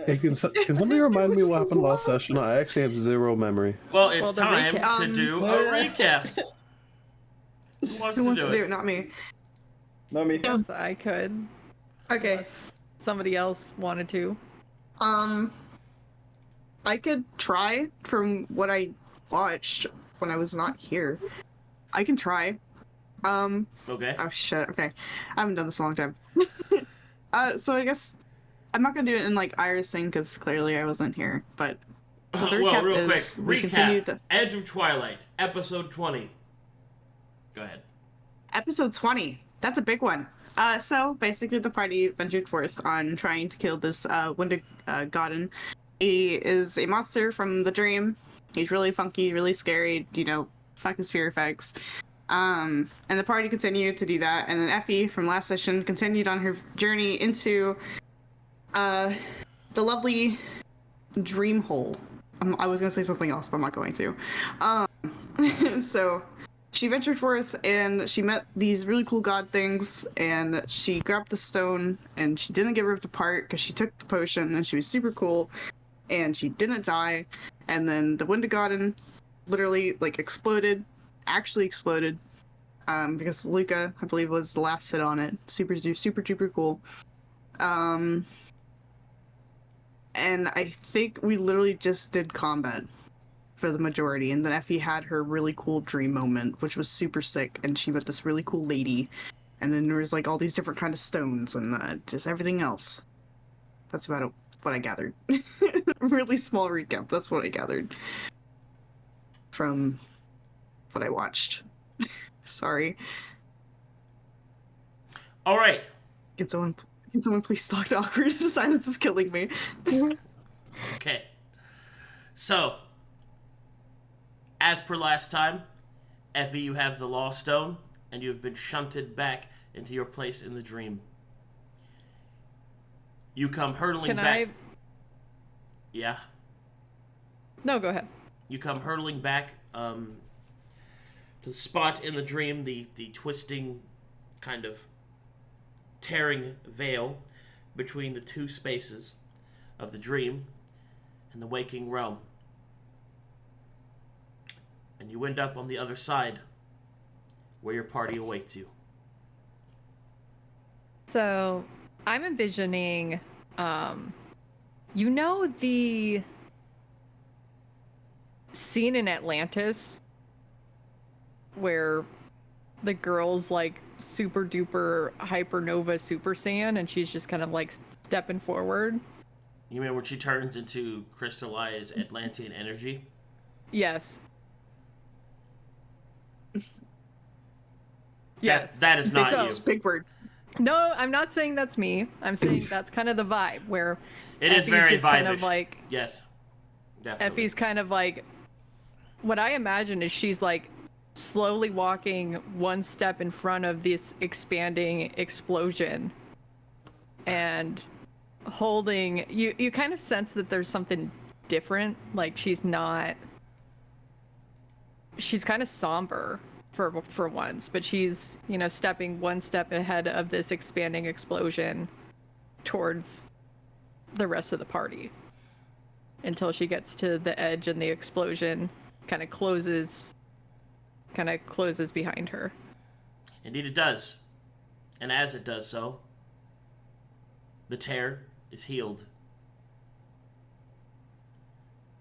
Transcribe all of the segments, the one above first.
Hey, can somebody remind me what happened last session? I actually have zero memory. Well, it's time recap. to do a recap. Who wants Who to wants do to do it? it? Not me. Not me. Yes, I could. Okay. Unless somebody else wanted to. I could try from what I watched when I was not here. I can try. Okay. Oh shit, okay. I haven't done this in a long time. So I guess I'm not gonna do it in like Iris thing because clearly I wasn't here, but so the Well, recap real quick, is we continued the Edge of Twilight, episode 20. Go ahead. episode 20. That's a big one. So basically the party ventured forth on trying to kill this Godden. He is a monster from the dream. He's really funky, really scary, fuck his fear effects. And the party continued to do that, and then Effie from last session continued on her journey into the lovely dream hole. I was gonna say something else, but I'm not going to. So she ventured forth and she met these really cool god things, and she grabbed the stone and she didn't get ripped apart because she took the potion and she was super cool and she didn't die. And then the Windigoden literally actually exploded, because Luka, I believe, was the last hit on it. Super duper cool. And I think we literally just did combat for the majority, and then Effie had her really cool dream moment, which was super sick, and she met this really cool lady, and then there was like all these different kind of stones and just everything else. That's about what I gathered. Really small recap. That's what I gathered from what I watched. Sorry. All right. Can someone please stop the awkward? The silence is killing me. Okay. So, as per last time, Effie, you have the Law Stone, and you have been shunted back into your place in the dream. You come hurtling back. Yeah? No, go ahead. You come hurtling back to the spot in the dream, the twisting, kind of tearing veil between the two spaces of the dream and the waking realm. And you end up on the other side, where your party awaits you. So, I'm envisioning, the scene in Atlantis where the girl's like super duper hypernova super saiyan and she's just kind of like stepping forward? You mean when she turns into crystallized Atlantean energy? Yes. Yes. That is not you. Big word. No, I'm not saying that's me. I'm saying that's kind of the vibe where It is Effie's very just kind of vibish. like, Yes. Definitely. Effie's kind of like, what I imagine is she's like slowly walking one step in front of this expanding explosion and holding, you kind of sense that there's something different. Like she's kind of somber for once, but she's, stepping one step ahead of this expanding explosion towards the rest of the party until she gets to the edge and the explosion kind of closes behind her. Indeed it does. And as it does so, the tear is healed.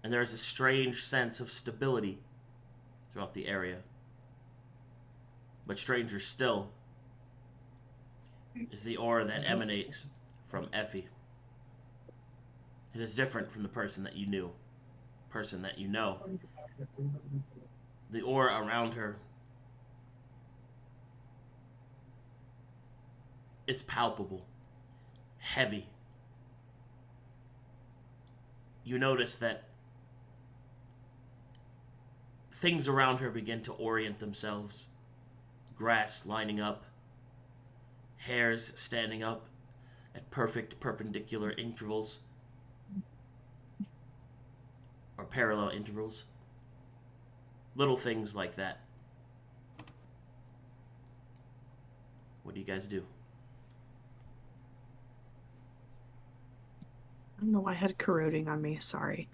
And there is a strange sense of stability throughout the area. But stranger still is the aura that emanates from Effie. It is different from the person that you knew. Person that you know. The aura around her is palpable, heavy. You notice that things around her begin to orient themselves. Grass lining up, hairs standing up at perfect perpendicular intervals, or parallel intervals. Little things like that. What do you guys do? don't know why I had corroding on me. Sorry.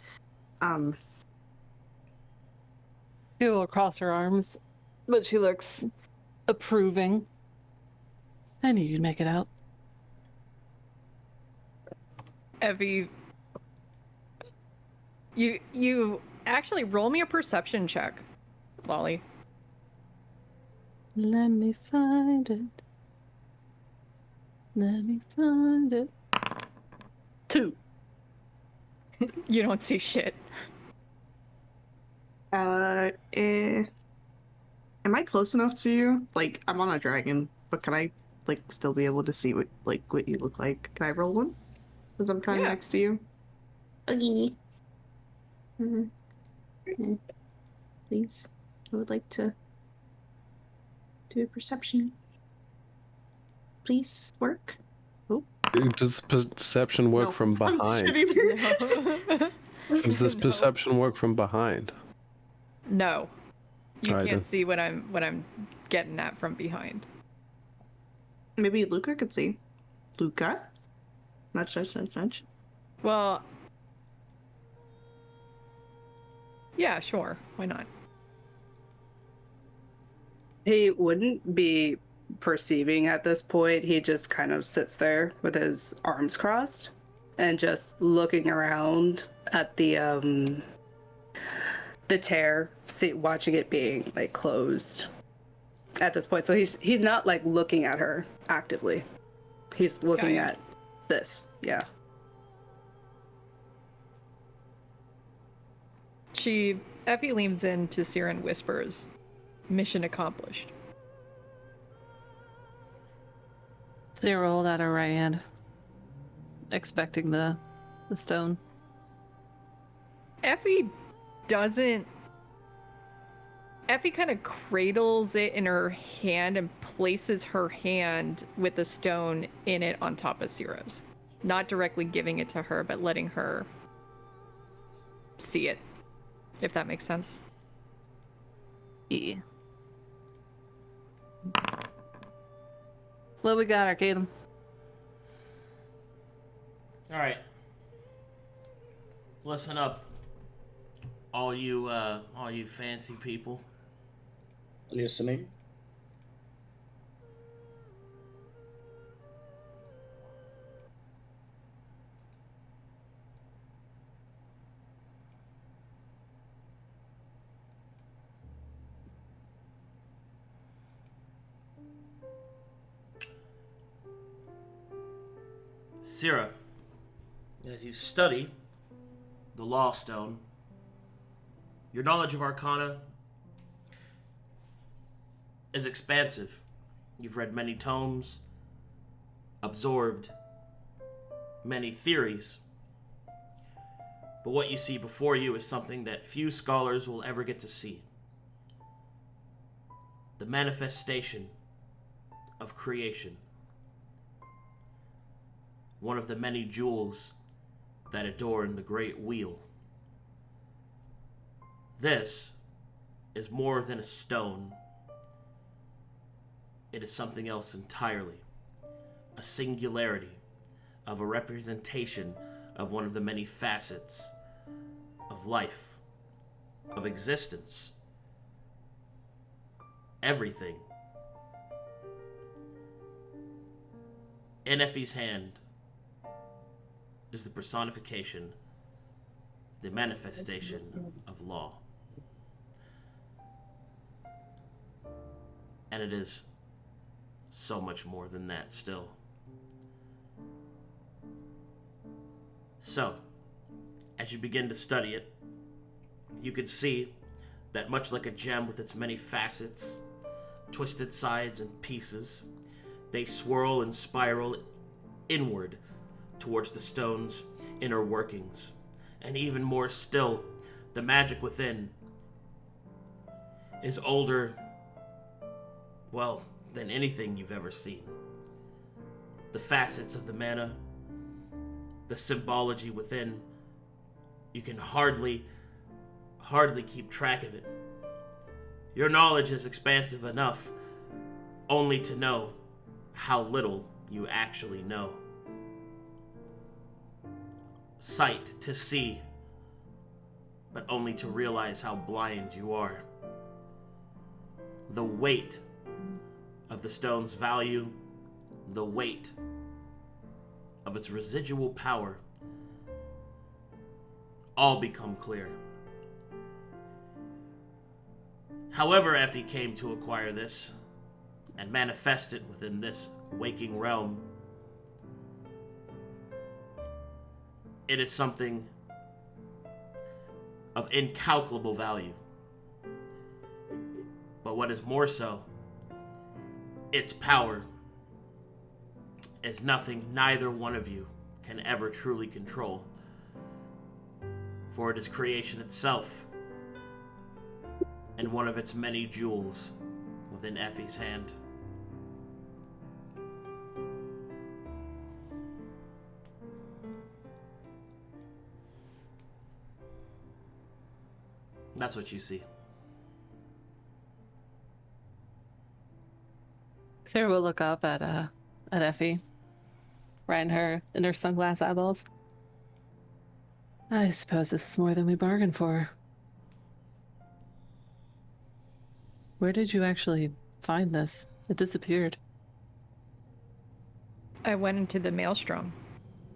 She will cross her arms, but she looks approving. I knew you'd make it out. Effie, you actually roll me a perception check, Lolly. Let me find it. Let me find it. 2. You don't see shit. Am I close enough to you? Like, I'm on a dragon, but can I, like, still be able to see what you look like? Can I roll one? Because I'm kind of next to you. Okay. Please. I would like to do a perception. Please work. Oh. Does perception work from behind? Does this perception work from behind? No. You Alright, can't then. see what I'm getting at from behind. Maybe Luka could see. Luka? Nudge. Well, yeah, sure. Why not? He wouldn't be perceiving at this point. He just kind of sits there with his arms crossed and just looking around at the tear, watching it being like closed at this point. So he's not like looking at her actively. He's looking at this. Yeah. Effie leans into Sera and whispers, "Mission accomplished." They rolled at her right hand, expecting the stone. Effie kind of cradles it in her hand and places her hand with the stone in it on top of Sera's. Not directly giving it to her, but letting her see it, if that makes sense. Yeah. What we got, Arcadum? All right. Listen up, all you fancy people. Listening. Sera, as you study the Law Stone, your knowledge of Arcana is expansive. You've read many tomes, absorbed many theories, but what you see before you is something that few scholars will ever get to see. The manifestation of creation. One of the many jewels that adorn the Great Wheel. This is more than a stone. It is something else entirely. A singularity of a representation of one of the many facets of life, of existence. Everything. In Effie's hand is the personification, the manifestation of law. And it is so much more than that still. So, as you begin to study it, you can see that much like a gem with its many facets, twisted sides and pieces, they swirl and spiral inward towards the stone's inner workings. And even more still, the magic within is older, well, than anything you've ever seen. The facets of the mana, the symbology within, you can hardly keep track of it. Your knowledge is expansive enough only to know how little you actually know. sight to see, but only to realize how blind you are. The weight of the stone's value, the weight of its residual power, all become clear. However Effie came to acquire this and manifest it within this waking realm, it is something of incalculable value. But what is more so, its power is nothing neither one of you can ever truly control. For it is creation itself, and one of its many jewels within Effie's hand. That's what you see. Sarah will look up at Effie, right in her sunglass eyeballs. I suppose this is more than we bargained for. Where did you actually find this? It disappeared. I went into the maelstrom.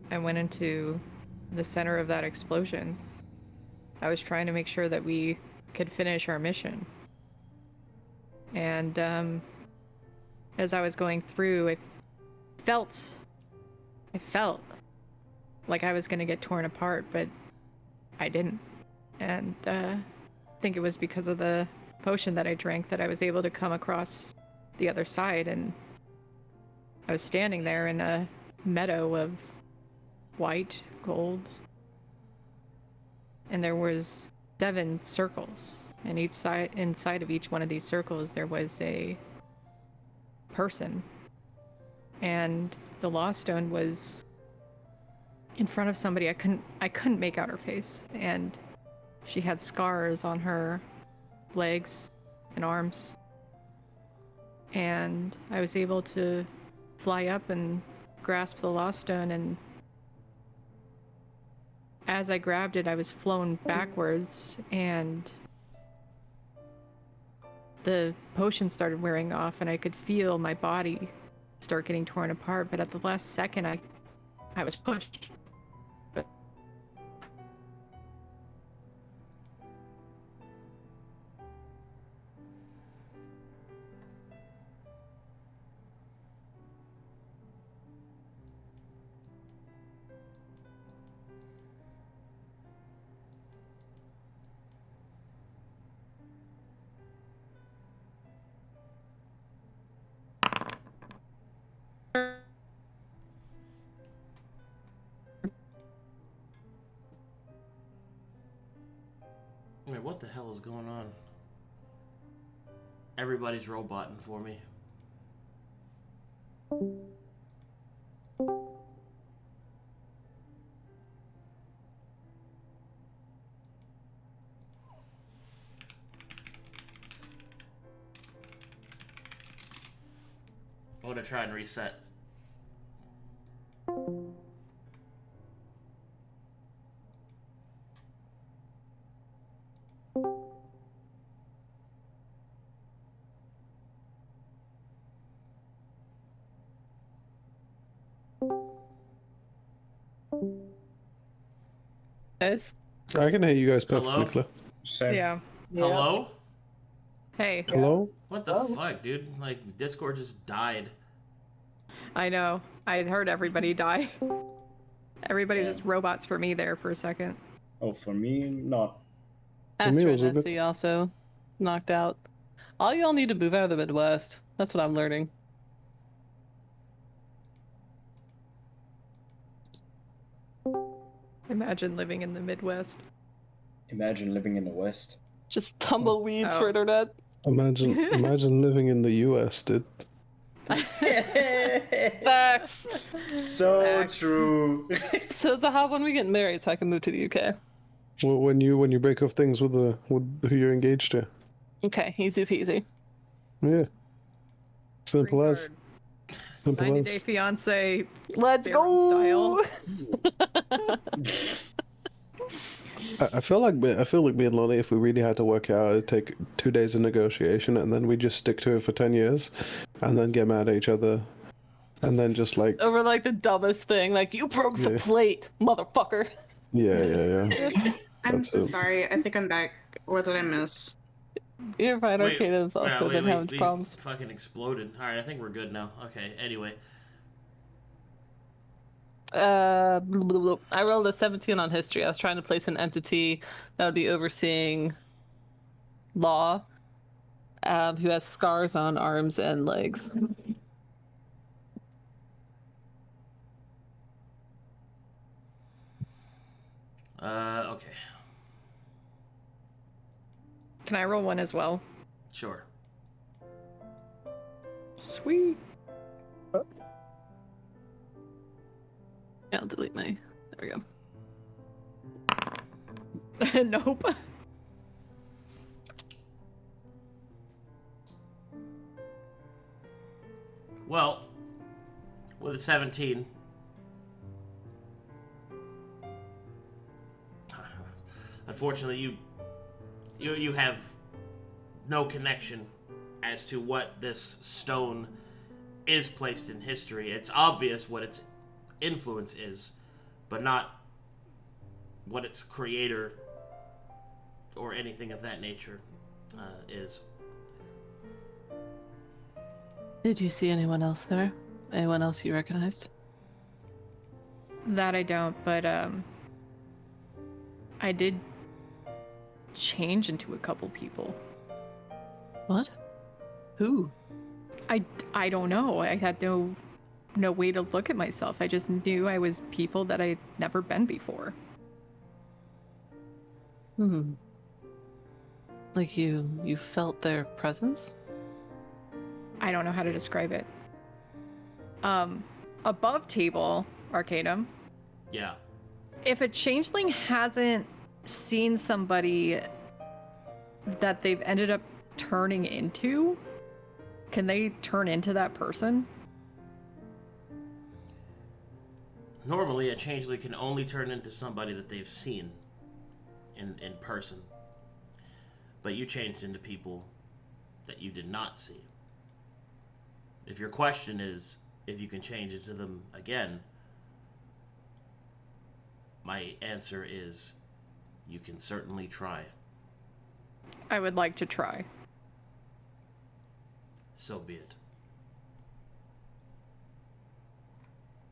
I went into the center of that explosion. I was trying to make sure that we could finish our mission. And as I was going through, I felt like I was going to get torn apart, but I didn't. And I think it was because of the potion that I drank that I was able to come across the other side, and I was standing there in a meadow of white, gold, and there was 7 circles, and inside of each one of these circles there was a person, and the Lost Stone was in front of somebody. I couldn't make out her face, and she had scars on her legs and arms, and I was able to fly up and grasp the Lost Stone, and as I grabbed it, I was flown backwards, and the potion started wearing off, and I could feel my body start getting torn apart, but at the last second I was pushed. Wait, what the hell is going on? Everybody's roboting for me. I'm gonna try and reset. Guys? I can hear you guys perfectly Hello? clear. Same. Yeah. Hello? Hey. Hello? What the fuck, dude? Like, Discord just died. I know. I heard everybody die. Everybody Yeah. was just robots for me there for a second. Oh, for me, not. For me, Astra it was and a Essie also knocked out. All y'all need to move out of the Midwest. That's what I'm learning. Imagine living in the Midwest. Imagine living in the West. Just tumbleweeds Oh. for internet. Imagine living in the US, dude. Facts. So Facts. true. So Zahaab, when we get married, so I can move to the UK. Well, when you break off things with who you're engaged to. Okay, easy peasy. Yeah. Simple Green as. card. Simple 90-day as. fiance Let's Baron go. I feel like me and Lolly, if we really had to work it out, it'd take 2 days of negotiation, and then we just stick to it for 10 years, and then get mad at each other, and then just like Over like the dumbest thing, like you broke the Yeah. plate, motherfucker. yeah. I'm That's so it. sorry. I think I'm back. What did I miss? You're fine. Wait, Arcadum's also been having we problems. fucking exploded. Alright, I think we're good now. Okay, anyway. Blah, blah, blah. I rolled a 17 on history. I was trying to place an entity that would be overseeing law, who has scars on arms and legs. Okay. Can I roll one as well? Sure. Sweet. Yeah, I'll delete my. There we go. Nope. Well, with a 17. Unfortunately, you have no connection as to what this stone is placed in history. It's obvious what its influence is, but not what its creator or anything of that nature is. Did you see anyone else there? Anyone else you recognized? That I don't, but I did change into a couple people. What? Who? I don't know. I had no way to look at myself. I just knew I was people that I'd never been before. Like you felt their presence? I don't know how to describe it. Above table, Arcadum, Yeah. if a changeling hasn't seen somebody that they've ended up turning into, can they turn into that person? Normally, a changeling can only turn into somebody that they've seen in person. But you changed into people that you did not see. If your question is if you can change into them again, my answer is you can certainly try. I would like to try. So be it.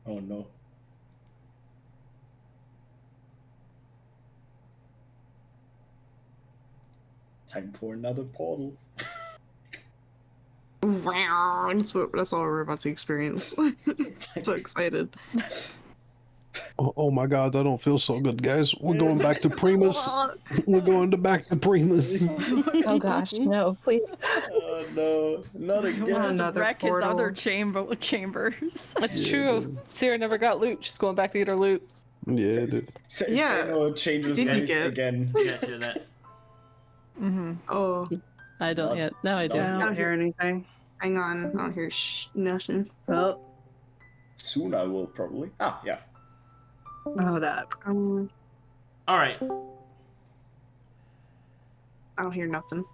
Oh no. Time for another portal. Wow, that's all we're about to experience. So excited. Oh my god, I don't feel so good, guys. We're going back to Primus. We're going back to Primus. Oh gosh, no, please. Oh no, not We'll again. just Another wreck his portal. other chambers. That's Yeah, true. dude. Sera never got loot. She's going back to get her loot. Yeah, dude. Yeah. Seino changes Did you face get- again. You guys hear that? Mm-hmm. Oh, I don't Not- yet. Now I do. I don't hear anything. hang on. I don't hear nothing. Oh, Soon I will probably. Ah, yeah. that. All right. I don't hear nothing.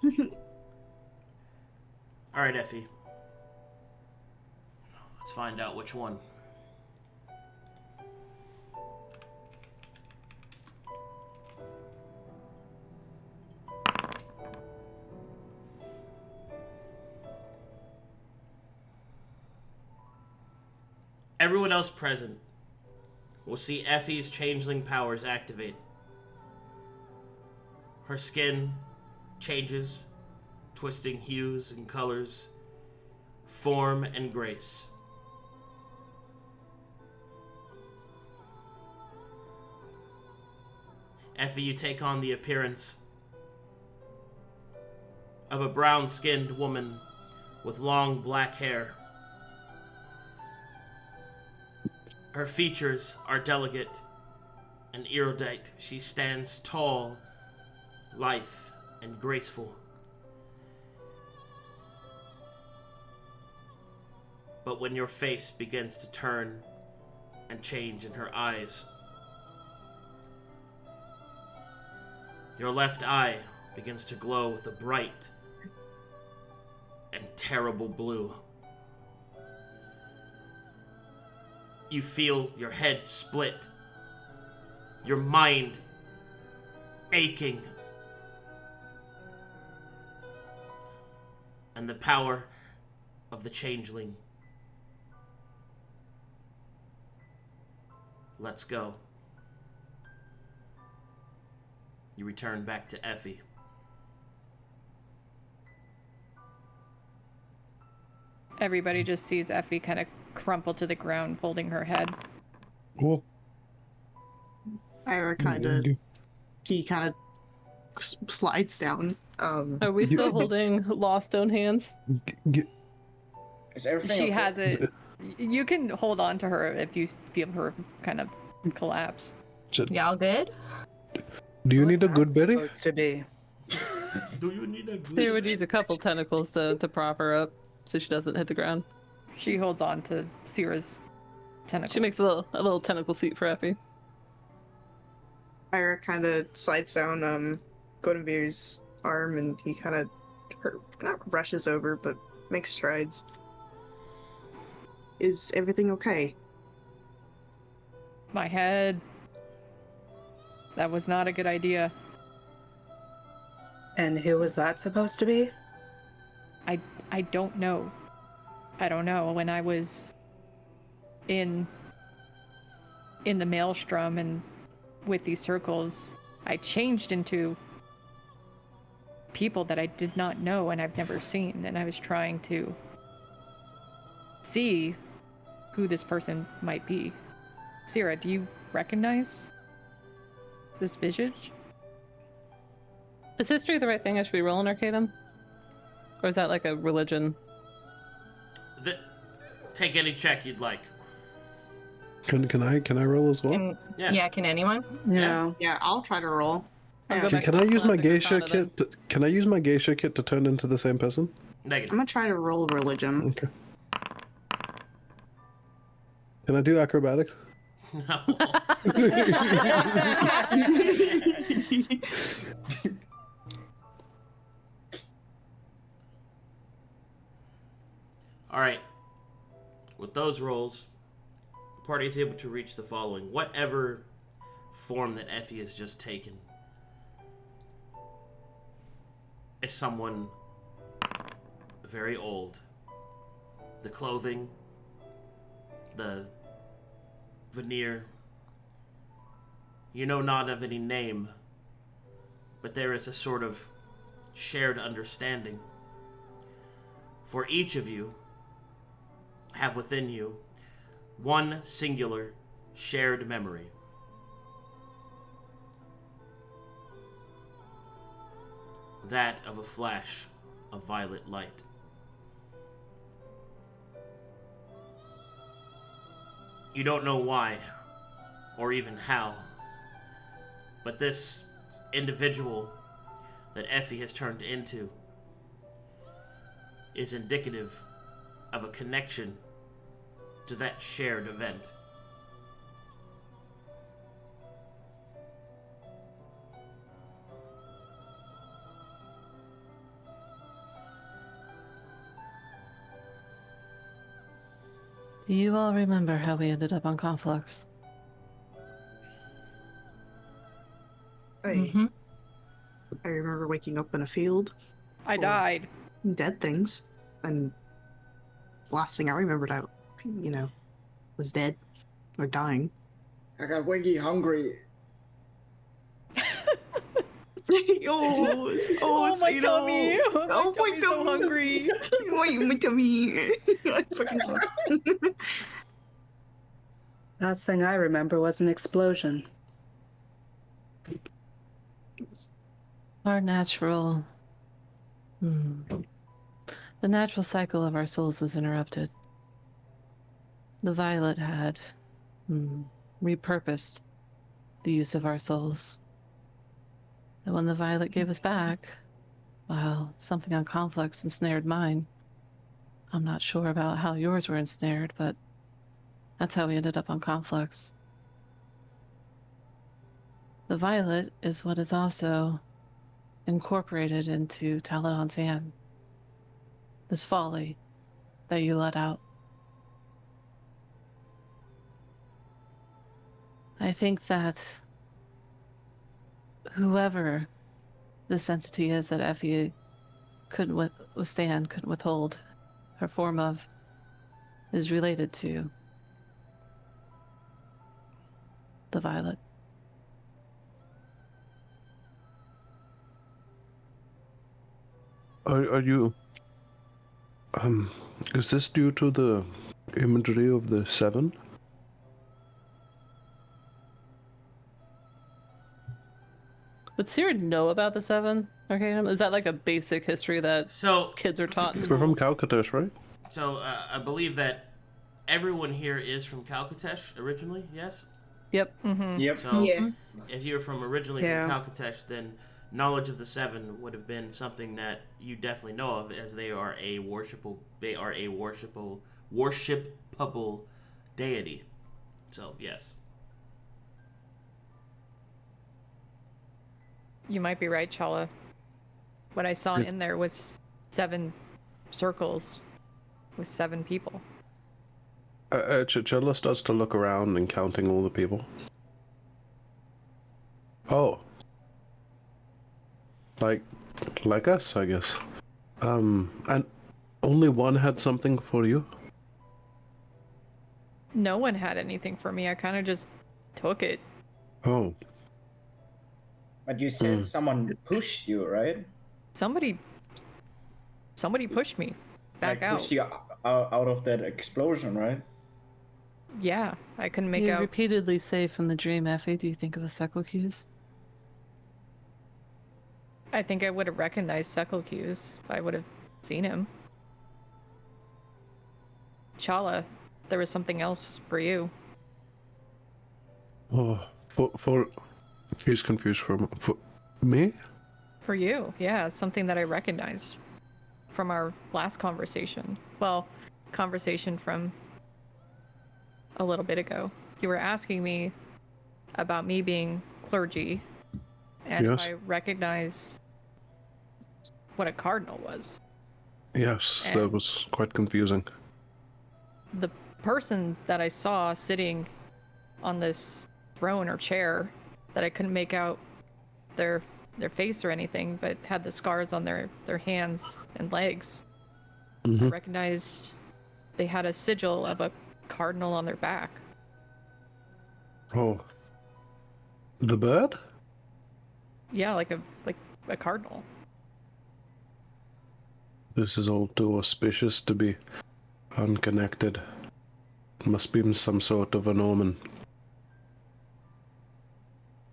All right, Effie. Let's find out which one. Everyone else present will see Effie's changeling powers activate. Her skin changes, twisting hues and colors, form and grace. Effie, you take on the appearance of a brown-skinned woman with long black hair. Her features are delicate and erudite. She stands tall, lithe, and graceful. But when your face begins to turn and change in her eyes, your left eye begins to glow with a bright and terrible blue. You feel your head split, your mind aching, and the power of the changeling. Let's go. You return back to Effie. Everybody just sees Effie kind of crumple to the ground, holding her head. Cool. Irha kind of, he kind of slides down. Are we still holding Lost Stone hands? Is everything She okay? has it. You can hold on to her if you feel her kind of collapse. Y'all good? Do you What's need a that good berry? supposed to be? Do you need a She would use a couple tentacles to prop her up so she doesn't hit the ground. She holds on to Sera's tentacle. She makes a little tentacle seat for Effie. Irha kind of slides down Goldenbeer's arm, and he kind of not rushes over, but makes strides. Is everything okay? My head. That was not a good idea. And who was that supposed to be? I don't know. I don't know. When I was in the maelstrom and with these circles, I changed into people that I did not know and I've never seen, and I was trying to see who this person might be. Sera, do you recognize this visage? Is history the right thing? I should be rolling Arcadum? Or is that like a religion? Take any check you'd like. Can I roll as well? Yeah. Can anyone? No. Yeah, I'll try to roll. I'll go back Can to I the use my classic geisha Arcana then. kit? Can I use my geisha kit to turn into the same person? I'm Negative. gonna try to roll religion. Okay. Can I do acrobatics? No. Alright. With those rolls, the party is able to reach the following. Whatever form that Effie has just taken is someone very old. The clothing, the veneer, you know not of any name, but there is a sort of shared understanding. For each of you have within you one singular shared memory. That of a flash of violet light. You don't know why, or even how, but this individual that Effie has turned into is indicative of a connection to that shared event. Do you all remember how we ended up on Conflux? Mm-hmm. I remember waking up in a field, I died. dead things, and last thing I remembered, I, was dead or dying. I got wiggy hungry. Oh my Seino. tummy! Oh my tummy's so tummy. hungry. Wait, my tummy. I fucking Last thing I remember was an explosion. Our natural... The natural cycle of our souls was interrupted. The violet had repurposed the use of our souls. And when the violet gave us back, well, something on Conflux ensnared mine. I'm not sure about how yours were ensnared, but that's how we ended up on Conflux. The violet is what is also incorporated into Taladon's hand. This folly that you let out. I think that whoever this entity is that Effie couldn't withstand, couldn't withhold her form of, is related to the violet. Are you... is this due to the imagery of the 7? Would Sera know about the 7, Arcadum? Is that like a basic history that kids are taught in We're school? from Calcatesh, right? So I believe that everyone here is from Calcatesh originally, yes? Yep. Mm-hmm. Yep. So Yeah. if you're from originally Yeah. from Calcatesh, then knowledge of the 7 would have been something that you definitely know of, as they are a worshipable deity. So yes. You might be right, Challa. What I saw in there was 7 circles with 7 people. Chilla starts to look around and counting all the people. Oh. Like us, I guess. And only one had something for you? No one had anything for me. I kind of just took it. Oh. But you said someone pushed you, right? Somebody pushed me back Like out. pushed you out of that explosion, right? Yeah, I couldn't make You out. repeatedly say from the dream, Effie, do you think it was Sequelcues? I think I would have recognized Sequelcues if I would have seen him. Challa, there was something else for you. Oh. He's confused for me? For you, yeah, something that I recognized from our last conversation. Well, conversation from a little bit ago. You were asking me about me being clergy and Yes. if I recognize what a cardinal was. Yes, that And was quite confusing. the person that I saw sitting on this throne or chair that I couldn't make out their face or anything, but had the scars on their hands and legs. I Mm-hmm. recognized they had a sigil of a cardinal on their back. Oh. The bird? Yeah, like a cardinal. This is all too auspicious to be unconnected. Must be some sort of an omen.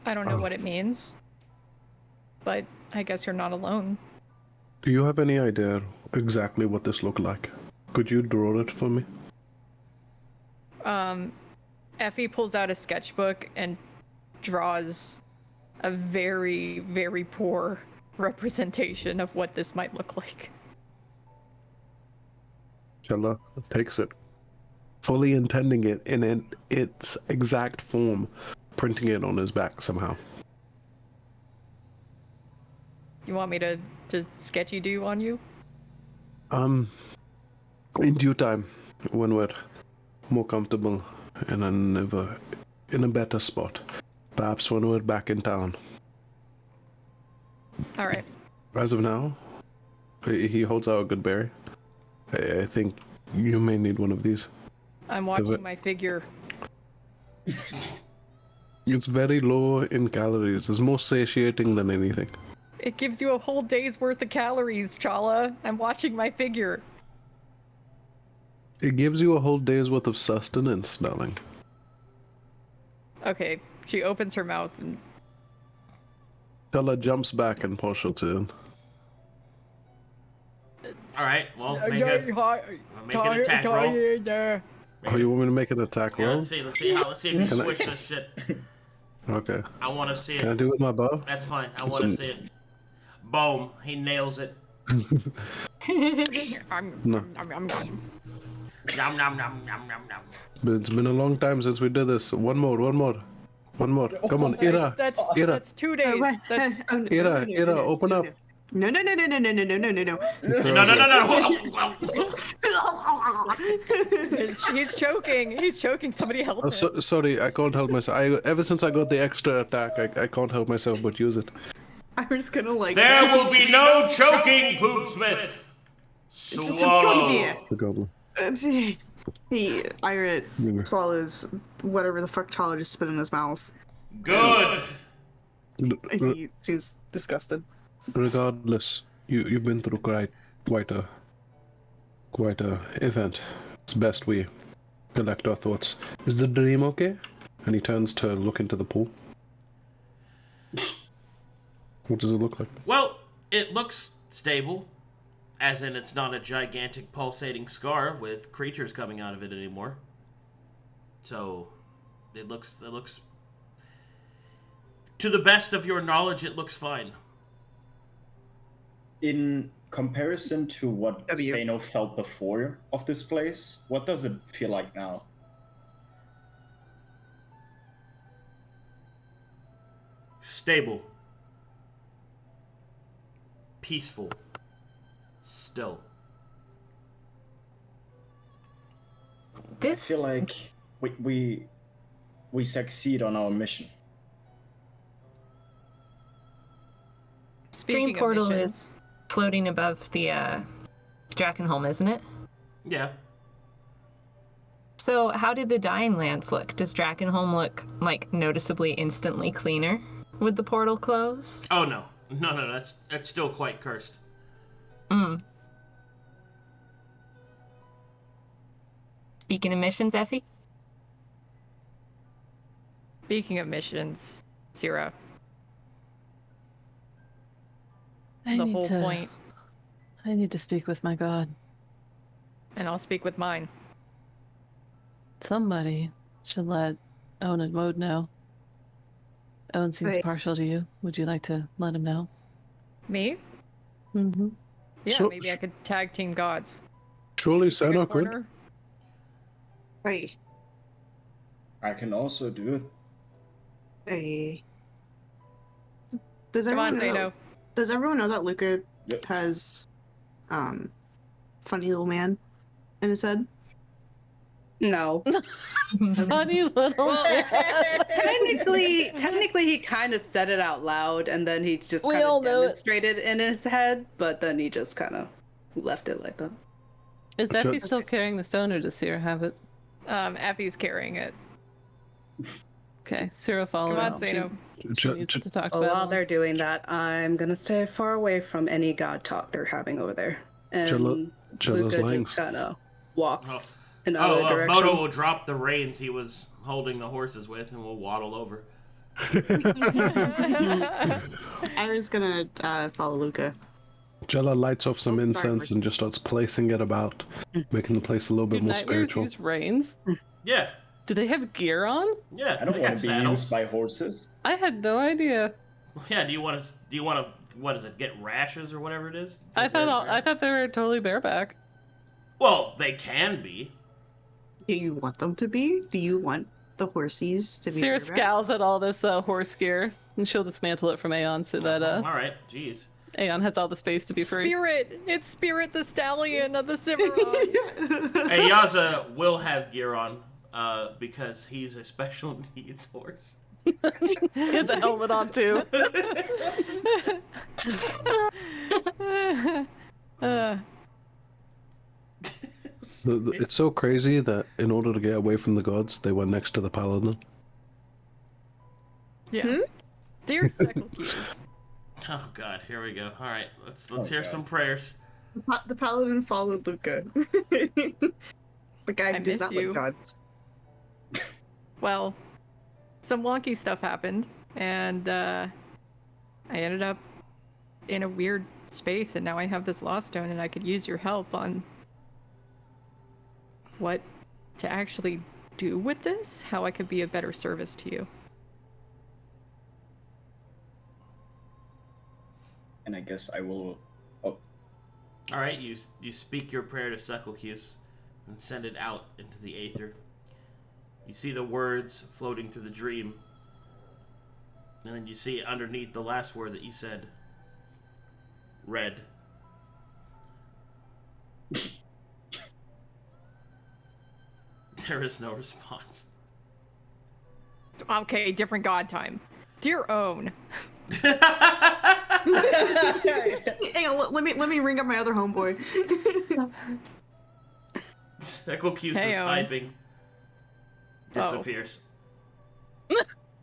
I don't know Oh. what it means, but I guess you're not alone. Do you have any idea exactly what this looked like? Could you draw it for me? Effie pulls out a sketchbook and draws a very, very poor representation of what this might look like. Chella takes it, fully intending it in its exact form, printing it on his back somehow. You want me to sketchy do on you? In due time, when we're more comfortable in a better spot, perhaps when we're back in town. All right. As of now, he holds out a good berry. I think you may need one of these. I'm watching my figure. It's very low in calories. It's more satiating than anything. It gives you a whole day's worth of calories, Challa. I'm watching my figure. It gives you a whole day's worth of sustenance, darling. Okay, she opens her mouth and Chella jumps back and partials in. All right. Well, make an attack roll. Oh, you want me to make an attack Yeah, roll? let's see if you switch this shit. Okay. I want to see Can I it. do it with my bow? That's fine. I want to see it. Boom. He nails it. No. Nom nom nom nom nom nom. It's been a long time since we did this. One more. Come on, Irha. Irha. That's 2 days. That's, Irha, open up. No. No. he's choking. He's choking. Somebody help him. Sorry, I can't help myself. Ever since I got the extra attack, I can't help myself but use it. I was gonna like. There will be no choking, Poopsmith. Swallow. The goblin. Irha swallows whatever the fuck Challa just spit in his mouth. Good. He seems disgusted. Regardless, you've been through quite a event. It's best we collect our thoughts. Is the dream okay? And he turns to look into the pool. What does it look like? Well, it looks stable, as in it's not a gigantic pulsating scar with creatures coming out of it anymore. So, it looks to the best of your knowledge, it looks fine. In comparison to what Seino felt before of this place, what does it feel like now? Stable. Peaceful. Still. I feel like we succeed on our mission. Speaking Dream portal of missions, is floating above the Drakenholm, isn't it? Yeah. So how did the Dying Lands look? Does Drakenholm look like noticeably instantly cleaner with the portal closed? Oh no. No, that's still quite cursed. Speaking of missions, Effie? speaking of missions, Sera. I The need whole to- point, I need to speak with my god. and I'll speak with mine. Somebody should let Owen and Woad know. Owen seems Wait. partial to you. Would you like to let him know? Me? Mm-hmm. Yeah, So- maybe I could tag team gods. Surely Pick a Seino could. corner. Wait. I can also do it. Hey. Does Come on, everyone know? Seino. Does everyone know that Luka Yep. has, funny little man in his head? No. Funny little man. Technically, he kind of said it out loud, and then he just We kind all of know it. demonstrated in his head, but then he just kind of left it like that. Is Sure. Effie still carrying the stone, or does Sera have it? Effie's carrying it. Okay, Sera follow Come on, up. Seino. She needs to talk to Well, while Battle. they're doing that, I'm gonna stay far away from any god talk they're having over there. And Challa's Luka lying. just kind of walks in other Oh, direction. Moto will drop the reins he was holding the horses with and will waddle over. Ira's gonna follow Luka. Challa lights off some Oh, sorry, incense and just starts placing it about, making the place a little Do bit more nightmares spiritual. use reins? Yeah, Do they have gear on? yeah. I don't they want got to be saddles. used by horses. I had no idea. Yeah, do you want to? What is it? Get rashes or whatever it is? I thought they were totally bareback. Well, they can be. Do you want them to be? Do you want the horsies to be? Sera bareback? scowls at all this horse gear, and she'll dismantle it from Aeon so that All right, jeez. Aeon has all the space to be free. Spirit! It's Spirit the Stallion of the Cimarron. Hey, Yaza will have gear on, because he's a special needs horse. He has a helmet on too. It's so crazy that in order to get away from the gods, they went next to the paladin. Yeah. Dear Secalcus. Oh God, here we go. All right, let's Oh, hear God. some prayers. The paladin followed Luka. The guy I who does miss not you. like gods. Well, some wonky stuff happened, and I ended up in a weird space, and now I have this lost stone, and I could use your help on what to actually do with this, how I could be a better service to you. And I guess I will. Oh, All right, you speak your prayer to Sekelkius and send it out into the aether. You see the words floating through the dream, and then you see underneath the last word that you said, red. There is no response. Okay, different god time. Dear own. Hang on, let me ring up my other homeboy. Sekelkius Hey, is Owen. typing. Disappears.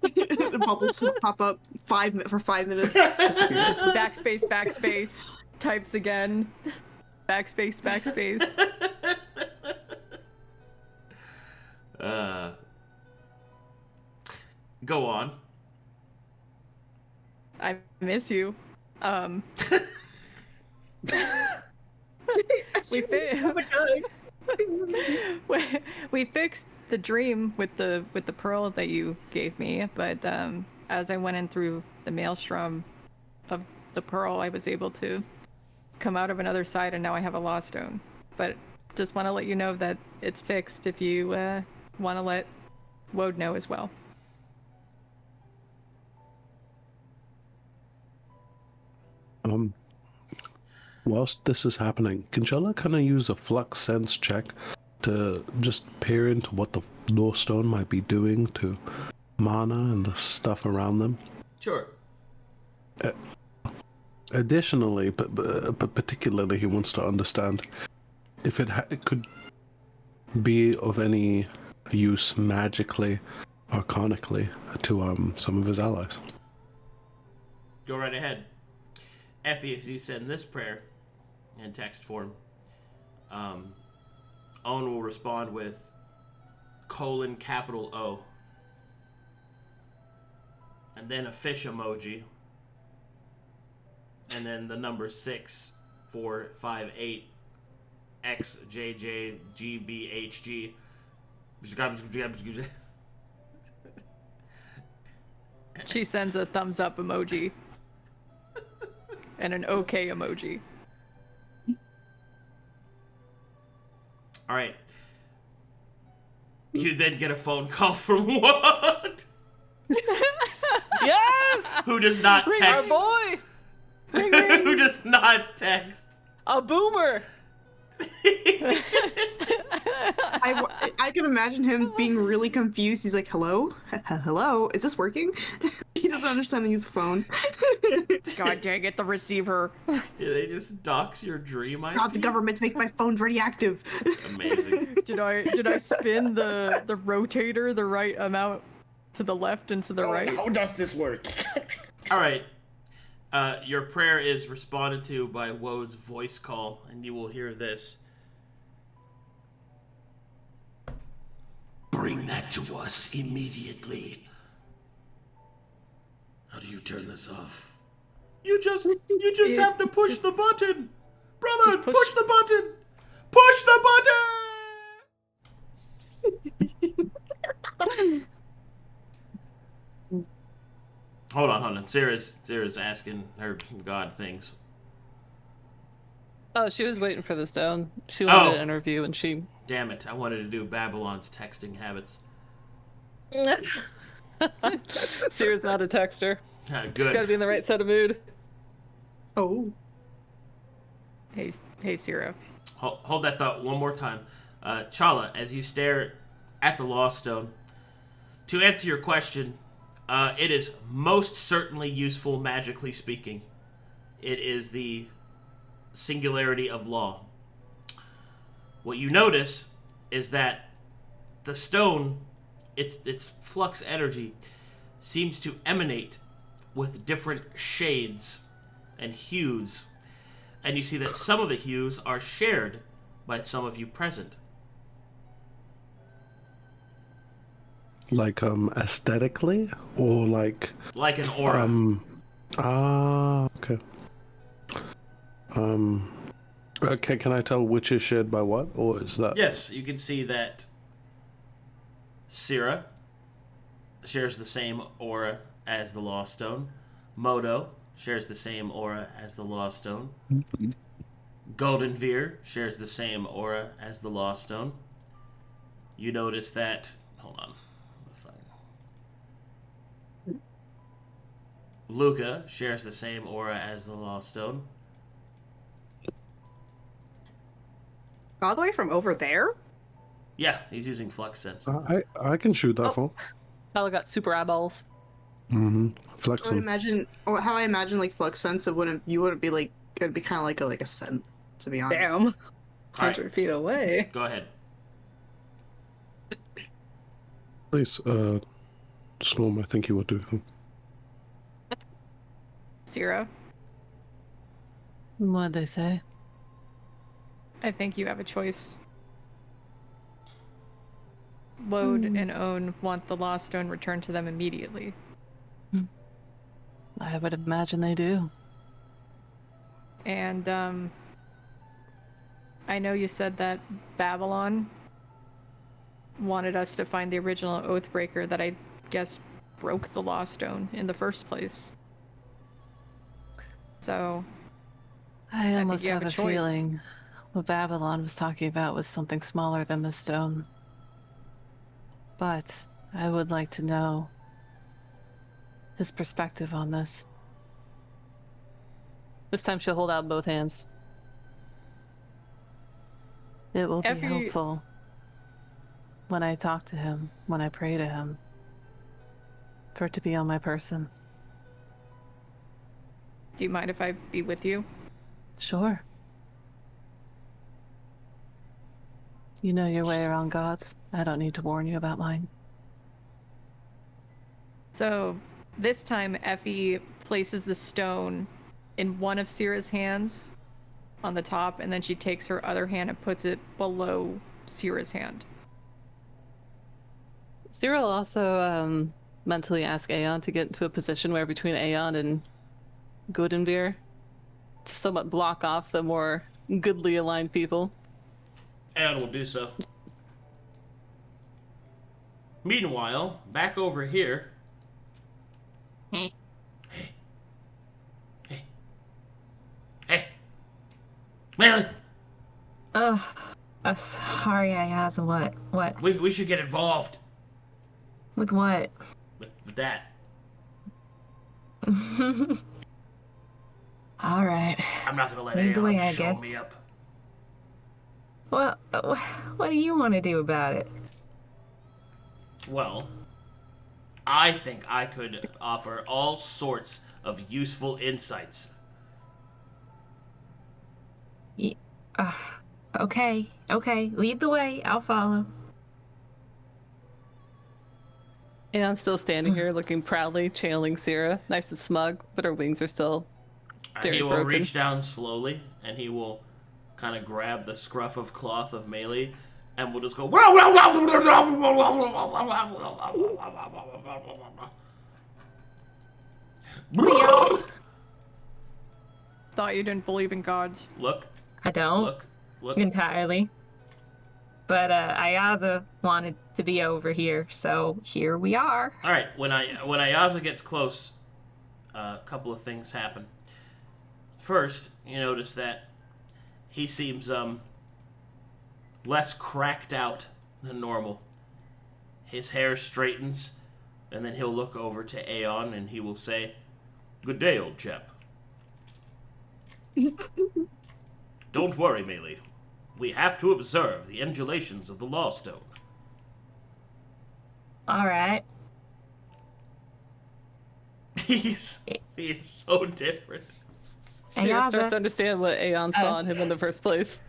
The bubbles pop up for 5 minutes. Backspace. Types again. Backspace. Go on. I miss you. We fixed the dream with the pearl that you gave me, but as I went in through the maelstrom of the pearl, I was able to come out of another side, and now I have a lost stone. But just want to let you know that it's fixed if you want to let Woad know as well. Whilst this is happening, can Challa kind of use a flux sense check to just peer into what the North Stone might be doing to mana and the stuff around them? Sure. Additionally, but particularly, he wants to understand if it could be of any use magically, arcanically, to some of his allies. Go right ahead. Effie, as you send this prayer in text form, Owen will respond with :O, and then a fish emoji, and then the number 6458 XJJGBHG. She sends a thumbs up emoji. And an okay emoji. All right. You then get a phone call from what? Yes! Who does not Our text? boy! Who does not text? A boomer! I can imagine him being really confused. He's like, hello? Hello? Is this working? He doesn't understand his phone. God dang it, the receiver. Did they just dox your dream IP? God, the government's making my phone radioactive. Amazing. Did I spin the rotator the right amount to the left and to the right? How does this work? All right. Your prayer is responded to by Wode's voice call, and you will hear this. Bring that to us immediately. How do you turn this off? You just have to push the button. Brother, push the button. Push the button. Hold on. Sera's asking her god things. Oh, she was waiting for the stone. She wanted an interview, and she... Damn it, I wanted to do Babylon's texting habits. Sera's not a texter. Good. She's gotta be in the right set of mood. Oh. Hey, Sera. Hold that thought one more time. Challa, as you stare at the Lost Stone, to answer your question, it is most certainly useful magically speaking. It is the singularity of law. What you notice is that the stone, its flux energy, seems to emanate with different shades and hues. And you see that some of the hues are shared by some of you present. Like aesthetically, or like an aura. Okay. Okay, can I tell which is shared by what, or is that? Yes, you can see that Sera shares the same aura as the Lost Stone. Modo shares the same aura as the Lost Stone. Goldenveer shares the same aura as the Lost Stone. You notice that... Hold on. Luka shares the same aura as the Lost Stone. All the way from over there? Yeah, he's using Flux Sense. I can shoot that far. Challa got super eyeballs. Flex I would them. imagine, or how I imagine like Flux Sense, you wouldn't be like, it'd be kind of like a scent, to be honest. Damn. 100 right. feet away. Go ahead. Please, Storm, I think you would do. Sera, What'd they say? I think you have a choice. Lode and Own want the Lost Stone returned to them immediately. I would imagine they do. And, I know you said that Babylon wanted us to find the original Oathbreaker that I guess broke the Lost Stone in the first place. So... I almost you have have a a choice. feeling what Babylon was talking about was something smaller than the stone. But I would like to know his perspective on this. This time she'll hold out both hands. It will be Effie- helpful when I talk to him, when I pray to him, for it to be on my person. Do you mind if I be with you? Sure. You know your way around gods. I don't need to warn you about mine. So, this time Effie places the stone in one of Sera's hands on the top, and then she takes her other hand and puts it below Sera's hand. Sera will also mentally ask Aeon to get into a position where between Aeon and Goldenveer to somewhat block off the more goodly aligned people. And will do so. Meanwhile, back over here... Hey. Maelie! Sorry, Ayaza, what? We should get involved. With what? With that. Alright. I'm not gonna let Lead the way, Aeon I show guess. me up. Well, what do you want to do about it? Well, I think I could offer all sorts of useful insights. Okay, lead the way, I'll follow. Aeon's still standing here looking proudly, channeling Sera, nice and smug, but her wings are still very He will broken. reach down slowly, and he will kind of grab the scruff of cloth of Maelie, and we'll just go... Thought you didn't believe in gods. Look, I don't look. entirely. But Ayaza wanted to be over here, so here we are. All right, when Ayaza gets close, a couple of things happen. First, you notice that he seems less cracked out than normal. His hair straightens, and then he'll look over to Aeon and he will say, "Good day, old chap." Don't worry, Maelie. We have to observe the undulations of the Law Stone. All right. He is so different. Sera starts Ayaza. to understand what Aeon saw in him in the first place.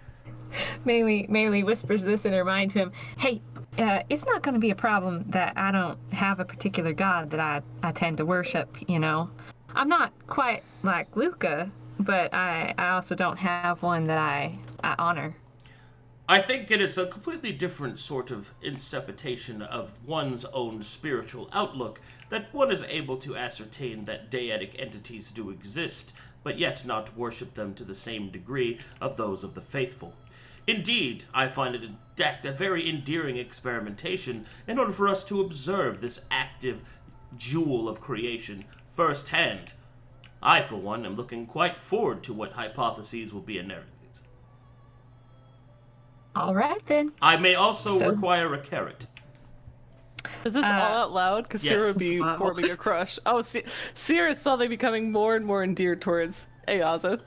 Maelie whispers this in her mind to him. Hey, it's not going to be a problem that I don't have a particular god that I tend to worship, you know. I'm not quite like Luka, but I also don't have one that I honor. I think it is a completely different sort of interpretation of one's own spiritual outlook that one is able to ascertain that deity entities do exist, but yet not worship them to the same degree of those of the faithful. Indeed, I find it in fact a very endearing experimentation in order for us to observe this active jewel of creation firsthand. I, for one, am looking quite forward to what hypotheses will be inherited. All right then. I may also So- require a carrot. Is this all out loud? Because yes. Sera would be Wow. forming a crush. Oh, Sera is suddenly becoming more and more endeared towards Ayaza.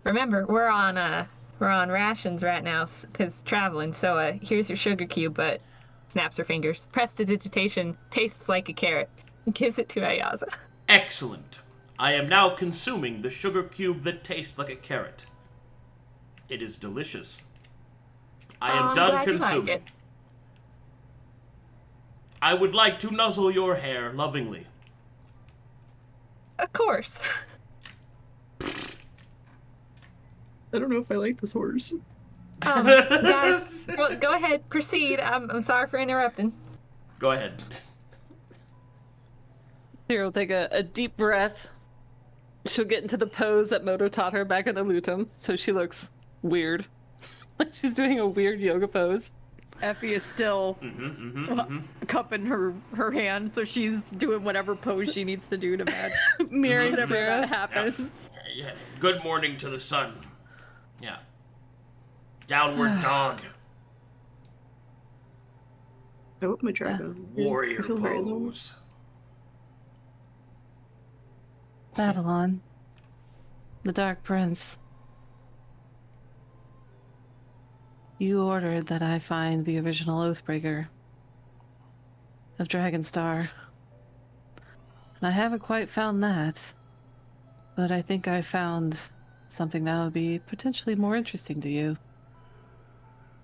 Remember, we're on rations right now because traveling. So here's your sugar cube, but snaps her fingers. Prestidigitation tastes like a carrot. Gives it to Ayaza. Excellent. I am now consuming the sugar cube that tastes like a carrot. It is delicious. I am I'm done glad you like consuming. it. I would like to nuzzle your hair lovingly. Of course. I don't know if I like this horse. Guys, go ahead, proceed. I'm sorry for interrupting. Go ahead. Sera will take a deep breath. She'll get into the pose that Moto taught her back in the Lutum, so she looks weird. Like she's doing a weird yoga pose. Effie is still cupping her hand, so she's doing whatever pose she needs to do to match Mirroring whenever that Sera. happens. Yeah. Good morning to the sun. Yeah. Downward dog. I hope my dragon. Warrior I feel very low. pose. Babylon. The Dark Prince. You ordered that I find the original Oathbreaker of Dragonstar. And I haven't quite found that, but I think I found something that would be potentially more interesting to you.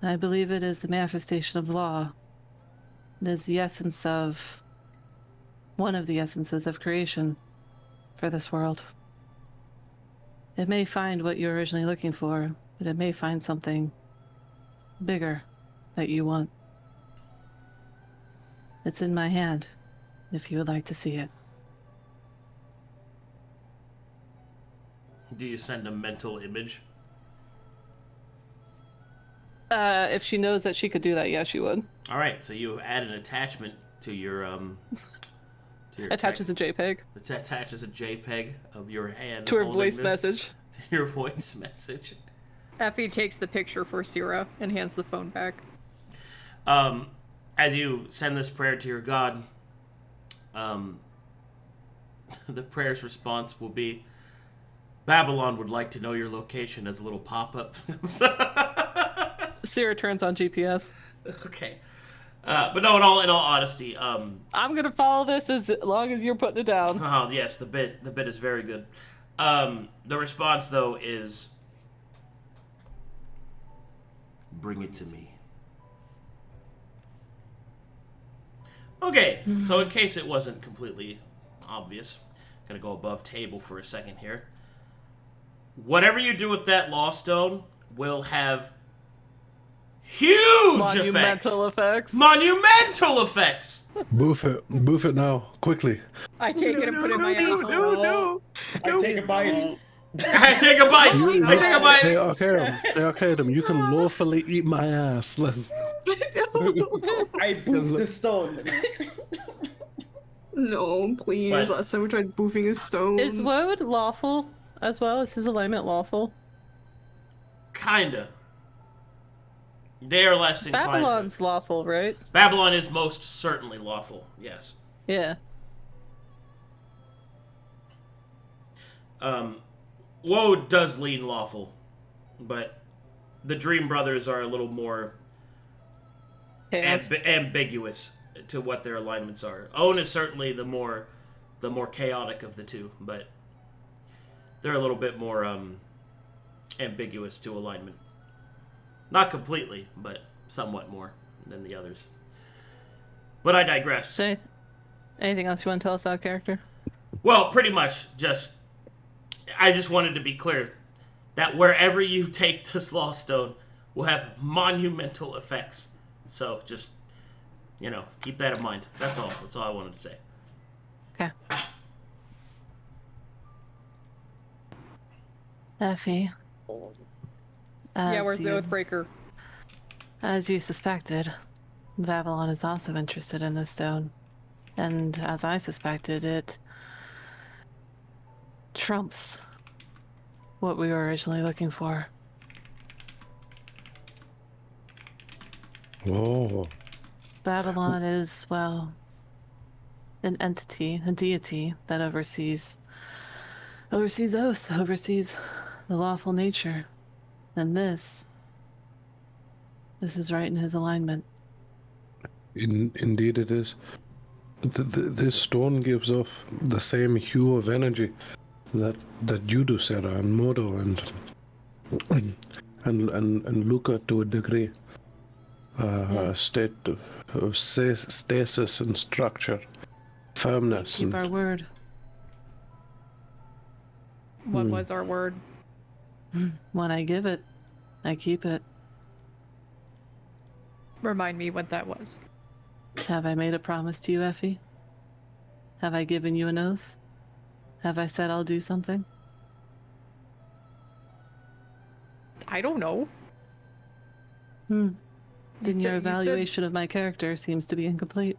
I believe it is the manifestation of law. It is the essence of... one of the essences of creation for this world. It may find what you're originally looking for, but it may find something bigger that you want. It's in my hand, if you would like to see it. Do you send a mental image? If she knows that she could do that, yeah, she would. All right, so you add an attachment to your to your Attaches a JPEG It attaches a JPEG of your hand to her holding voice this- message. To your voice message. Effie takes the picture for Sera and hands the phone back. As you send this prayer to your god, the prayer's response will be, Babylon would like to know your location as a little pop-up. Sera turns on GPS. Okay. But no, in all honesty, I'm gonna follow this as long as you're putting it down. oh yes, the bit is very good. The response though is, bring it to me. Okay, so in case it wasn't completely obvious, gonna go above table for a second here. Whatever you do with that law stone will have huge Monumental effects. Monumental effects! Boof it now, quickly. I take it and put it in my asshole. I take a bite. I take a bite! I take a bite! Hey, Arcadum, you can lawfully eat my ass. Let's... I boof the stone. No, please. What? Last time we tried boofing a stone. Is Woad lawful as well? Is his alignment lawful? Kinda. They are less inclined Babylon's to. lawful, right? Babylon is most certainly lawful, yes. Yeah. Woe does lean lawful, but the Dream Brothers are a little more Chaos. ambiguous to what their alignments are. Owen is certainly the more chaotic of the two, but they're a little bit more ambiguous to alignment. Not completely, but somewhat more than the others. But I digress. So, anything else you want to tell us about character? Well, pretty much I just wanted to be clear that wherever you take this law stone will have monumental effects. So just, keep that in mind. That's all. That's all I wanted to say. Okay. Effie. Yeah, where's the Oathbreaker? As you suspected, Babylon is also interested in this stone. And as I suspected, it trumps what we were originally looking for. Oh. Babylon is, well, an entity, a deity that oversees oath, oversees the lawful nature. And this is right in his alignment. Indeed it is. This stone gives off the same hue of energy that you do, Sera, and Modo, and Luka to a degree. Yes. State of stasis and structure, firmness. Keep our word. What was our word? When I give it, I keep it. Remind me what that was. Have I made a promise to you, Effie? Have I given you an oath? Have I said I'll do something? I don't know. Then your you evaluation of my character seems to be incomplete.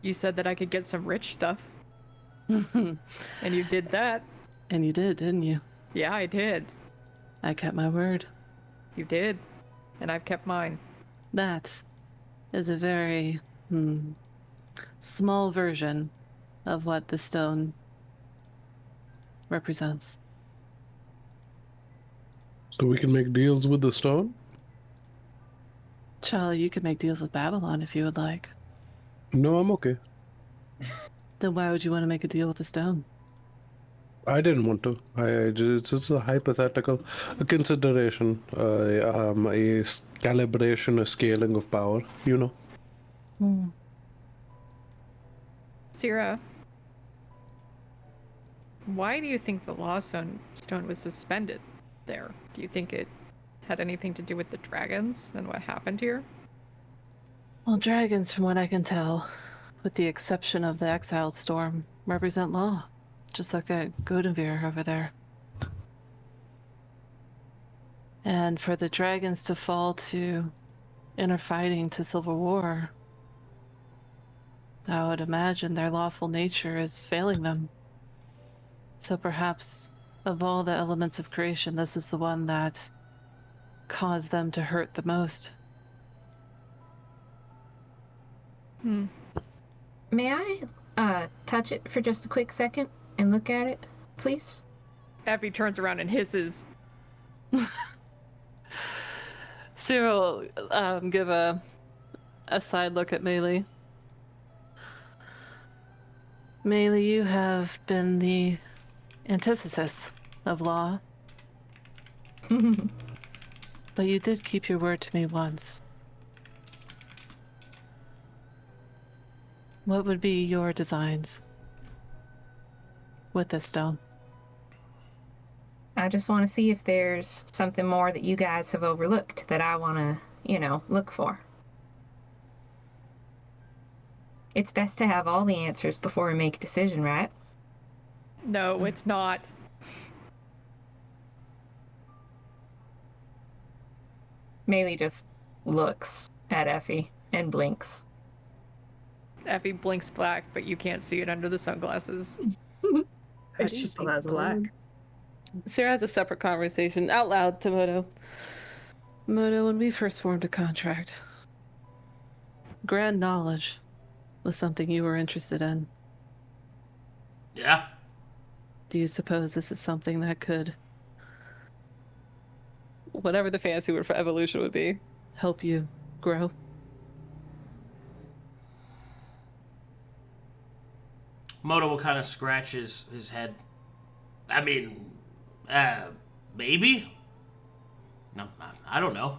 You said that I could get some rich stuff. And you did that. And you did, didn't you? Yeah, I did. I kept my word. You did. And I've kept mine. That is a very small version of what the stone represents. So we can make deals with the stone? Challa, you could make deals with Babylon if you would like. No, I'm okay. Then why would you want to make a deal with the stone? I didn't want to. It's just a hypothetical consideration, a calibration, a scaling of power, you know. Sera, why do you think the Law Stone was suspended there? Do you think it had anything to do with the dragons and what happened here? Well, dragons, from what I can tell, with the exception of the exiled storm, represent law. Just look at Godovir over there. And for the dragons to fall to inner fighting, to civil war, I would imagine their lawful nature is failing them. So perhaps, of all the elements of creation, this is the one that caused them to hurt the most. May I touch it for just a quick second and look at it, please? Effie turns around and hisses. Sera will give a side look at Maelie. Maelie, you have been the antithesis of law. But you did keep your word to me once. What would be your designs with this stone? I just want to see if there's something more that you guys have overlooked that I want to, look for. It's best to have all the answers before we make a decision, right? No, it's not. Maelie just looks at Effie and blinks. Effie blinks black, but you can't see it under the sunglasses. It's just as black. Sera has a separate conversation out loud to Modo. Modo, when we first formed a contract, grand knowledge was something you were interested in. Yeah. Do you suppose this is something that could, whatever the fancy word for evolution would be, help you grow? Modo will kind of scratch his head. I mean, maybe? No, I don't know.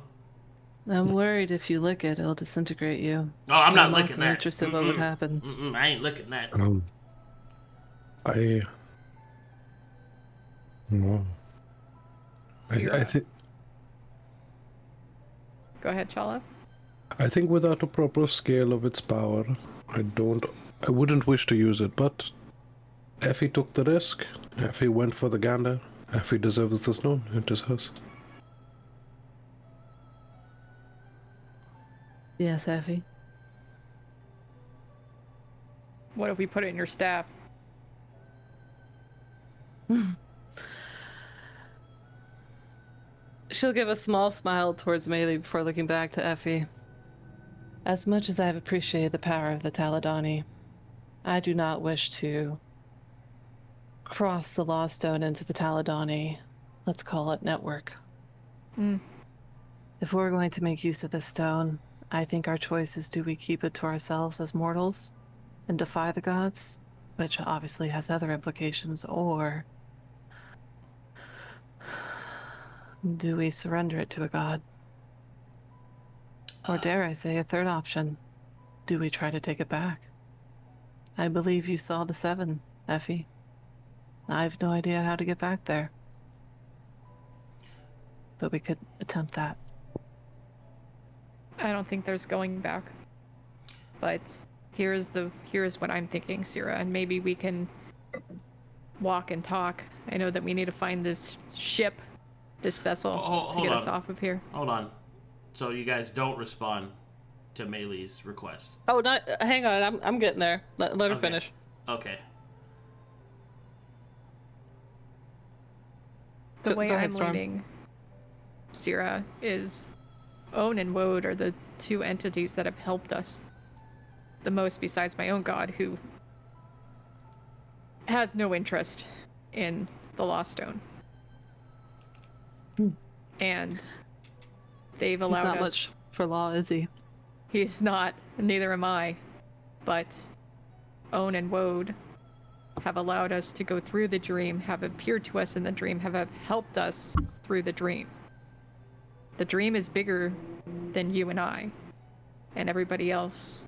I'm worried if you lick it, it'll disintegrate you. Oh, I'm not also licking that. interested in what would happen. I ain't licking that. No. I think. Go ahead, Challa. I think without a proper scale of its power, I wouldn't wish to use it, but Effie took the risk. Effie went for the gander. Effie deserves the stone. It is hers. Yes, Effie. What if we put it in your staff? She'll give a small smile towards Maelie before looking back to Effie. As much as I have appreciated the power of the Taladani, I do not wish to cross the Lost Stone into the Taladani, let's call it network. If we're going to make use of this stone, I think our choice is, do we keep it to ourselves as mortals and defy the gods, which obviously has other implications, or do we surrender it to a god? Or dare I say a third option, do we try to take it back? I believe you saw the 7, Effie. I have no idea how to get back there. But we could attempt that. I don't think there's going back. But here's what I'm thinking, Sera, and maybe we can walk and talk. I know that we need to find this ship, this vessel, to get us off of here. Hold on. So you guys don't respond to Maelie's request? Oh, not. Hang on. I'm getting there. Let her finish. Okay. The way Go ahead, I'm Storm. leading Sera is Own and Woad are the 2 entities that have helped us the most besides my own god, who has no interest in the Lost Stone. And they've allowed He's not us... much for law, is he? He's not, neither am I. But Own and Woad have allowed us to go through the dream, have appeared to us in the dream, have helped us through the dream. The dream is bigger than you and I and everybody else.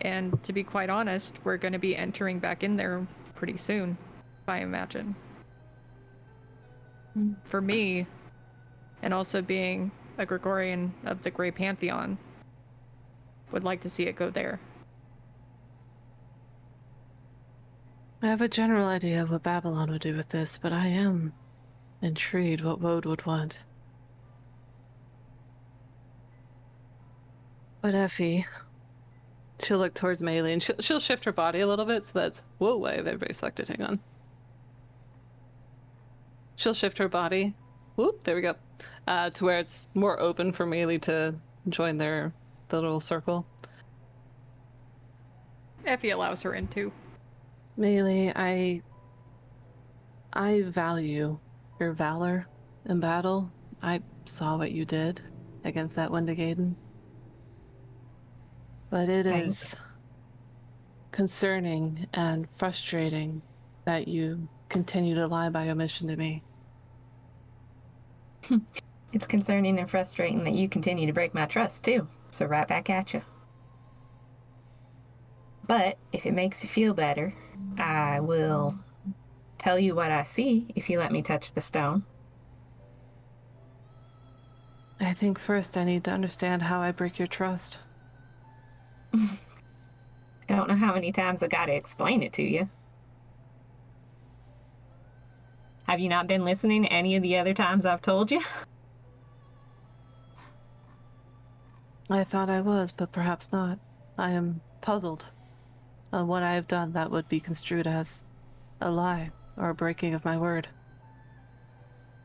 And to be quite honest, we're going to be entering back in there pretty soon, I imagine. For me, and also being a Gregorian of the Grey Pantheon, would like to see it go there. I have a general idea of what Babylon would do with this, but I am intrigued what Woad would want. But Effie, she'll look towards Maelie, and she'll shift her body a little bit so that's... Whoa, I have everybody selected, hang on. She'll shift her body, whoop, there we go, to where it's more open for Maelie to join the little circle. Effie allows her in too. Maelie, I value your valor in battle. I saw what you did against that Wendigaden. But it is concerning and frustrating that you continue to lie by omission to me. It's concerning and frustrating that you continue to break my trust, too. So right back at you. But if it makes you feel better, I will tell you what I see if you let me touch the stone. I think first I need to understand how I break your trust. I don't know how many times I gotta explain it to you. Have you not been listening to any of the other times I've told you? I thought I was, but perhaps not. I am puzzled on what I have done that would be construed as a lie or a breaking of my word.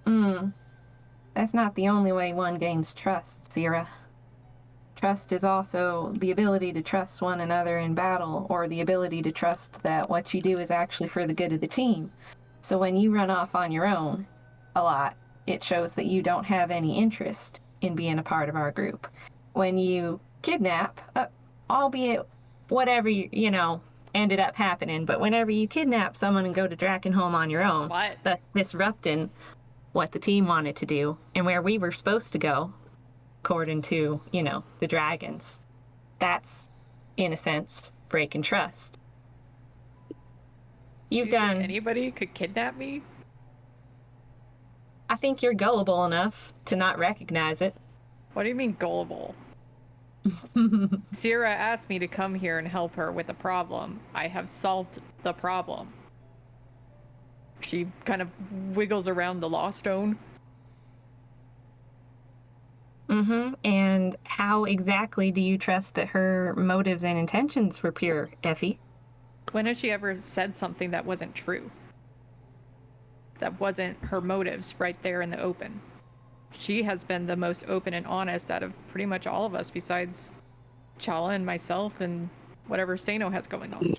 That's not the only way one gains trust, Sera. Trust is also the ability to trust one another in battle, or the ability to trust that what you do is actually for the good of the team. So when you run off on your own a lot, it shows that you don't have any interest in being a part of our group. When you kidnap, albeit whatever ended up happening, but whenever you kidnap someone and go to Drakenholm on your own, that's disrupting what the team wanted to do and where we were supposed to go, according to, the dragons. That's, in a sense, breaking trust. You've done... Anybody could kidnap me? I think you're gullible enough to not recognize it. What do you mean gullible? Sera asked me to come here and help her with the problem. I have solved the problem. She kind of wiggles around the Lost Stone. And how exactly do you trust that her motives and intentions were pure, Effie? When has she ever said something that wasn't true? That wasn't her motives right there in the open. she has been the most open and honest out of pretty much all of us besides Challa and myself and whatever Seino has going on.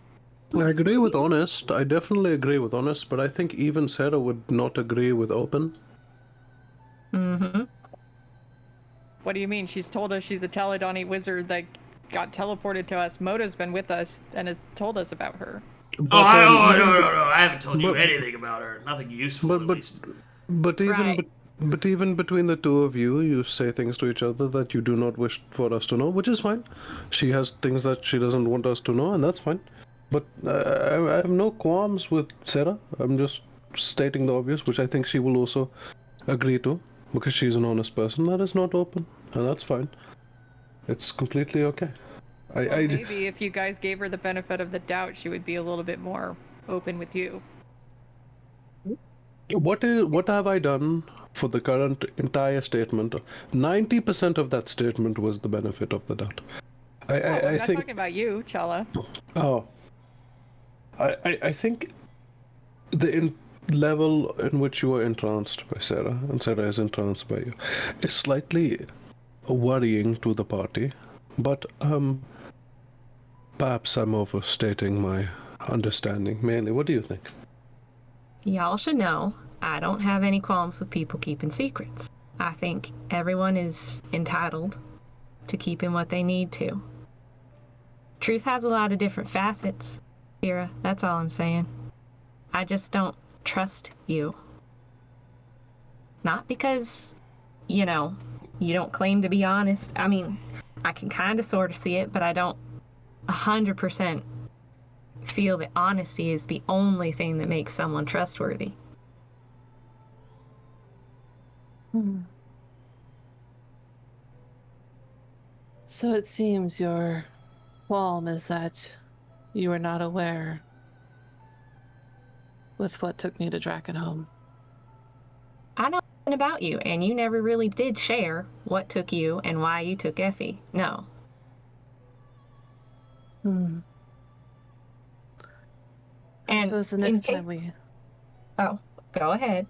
I agree with honest. I definitely agree with honest, but I think even Sera would not agree with open. Mm-hmm. What do you mean? She's told us she's a Taladani wizard that got teleported to us. Moda's been with us and has told us about her. No. I haven't told you anything about her. Nothing useful, at least. But even Right. but even between the two of you, you say things to each other that you do not wish for us to know, which is fine. She has things that she doesn't want us to know, and that's fine. But I have no qualms with Sera. I'm just stating the obvious, which I think she will also agree to, because she's an honest person that is not open, and that's fine. It's completely okay. Well, maybe if you guys gave her the benefit of the doubt, she would be a little bit more open with you. What have I done for the current entire statement? 90% of that statement was the benefit of the doubt. I'm I not think. talking about you, Challa. Oh. I think the level in which you are entranced by Sera, and Sera is entranced by you, is slightly worrying to the party, but perhaps I'm overstating my understanding. Maelie, what do you think? Y'all should know I don't have any qualms with people keeping secrets. I think everyone is entitled to keeping what they need to. Truth has a lot of different facets, Irha. That's all I'm saying. I just don't trust you. Not because, you don't claim to be honest. I mean, I can kind of sort of see it, but I don't 100% feel that honesty is the only thing that makes someone trustworthy. So it seems your qualm is that you were not aware with what took me to Drakenholm. I know nothing about you, and you never really did share what took you and why you took Effie. No. I suppose the next time we... Oh, go ahead.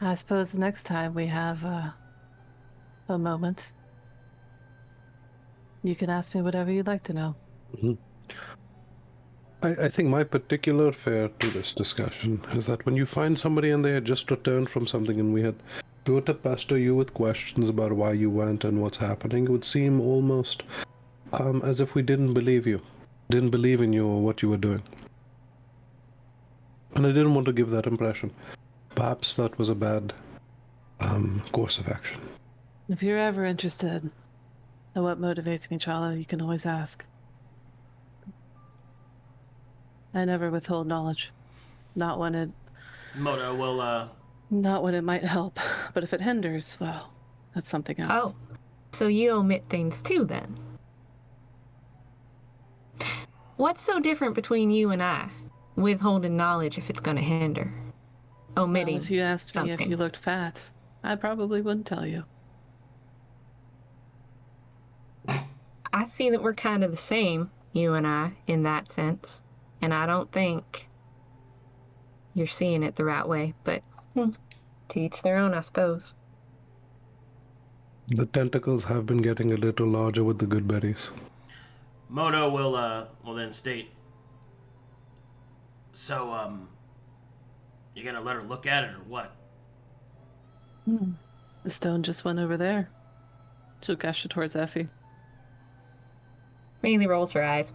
I suppose the next time we have a moment, you can ask me whatever you'd like to know. Mm-hmm. I think my particular fare to this discussion is that when you find somebody and they had just returned from something and we had to pester you with questions about why you went and what's happening, it would seem almost as if we didn't believe you, didn't believe in you or what you were doing. And I didn't want to give that impression. Perhaps that was a bad course of action. If you're ever interested in what motivates me, Challa, you can always ask. I never withhold knowledge. Not when it... Moda will, Not when it might help. But if it hinders, well, that's something else. Oh, so you omit things too, then? What's so different between you and I? Withholding knowledge if it's going to hinder. Omitting well, if you asked something. me if you looked fat, I probably wouldn't tell you. I see that we're kind of the same, you and I, in that sense. And I don't think you're seeing it the right way, but to each their own, I suppose. The tentacles have been getting a little larger with the good berries. Moda will then state, so, you gonna let her look at it or what? The stone just went over there. She'll gesture towards Effie. Mainly rolls her eyes.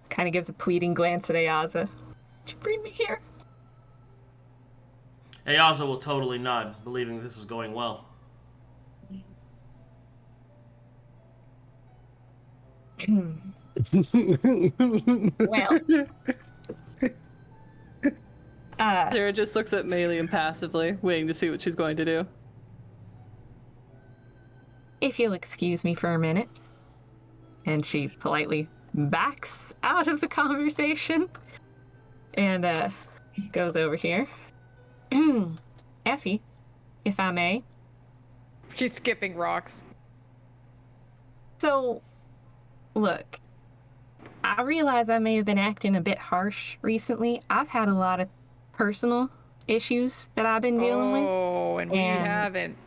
Kind of gives a pleading glance at Ayaza. Did you bring me here? Ayaza will totally nod, believing this is going well. Well. Sera just looks at Maelie impassively, waiting to see what she's going to do. If you'll excuse me for a minute. And she politely backs out of the conversation and goes over here. Effie, if I may. She's skipping rocks. So, look, I realize I may have been acting a bit harsh recently. I've had a lot of personal issues that I've been dealing with. Oh, and we haven't.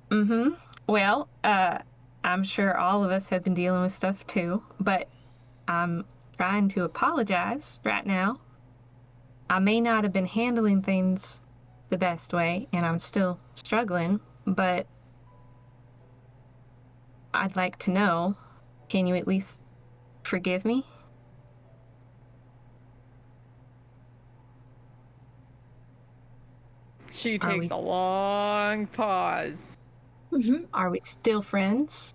Mm-hmm. Well, I'm sure all of us have been dealing with stuff too, but I'm trying to apologize right now. I may not have been handling things the best way, and I'm still struggling, but I'd like to know, can you at least forgive me? She takes a long pause. Mm-hmm. Are we still friends?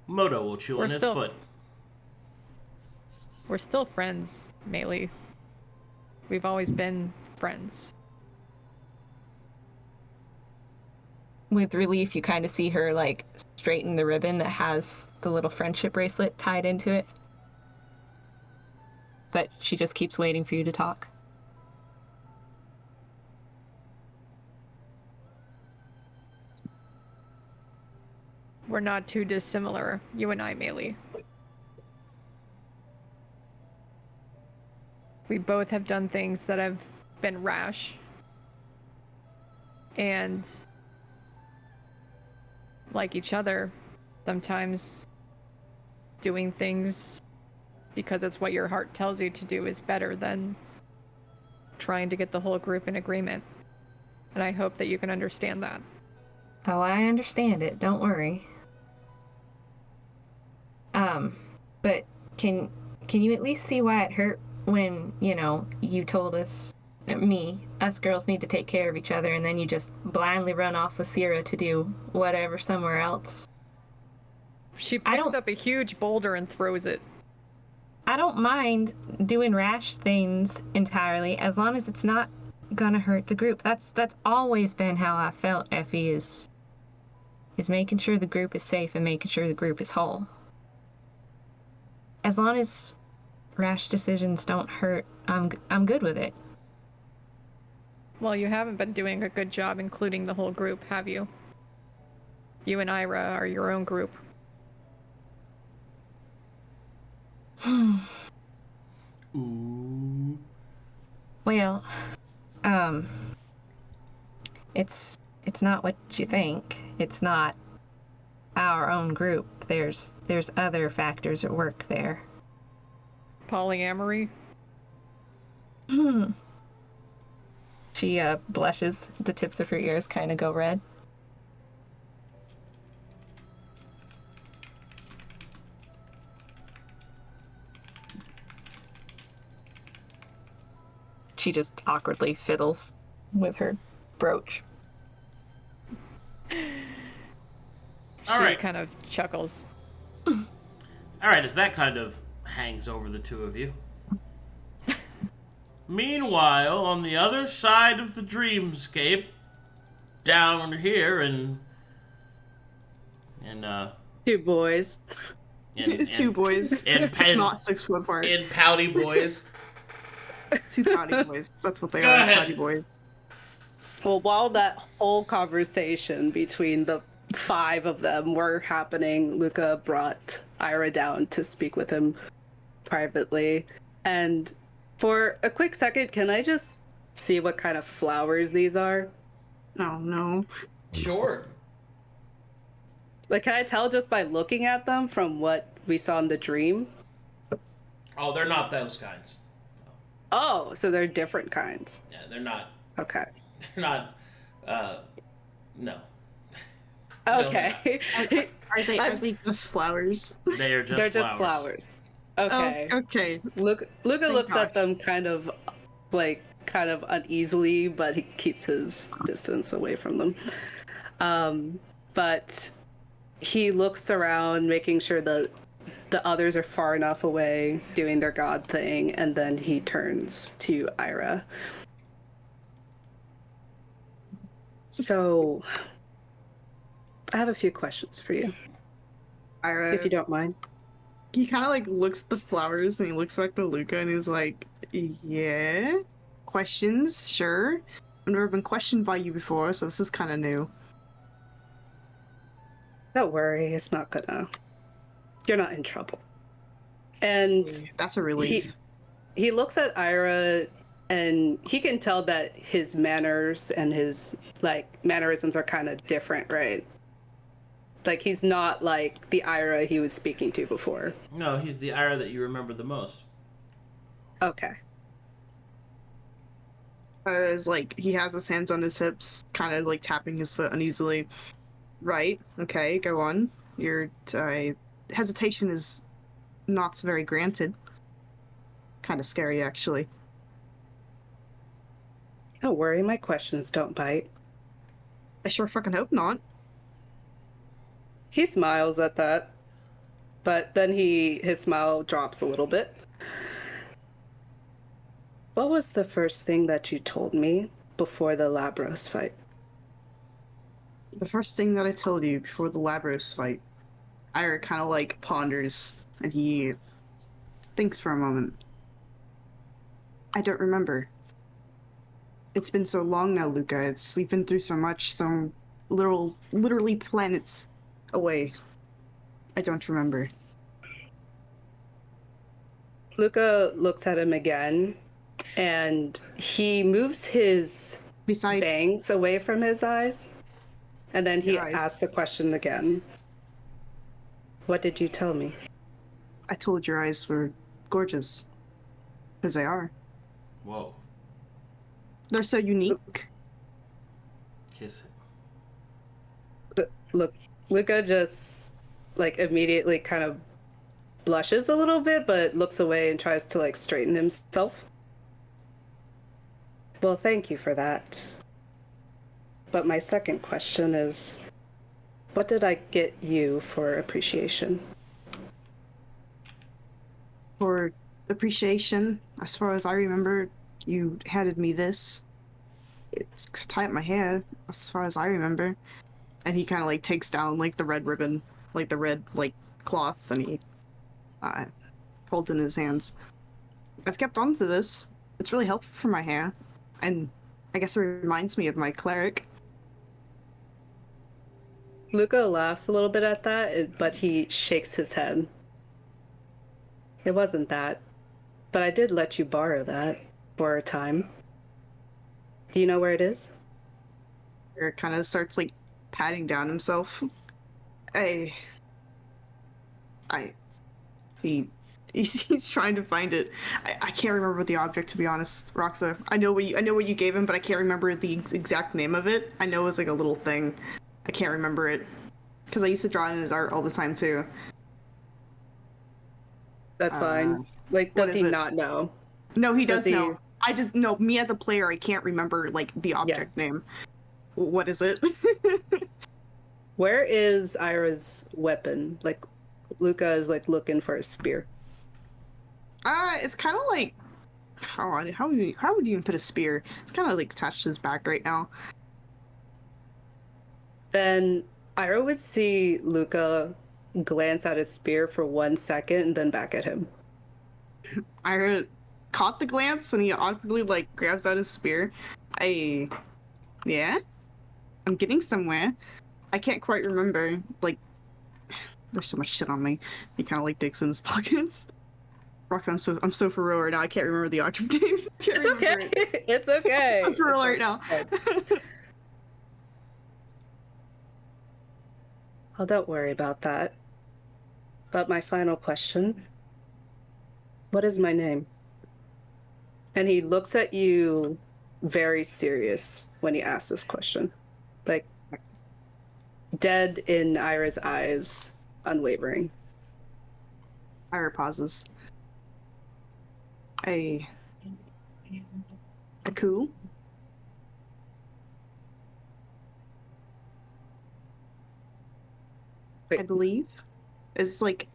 Moto will chew on his foot. We're still friends, Maelie. We've always been friends. With relief, you kind of see her, like, straighten the ribbon that has the little friendship bracelet tied into it. But she just keeps waiting for you to talk. We're not too dissimilar, you and I, Maelie. We both have done things that have been rash. And like each other, sometimes doing things because it's what your heart tells you to do is better than trying to get the whole group in agreement. And I hope that you can understand that. Oh, I understand it. Don't worry. But can you at least see why it hurt when, you know, you told us girls need to take care of each other, and then you just blindly run off with Sera to do whatever somewhere else? She picks up a huge boulder and throws it. I don't mind doing rash things entirely, as long as it's not gonna hurt the group. That's always been how I felt, Effie, is making sure the group is safe and making sure the group is whole. As long as rash decisions don't hurt, I'm good with it. Well, you haven't been doing a good job including the whole group, have you? You and Irha are your own group. Ooh. Well, it's not what you think. It's not our own group. There's other factors at work there. Polyamory? She blushes. The tips of her ears kind of go red. She just awkwardly fiddles with her brooch. All She right. kind of chuckles. All right, as that kind of hangs over the two of you. Meanwhile, on the other side of the dreamscape, down here in Two boys. Two boys. Not 6 foot apart. In pouty boys. Two pouty boys. That's what they Go are, ahead. pouty boys. Well, while that whole conversation between the 5 of them were happening, Luka brought Irha down to speak with him privately. And for a quick second, can I just see what kind of flowers these are? Oh, no. Sure. Like, can I tell just by looking at them from what we saw in the dream? Oh, they're not those kinds. Oh, so they're different kinds. Yeah, they're not. Okay. They're not. No. Okay. Are they just flowers? They are just They're flowers. just flowers. Okay. Oh, okay. Luka Thank looks God. at them kind of uneasily, but he keeps his distance away from them. But he looks around, making sure that the others are far enough away, doing their god thing, and then he turns to Irha. So, I have a few questions for you, Irha, if you don't mind. he kind of like looks at the flowers and he looks back to Luka and he's like, yeah? Questions? Sure. I've never been questioned by you before, so this is kind of new. Don't worry, it's not gonna... You're not in trouble. And That's a relief. he looks at Irha, and he can tell that his manners and his mannerisms are kind of different, right? Like he's not like the Irha he was speaking to before. No, he's the Irha that you remember the most. Okay. Is like he has his hands on his hips, kind of like tapping his foot uneasily. Right. Okay. Go on. Your hesitation is not very granted. Kind of scary, actually. Don't worry, my questions don't bite. I sure fucking hope not. He smiles at that, but then his smile drops a little bit. What was the first thing that you told me before the Labros fight? The first thing that I told you before the Labros fight, Irha kind of like ponders, and he thinks for a moment. I don't remember. It's been so long now, Luka. We've been through so much, so literally planets away. I don't remember. Luka looks at him again, and he moves his bangs away from his eyes, and then he asks the question again. What did you tell me? I told your eyes were gorgeous. Because they are. Whoa. They're so unique. Kiss it. Look, Luka just, immediately kind of blushes a little bit, but looks away and tries to, straighten himself. Well, thank you for that. But my second question is, what did I get you for appreciation? For appreciation, as far as I remember, you handed me this. It's tied my hair, as far as I remember. And he kind of takes down the red ribbon, the red cloth, and he holds it in his hands. I've kept on to this. It's really helpful for my hair, and I guess it reminds me of my cleric. Luka laughs a little bit at that, but he shakes his head. It wasn't that, but I did let you borrow that for a time. Do you know where it is? Eric kind of starts patting down himself. He's trying to find it. I can't remember the object, to be honest, Roxa. I know what you gave him, but I can't remember the exact name of it. I know it was a little thing. I can't remember it because I used to draw in his art all the time too. That's fine. Does he not know? No, he does know. I just know, me as a player, I can't remember the object name. What is it? Where is Irha's weapon? Luka is looking for a spear. It's kind of how would you even put a spear? It's kind of attached to his back right now. Then Irha would see Luka glance at his spear for 1 second and then back at him. Irha caught the glance and he awkwardly grabs out his spear. Yeah? I'm getting somewhere. I can't quite remember. There's so much shit on me. He kind of digs in his pockets. Rox, I'm so for real right now. I can't remember the object name. It's okay. It's okay. I'm so for real right now. Well, don't worry about that. But my final question. What is my name? And he looks at you very serious when he asks this question. Dead in Irha's eyes, unwavering. Irha pauses. A cool? Wait. I believe. It's the,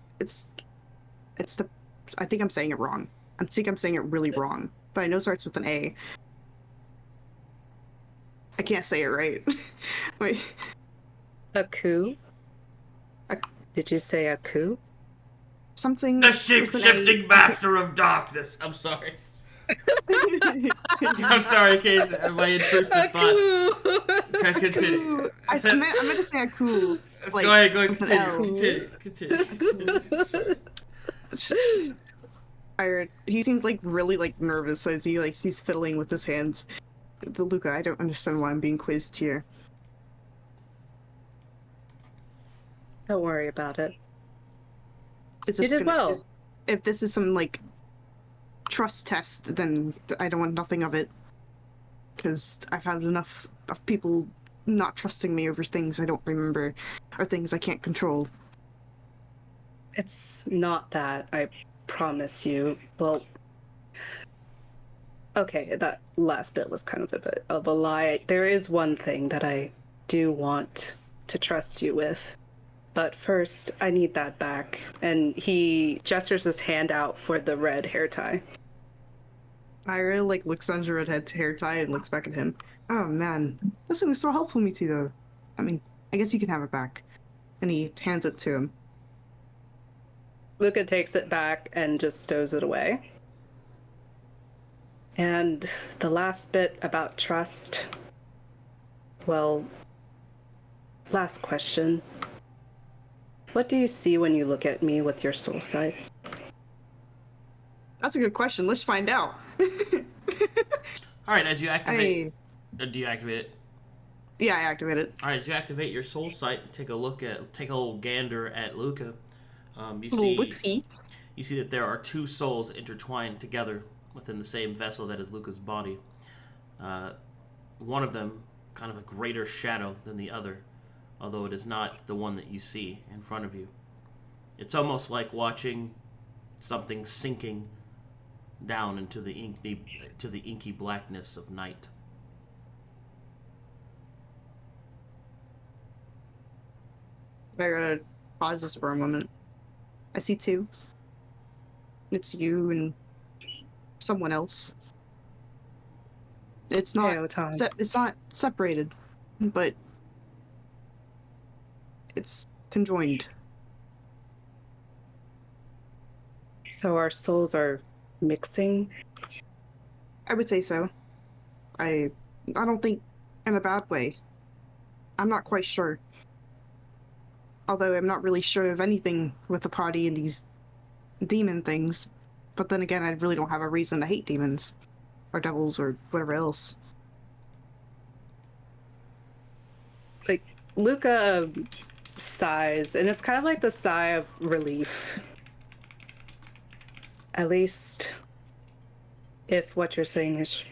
I think I'm saying it wrong. I think I'm saying it really wrong, but I know it starts with an A. I can't say it right. Wait. A coup? Did you say a coup? Something. The shape-shifting master of darkness. I'm sorry. I'm sorry, Kate. My intrusive thought. Continue. I meant to say a coup. Go ahead. Continue. He seems like really like nervous as he like he's fiddling with his hands. Luka, I don't understand why I'm being quizzed here. Don't worry about it. Is You this did well. If this is some like trust test, then I don't want nothing of it. Because I've had enough of people not trusting me over things I don't remember or things I can't control. It's not that, I promise you. Well, okay, that last bit was kind of a bit of a lie. There is one thing that I do want to trust you with. But first, I need that back. And he gestures his hand out for the red hair tie. Irha like looks under red hair tie and looks back at him. Oh man, this thing was so helpful to me too, though. I mean, I guess you can have it back. And he hands it to him. Luka takes it back and just stows it away. And the last bit about trust. Well, last question. What do you see when you look at me with your soul sight? That's a good question. Let's find out. All right, as you activate, do you activate it? Yeah, I activate it. All right, as you activate your soul sight and take a little gander at Luka, you see that there are two souls intertwined together within the same vessel that is Luka's body. One of them kind of a greater shadow than the other, although it is not the one that you see in front of you. It's almost like watching something sinking down into the inky blackness of night. Vera pauses for a moment. I see two. It's you and someone else. It's not. It's not separated, but it's conjoined. So our souls are mixing? I would say so. I don't think in a bad way. I'm not quite sure. Although I'm not really sure of anything with the party and these demon things. But then again, I really don't have a reason to hate demons. Or devils or whatever else. Like, Luka sighs, and it's kind of like the sigh of relief. At least, if what you're saying is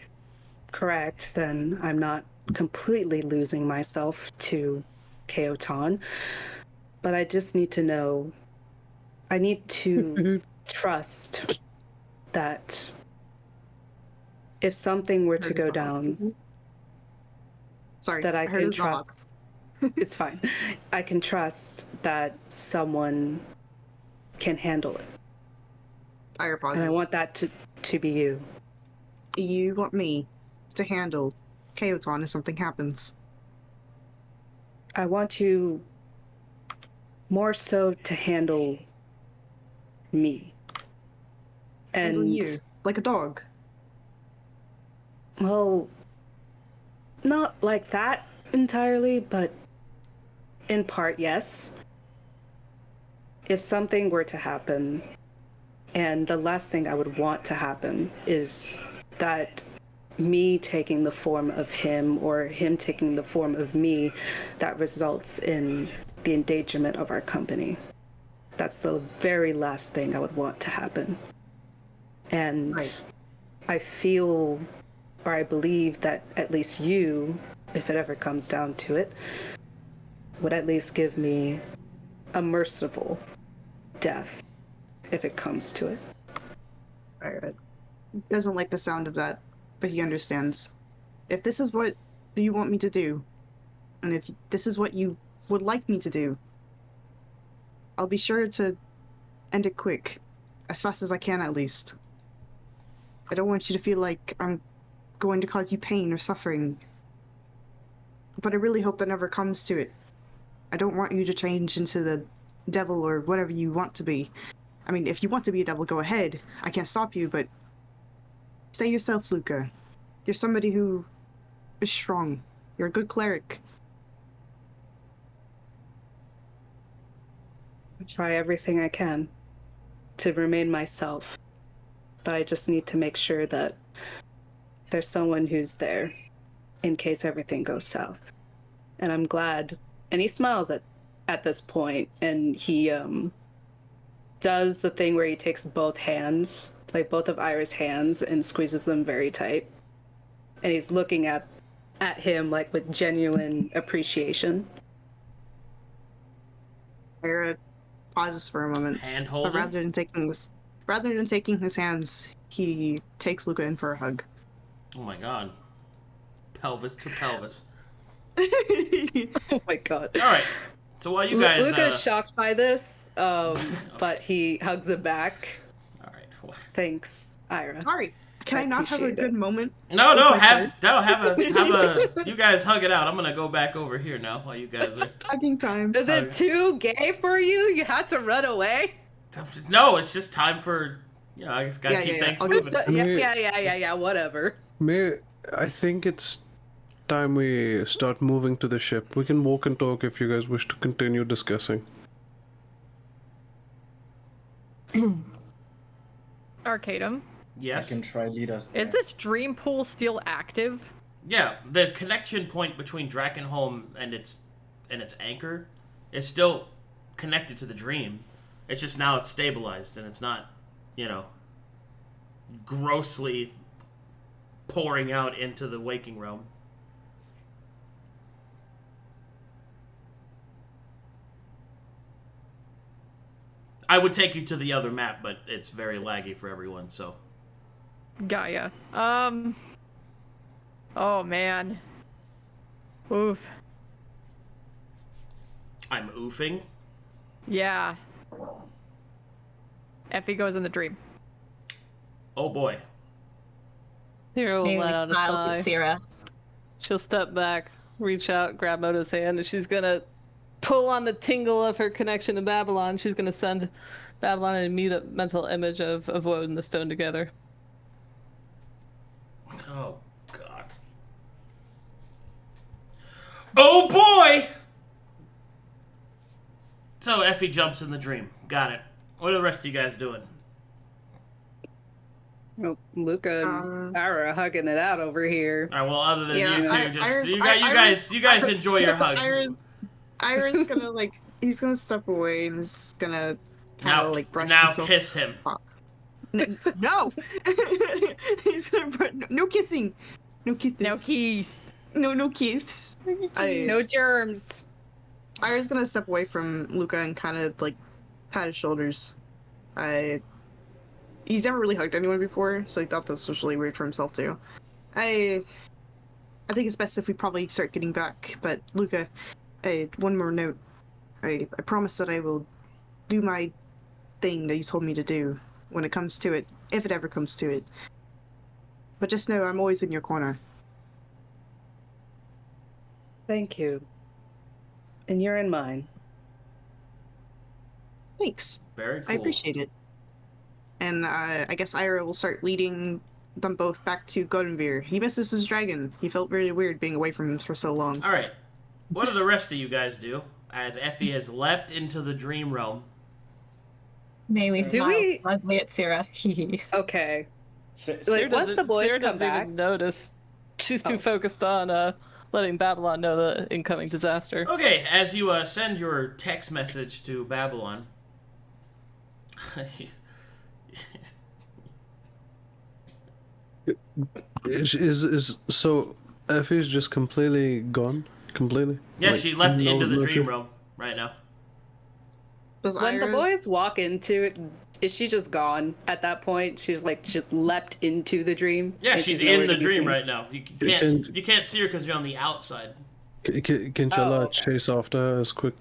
correct, then I'm not completely losing myself to Keotan. But I just need to know, I need to trust that if something were to go down, that I can trust. It's fine. I can trust that someone can handle it. And I want that to be you. You want me to handle Keotan if something happens? I want you more so to handle me. And handle you? Like a dog? Well, not like that entirely, but in part, yes. If something were to happen, and the last thing I would want to happen is that me taking the form of him or him taking the form of me, that results in the endangerment of our company. That's the very last thing I would want to happen. And right. I feel, or I believe that at least you, if it ever comes down to it, would at least give me a merciful death if it comes to it. Alright. Doesn't like the sound of that, but he understands. If this is what you want me to do, and if this is what you would like me to do, I'll be sure to end it quick. As fast as I can, at least. I don't want you to feel like I'm going to cause you pain or suffering. But I really hope that never comes to it. I don't want you to change into the devil or whatever you want to be. I mean, if you want to be a devil, go ahead. I can't stop you, but stay yourself, Luka. You're somebody who is strong. You're a good cleric. I try everything I can to remain myself. but I just need to make sure that there's someone who's there in case everything goes south. And I'm glad. And he smiles at this point, and he does the thing where he takes both hands, like both of Ira's hands, and squeezes them very tight. And he's looking at him like with genuine appreciation. Ira pauses for a moment. Hand But holding. rather than taking his hands, he takes Luka in for a hug. Oh my god. Pelvis to pelvis. Oh my god. All right. So while you guys, Luka's shocked by this, but he hugs it back. all right. Thanks, Ira. Sorry, can I not have a appreciate good it. moment? No, have a. You guys hug it out. I'm gonna go back over here now while you guys are. Hugging time. Is it too gay for you? You had to run away? No, it's just time for. I just gotta keep things I'll moving. Yeah, whatever. I think it's time we start moving to the ship. We can walk and talk if you guys wish to continue discussing. Arcadum, Yes. I can try lead us there. is this dream pool still active? Yeah, the connection point between Drakenholm and its anchor is still connected to the dream. It's just now it's stabilized and it's not, grossly pouring out into the waking realm. I would take you to the other map, but it's very laggy for everyone, so. Gaia. Oh man. Oof. I'm oofing. Yeah. Effie goes in the dream. Oh boy. Sera will Maelie let out a smiles sigh. at Sera. She'll step back, reach out, grab Moto's hand, and she's gonna pull on the tingle of her connection to Babylon. She's gonna send Babylon an immediate mental image of Woad and the stone together. Oh, God. Oh, boy! So, Effie jumps in the dream. Got it. What are the rest of you guys doing? Oh, Luka and Ira hugging it out over here. All right, well, other than you two, Iris- you guys enjoy your hug. Ira's gonna, he's gonna step away and he's gonna kind of, brush now himself. kiss him. No! He's gonna no kissing! No kisses. No keys. No kiss. No germs. Ira's gonna step away from Luka and kind of, pat his shoulders. He's never really hugged anyone before, so he thought this was really weird for himself, too. I think it's best if we probably start getting back, but Luka, one more note. I promise that I will do my thing that you told me to do when it comes to it, if it ever comes to it. But just know I'm always in your corner. Thank you. And you're in mine. Thanks. Very cool. I appreciate it. And I guess Ira will start leading them both back to Godinvir. He misses his dragon. He felt really weird being away from him for so long. All right. What do the rest of you guys do as Effie has leapt into the dream realm? Maelie Do smiles we- smugly at Sera. Okay. Sera once the boys Sera come doesn't back... even notice. She's too focused on letting Babylon know the incoming disaster. Okay, as you send your text message to Babylon, Is so Effie's just completely gone? Completely? yeah, she leapt no- into the no dream trip? realm right now. Does When the Ira- boys walk into it, is she just gone at that point? She's she leapt into the dream? Yeah, and she's nowhere in the to be dream seen? right now. You can- can't see her because you're on the outside. Can Challa okay. chase after her as quick,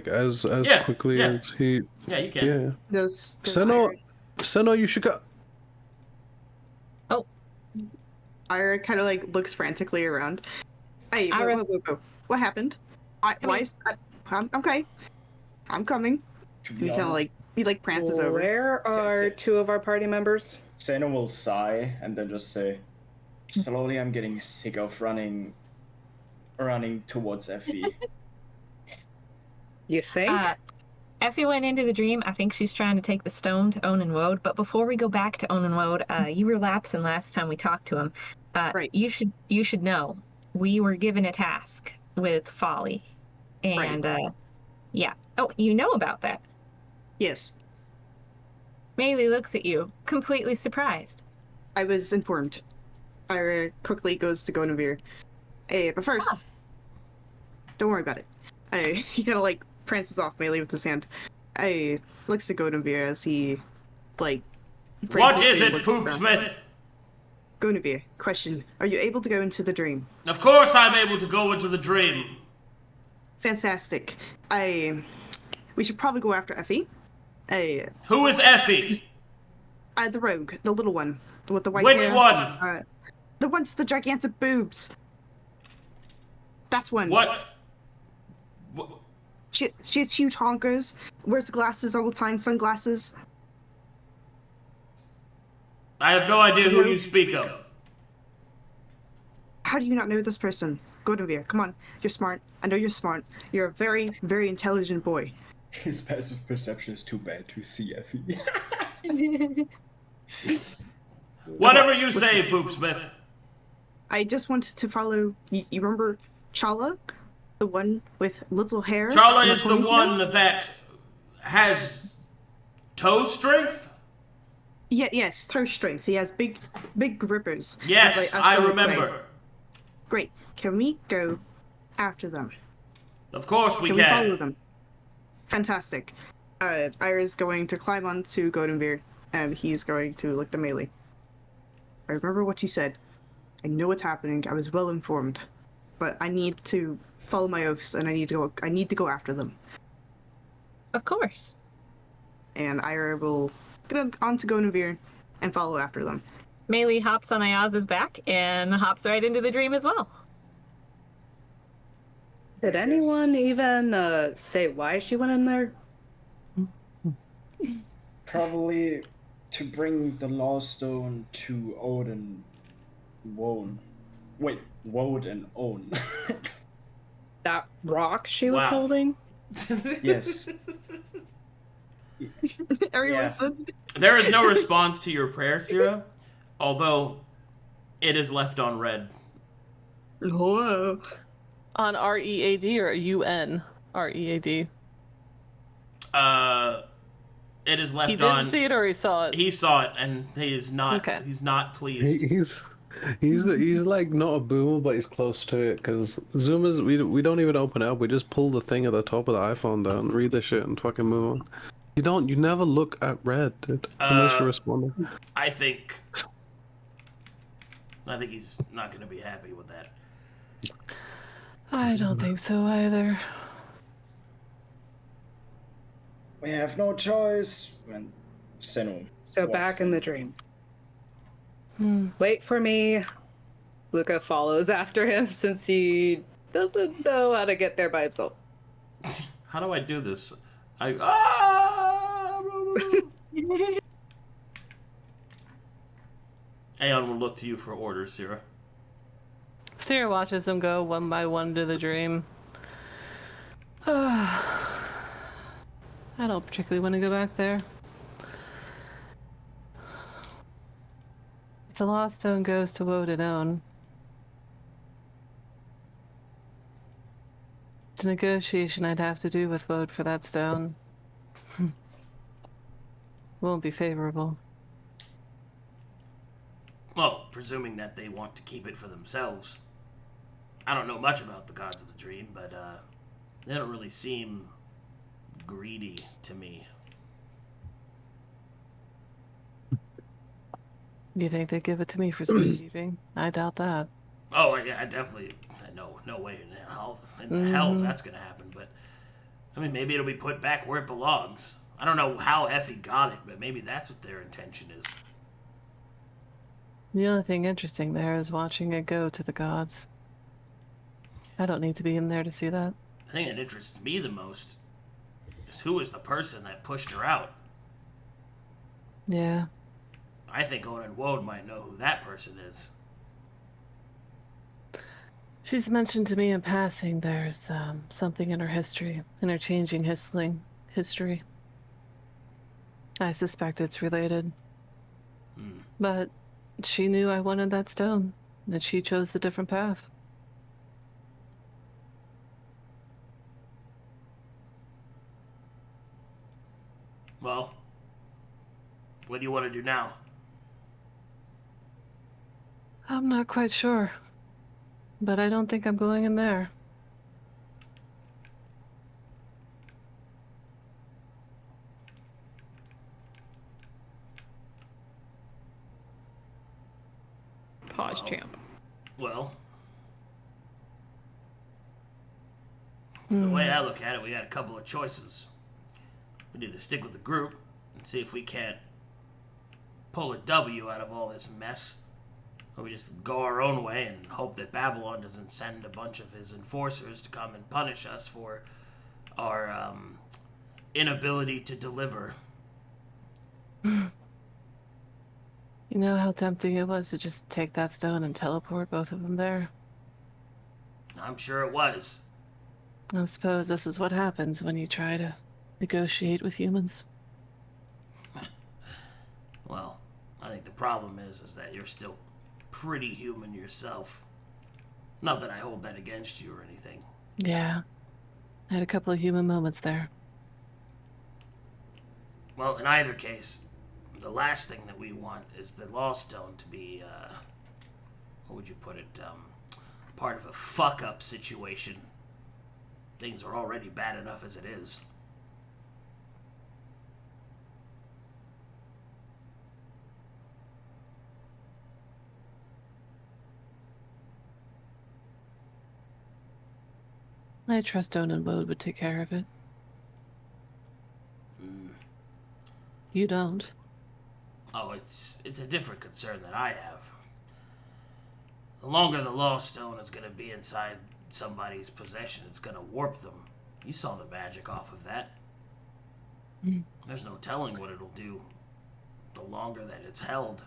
as Yeah, quickly yeah. as he? Yeah, you can. Yeah. Does Seino, you should go. Ira kind of looks frantically around. Hey, Ira- whoa. What happened? I'm okay. I'm coming. To He be kind of honest, he prances over. Where are two of our party members? Seino will sigh and then just say, "Slowly, I'm getting sick of running towards Effie." You think? Effie went into the dream. I think she's trying to take the stone to Onan Woad. But before we go back to Onan Woad, you were lapsing last time we talked to him. Right. You should know we were given a task with Folly, and yeah. Oh, you know about that. Yes. Maelie looks at you, completely surprised. I was informed. Irha quickly goes to Gonavir. Hey, but first, don't worry about it. He kind of like prances off Maelie with his hand. Looks to Gonavir as he, like... What is it, Poopsmith? Gonavir, question. Are you able to go into the dream? Of course I'm able to go into the dream. Fantastic. We should probably go after Effie. Who is Effie? The rogue, the little one with the white Which hair. one? The one with the gigantic boobs. That's one. What? She has huge honkers. Wears glasses all the time, sunglasses. I have no idea who you speak of. How do you not know this person? Gonavir, come on. You're smart. I know you're smart. You're a very, very intelligent boy. His passive perception is too bad to see Effie. Whatever you say, Poopsmith. I just wanted to follow... You remember Challa? The one with little hair? Challa is the one that has toe strength? Yes, toe strength. He has big grippers. Yes, I remember. Great. Can we go after them? Of course we Can can. we follow them? Fantastic. Irha's going to climb onto Gonavir, and he's going to look to Maelie. I remember what you said. I know what's happening. I was well informed, but I need to follow my oaths, and I need to go after them. Of course. And Irha will get onto Gonavir and follow after them. Maelie hops on Ayaz's back and hops right into the dream as well. Did anyone even say why she went in there? Probably to bring the Law Stone to Odin. Woad. Wait, Woad and Own. That rock she was Wow. holding? Yes. Everyone Yeah. said... There is no response to your prayer, Sera, although it is left on red. Whoa. On READ or UN? READ. It is left He on. didn't see it or he saw it? He saw it, and he is not. Okay. He's not pleased. He's like not a boomer, but he's close to it. Because Zoomers, we don't even open it up. We just pull the thing at the top of the iPhone down, read the shit, and fucking move on. You never look at red, dude, unless you're responding. I think he's not going to be happy with that. I don't think so either. We have no choice. And Seino. So back in the dream. Wait for me. Luka follows after him since he doesn't know how to get there by himself. How do I do this? Aeon will look to you for orders, Sera. Sera watches them go one by one to the dream. I don't particularly want to go back there. If the Lost Stone goes to Woad and Own, the negotiation I'd have to do with Woad for that stone won't be favorable. Well, presuming that they want to keep it for themselves. I don't know much about the gods of the dream, but they don't really seem greedy to me. You think they'd give it to me for safekeeping? I doubt that. Oh, yeah, I definitely... No way in hell that's going to happen, but... I mean, maybe it'll be put back where it belongs. I don't know how Effie got it, but maybe that's what their intention is. The only thing interesting there is watching it go to the gods. I don't need to be in there to see that. The thing that interests me the most is who is the person that pushed her out. Yeah. I think Onan Woad might know who that person is. She's mentioned to me in passing there's something in her history, interchanging history. I suspect it's related. But she knew I wanted that stone, that she chose a different path. Well, what do you want to do now? I'm not quite sure, but I don't think I'm going in there. Pause, champ. Well, the way I look at it, we got a couple of choices. We can either stick with the group and see if we can't pull a W out of all this mess, or we just go our own way and hope that Babylon doesn't send a bunch of his enforcers to come and punish us for our inability to deliver. You know how tempting it was to just take that stone and teleport both of them there? I'm sure it was. I suppose this is what happens when you try to negotiate with humans. Well, I think the problem is that you're still pretty human yourself. Not that I hold that against you or anything. Yeah. I had a couple of human moments there. Well, in either case, the last thing that we want is the Lost Stone to be, what would you put it, part of a fuck-up situation. Things are already bad enough as it is. I trust Onan Woad would take care of it. You don't. Oh, it's a different concern that I have. The longer the Lost Stone is going to be inside somebody's possession, it's going to warp them. You saw the magic off of that. There's no telling what it'll do the longer that it's held.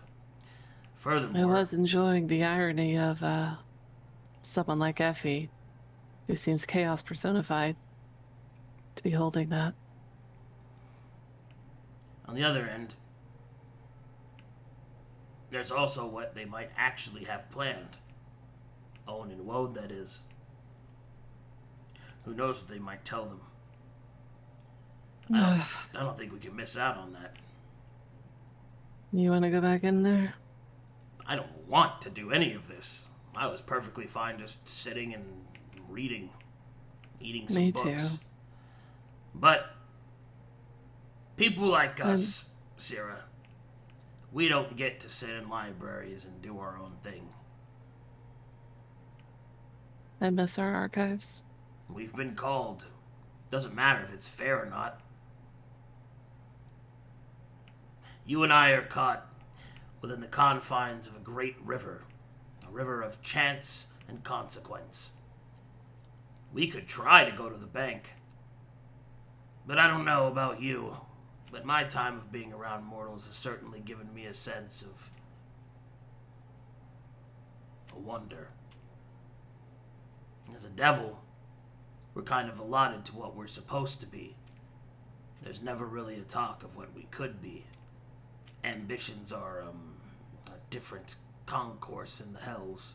Furthermore, I was enjoying the irony of someone like Effie, who seems chaos personified, to be holding that. On the other end, there's also what they might actually have planned. Owen and Woad, that is. Who knows what they might tell them. I don't think we can miss out on that. You want to go back in there? I don't want to do any of this. I was perfectly fine just sitting and reading, eating some Me books. too. But people like us, Sera, we don't get to sit in libraries and do our own thing. I miss our archives. We've been called. Doesn't matter if it's fair or not. You and I are caught within the confines of a great river, a river of chance and consequence. We could try to go to the bank, but I don't know about you, but my time of being around mortals has certainly given me a sense of a wonder. As a devil, we're kind of allotted to what we're supposed to be. There's never really a talk of what we could be. Ambitions are a different concourse in the hells.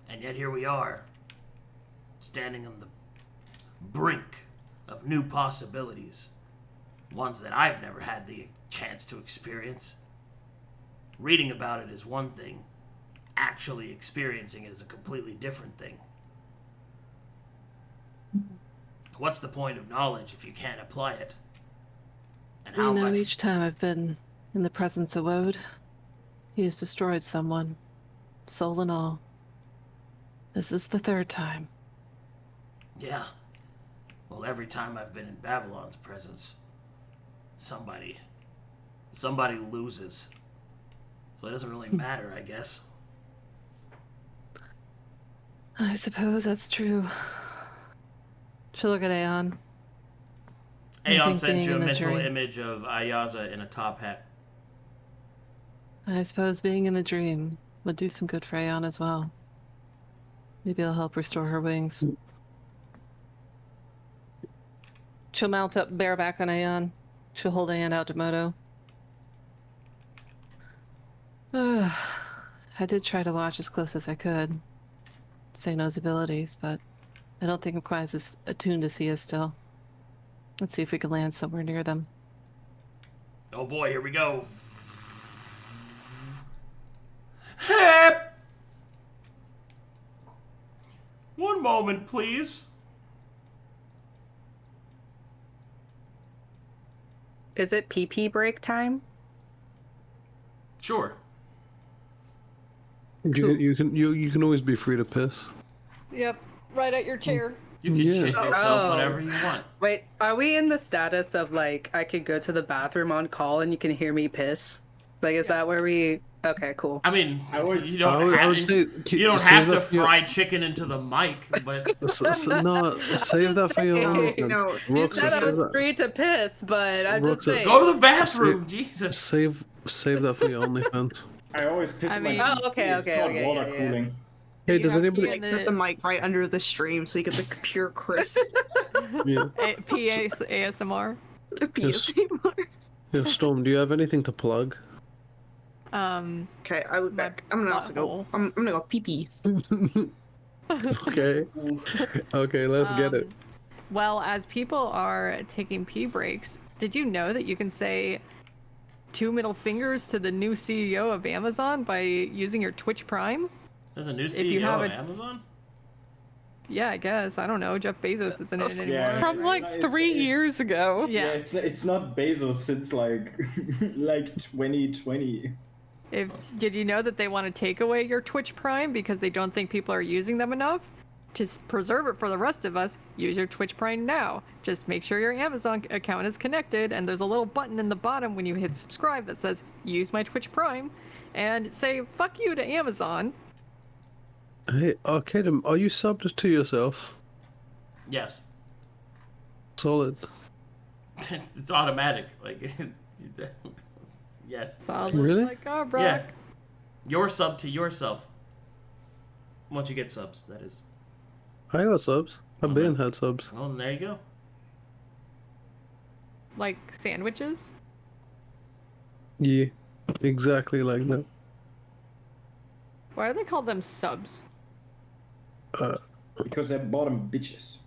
And yet here we are, standing on the brink of new possibilities, ones that I've never had the chance to experience. Reading about it is one thing, actually experiencing it is a completely different thing. What's the point of knowledge if you can't apply it? And how much? Each time I've been in the presence of Woad, he has destroyed someone, soul and all. This is the third time. Yeah. Well, every time I've been in Babylon's presence, somebody loses. So it doesn't really matter, I guess. I suppose that's true. Should look at Aeon. Aeon sent you a mental image of Ayaza in a top hat. I suppose being in a dream would do some good for Aeon as well. Maybe it'll help restore her wings. She'll mount up bareback on Aeon. She'll hold Aeon out to Moto. I did try to watch as close as I could. Seino's abilities, but I don't think I'm quite as attuned to see us still. Let's see if we can land somewhere near them. Oh boy, here we go. Hey! One moment, please. Is it pee break time? Sure. You can always be free to piss. Yep, right at your chair. You can shit yourself Oh. whenever you want. Wait, are we in the status of like I could go to the bathroom on call and you can hear me piss? Like, is that where we? Okay, cool. I mean, I always- you don't I have, would say you don't save have to that for your- fry chicken into the mic, but No, save that for your saying, OnlyFans. no, You Roxy, said I save was that- free to piss, but I'm just Roxy, saying. go to the bathroom, Jesus. Save that for your OnlyFans. I always piss I in my mean- Oh, PC. okay, It's okay, called okay, water yeah. cooling. Hey, You does have anybody? pee in Put the mic right under the stream so you get the pure crisp. Yeah, ASMR. yeah. Storm, do you have anything to plug? Okay, I'll be back. I'm gonna also go. butthole. I'm gonna go pee pee. Okay. Okay, let's get it. Well, as people are taking pee breaks, did you know that you can say 2 middle fingers to the new CEO of Amazon by using your Twitch Prime? There's a new If you CEO have of a- Amazon? Yeah, I guess. I don't know. Jeff Bezos isn't in it anymore. Yeah. From like It's- 3 it- years ago. Yeah, Yeah. it's not Bezos since like like 2020. Did you know that they want to take away your Twitch Prime because they don't think people are using them enough? To preserve it for the rest of us, use your Twitch Prime now. Just make sure your Amazon account is connected, and there's a little button in the bottom when you hit subscribe that says use my Twitch Prime, and say fuck you to Amazon. Hey, Arcadum, are you subbed to yourself? Yes. Solid. It's automatic. Like, yes. So I'll Really? like, oh, Brock. Yeah. Your sub to yourself. Once you get subs, that is. I got subs. I've been had subs. Well, there you go. Like sandwiches. Yeah, exactly like that. Why do they call them subs? Because they're bottom bitches.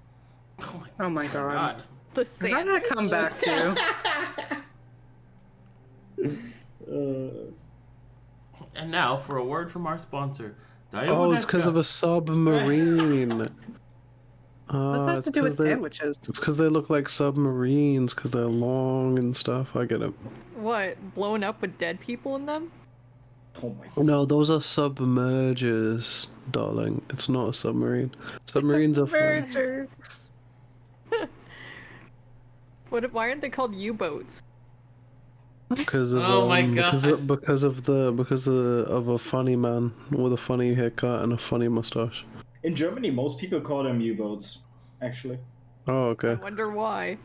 Oh my god. The Is that sandwich. gonna come back to? And now for a word from our sponsor. Oh, it's because of a submarine. What's that it's to do 'cause with they- sandwiches? It's because they look like submarines, because they're long and stuff. I get it. What? Blown up with dead people in them? Oh my god. No, those are submergers, darling. It's not a submarine. Submarines are fun. Mergers. Why aren't they called U-boats? Because of Oh my because God. of, because of a funny man with a funny haircut and a funny mustache. In Germany, most people call them U-boats. Actually, Oh, I okay. wonder why.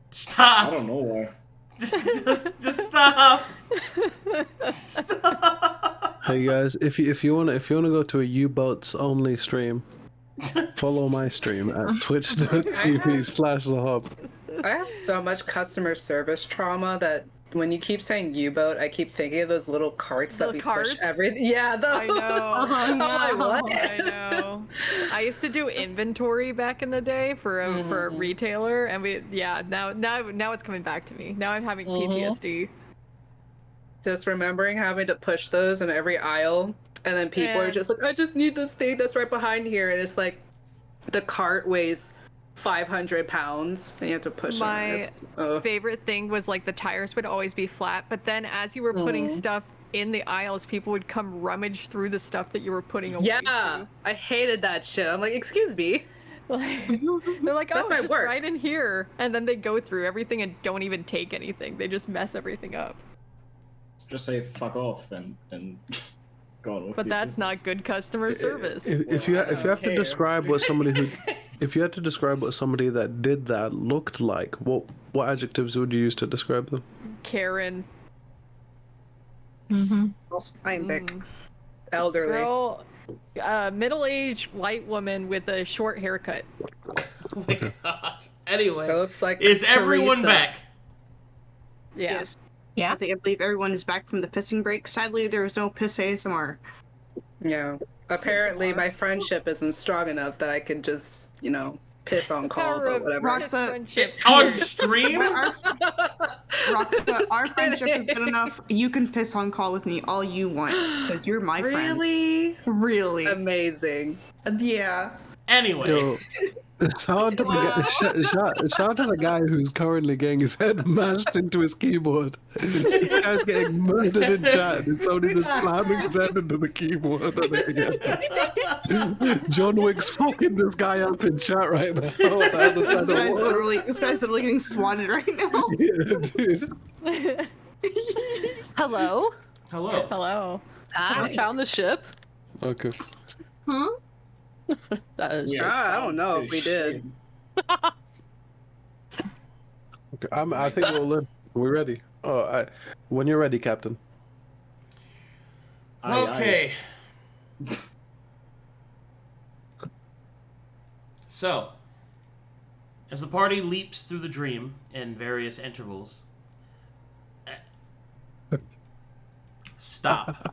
Stop! I don't know why. Just stop! Stop! Hey guys, if you wanna go to a U-boats only stream, follow my stream at twitch.tv/Zahaab. I have so much customer service trauma that when you keep saying U-boat, I keep thinking of those little carts that The we carts? push everything. Yeah, those. I know. I'm like, what? I know. I used to do inventory back in the day for a retailer, and now it's coming back to me. Now I'm having PTSD. Just remembering having to push those in every aisle, and then people are Yeah. just like, I just need this thing that's right behind here, and it's like, the cart weighs 500 pounds, and you have to push My it. Oh. favorite thing was like the tires would always be flat, but then as you were putting stuff in the aisles, people would come rummage through the stuff that you were putting away. Yeah, I hated that shit. I'm like, excuse me. Like, they're like, oh, That's it's my just work. right in here, and then they go through everything and don't even take anything. They just mess everything up. Just say fuck off and go on with But your that's not business. good customer service. If you have to care. describe what somebody who, if you had to describe what somebody that did that looked like, what adjectives would you use to describe them? Karen, I'm back. Elderly. girl, middle-aged white woman with a short haircut. Oh my god. Anyway, Ghosts like is everyone Teresa. back? Yeah. Yes. Yeah. I believe everyone is back from the pissing break. Sadly, there was no piss ASMR. Yeah. Apparently, my friendship isn't strong enough that I can just, piss on call, Power but of whatever. Roxa- friendship. On stream? Roxa, our friendship is good enough. You can piss on call with me all you want, because you're my friend. Really? Really? Amazing. Yeah. Anyway. Yo, shout out to the guy, shout out to the guy who's currently getting his head mashed into his keyboard. This guy's getting murdered in chat. It's only just slamming his head into the keyboard. John Wick's fucking this guy up in chat right now. On the other side of the world. This guy's literally getting swatted right now. Yeah, dude. Hello. Hello. Hello. I found the ship. Okay. That is We true. have I don't found know a if we did. shame. Okay. I think we'll live. We're ready. When you're ready, Captain. Okay. So, as the party leaps through the dream in various intervals. Stop.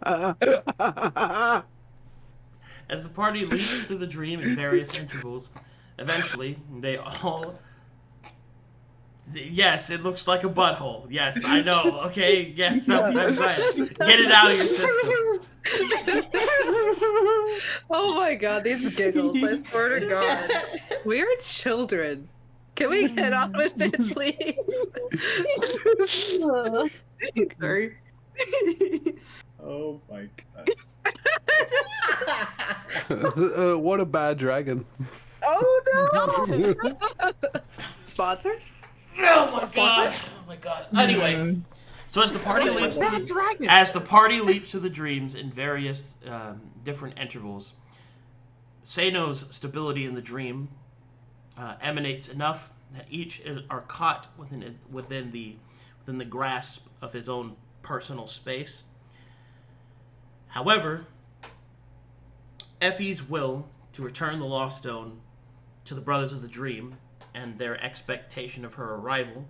As the party leaps through the dream in various intervals, eventually they all. Yes, it looks like a butthole. Yes, I know. Okay, yes, I'm right. Get it out of your system. Oh my god, these giggles, I swear to god. We are children. Can we get on with it, please? Sorry. Oh my god. What a bad dragon. Oh no! Sponsor? Oh my god! Oh my god! Anyway, so as the party leaps, through the dreams in various different intervals, Seino's stability in the dream emanates enough that each are caught within the grasp of his own personal space. However, Effie's will to return the Lost Stone to the Brothers of the Dream and their expectation of her arrival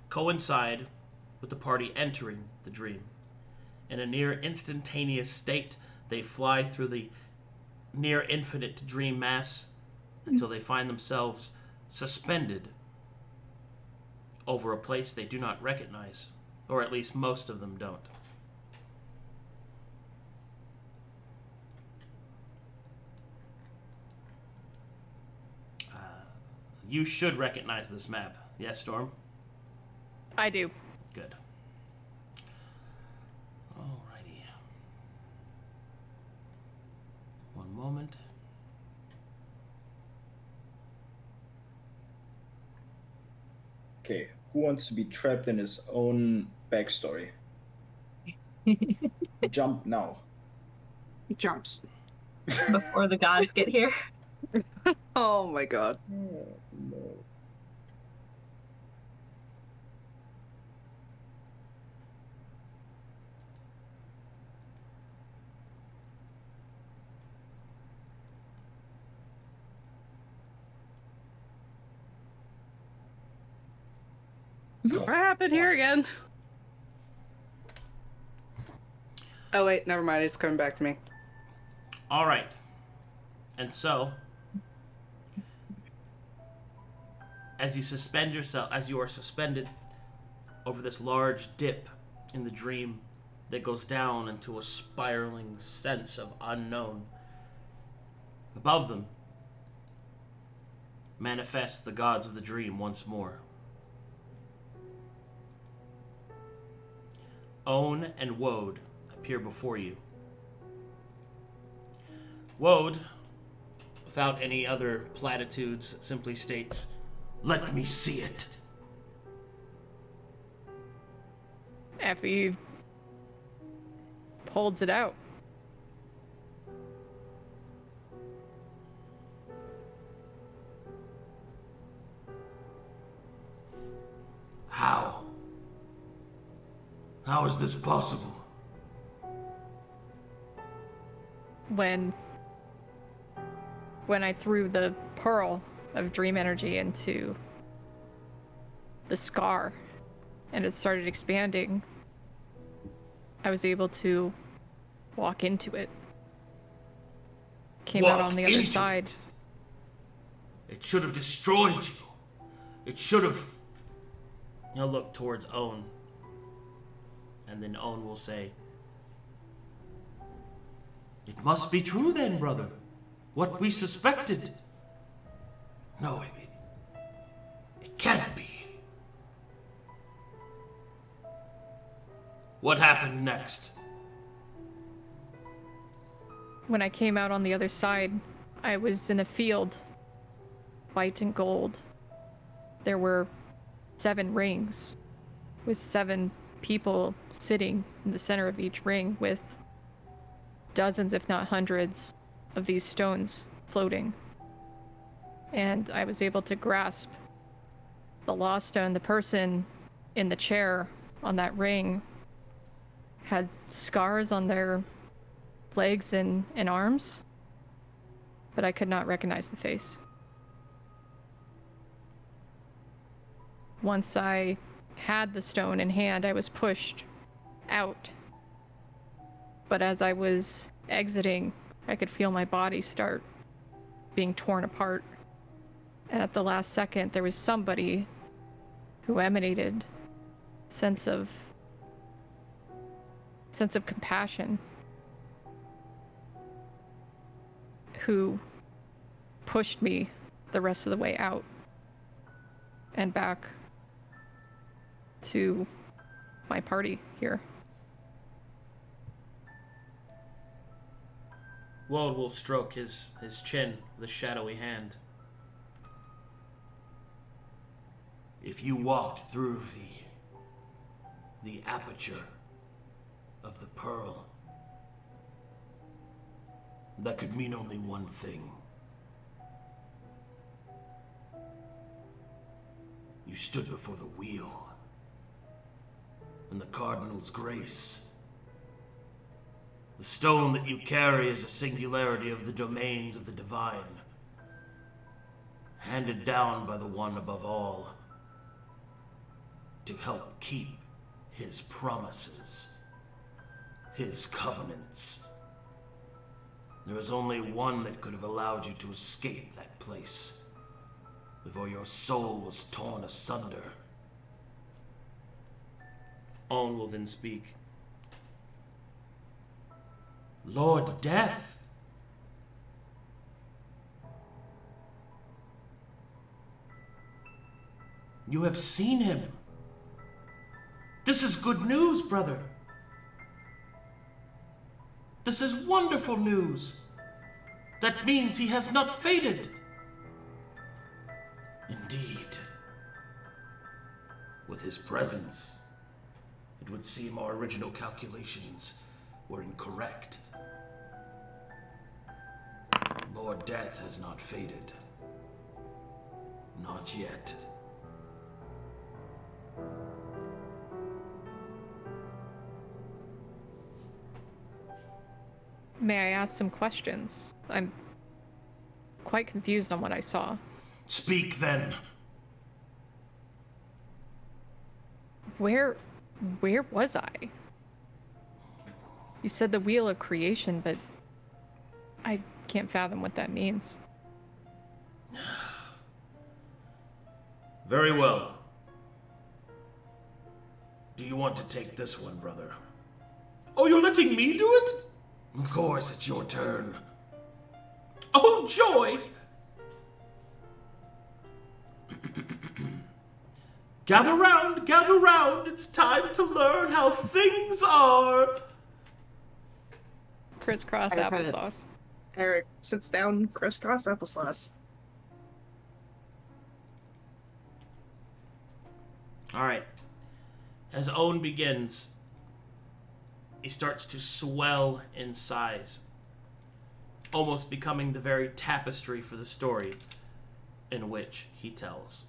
coincide with the party entering the dream. In a near instantaneous state, they fly through the near infinite dream mass until they find themselves suspended over a place they do not recognize, or at least most of them don't. You should recognize this map. Yes, Storm? I do. Good. Alrighty. One moment. Okay, who wants to be trapped in his own backstory? Jump now. He jumps. Before the gods get here. Oh my god. Oh, no. What happened here again? Oh wait, never mind. It's coming back to me. Alright. And so, as you are suspended over this large dip in the dream that goes down into a spiraling sense of unknown, above them manifest the gods of the dream once more. Own and Woad appear before you. Woad, without any other platitudes, simply states, "Let me see it." Effie holds it out. How? How is this possible? When I threw the pearl of dream energy into the scar, and it started expanding. I was able to walk into it. Came out on the other side. It should have destroyed you. It should have... He'll look towards Owen. And then Owen will say, "It must be true then, brother. What we suspected. No, it can't be." What happened next? When I came out on the other side, I was in a field, white and gold. There were 7 rings, with 7 people sitting in the center of each ring, with dozens, if not hundreds, of these stones floating. And I was able to grasp the lost stone. The person in the chair on that ring had scars on their legs and arms, but I could not recognize the face. Once I had the stone in hand, I was pushed out. But as I was exiting, I could feel my body start being torn apart. And at the last second, there was somebody who emanated sense of compassion, who pushed me the rest of the way out and back to my party here. Wold will stroke his chin with a shadowy hand. If you walked through the aperture of the pearl, that could mean only one thing. You stood before the wheel, and the Cardinal's grace. The stone that you carry is a singularity of the domains of the divine, handed down by the one above all, to help keep his promises, his covenants. There is only one that could have allowed you to escape that place before your soul was torn asunder. On will then speak. Lord Death. You have seen him. This is good news, brother. This is wonderful news. That means he has not faded. Indeed. With his presence, it would seem our original calculations were incorrect. Lord Death has not faded. Not yet. May I ask some questions? I'm quite confused on what I saw. Speak then. Where was I? You said the Wheel of Creation, but I can't fathom what that means. Very well. Do you want to take this one, brother? Oh, you're letting me do it? Of course, it's your turn. Oh, joy! Gather round, it's time to learn how things are. Crisscross I've had it. applesauce. Eric sits down, crisscross applesauce. Alright. As Owen begins, he starts to swell in size, almost becoming the very tapestry for the story in which he tells.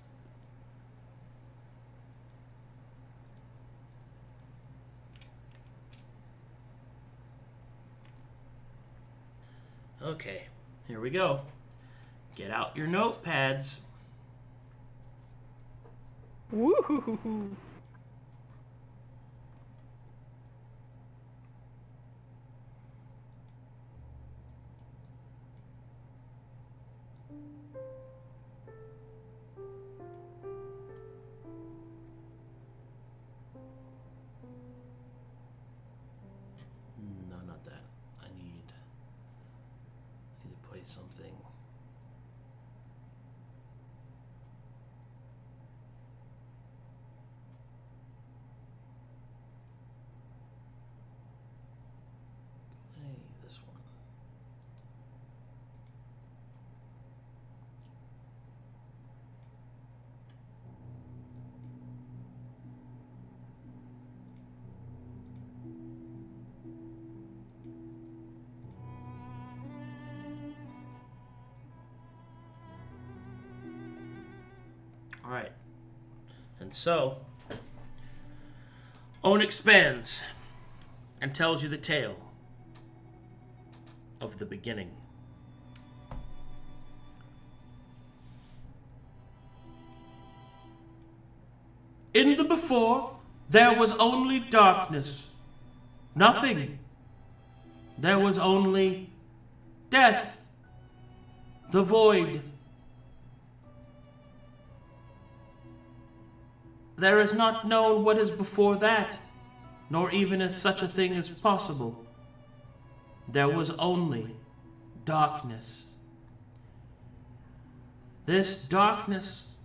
Okay, here we go. Get out your notepads. Woo-hoo-hoo-hoo. No, not that. I need to play something. Play this one. All right. And so, Owen expands and tells you the tale of the beginning. In the before, there was only darkness. Nothing. There was only death. The void. There is not known what is before that, nor even if such a thing is possible. There was only darkness. This darkness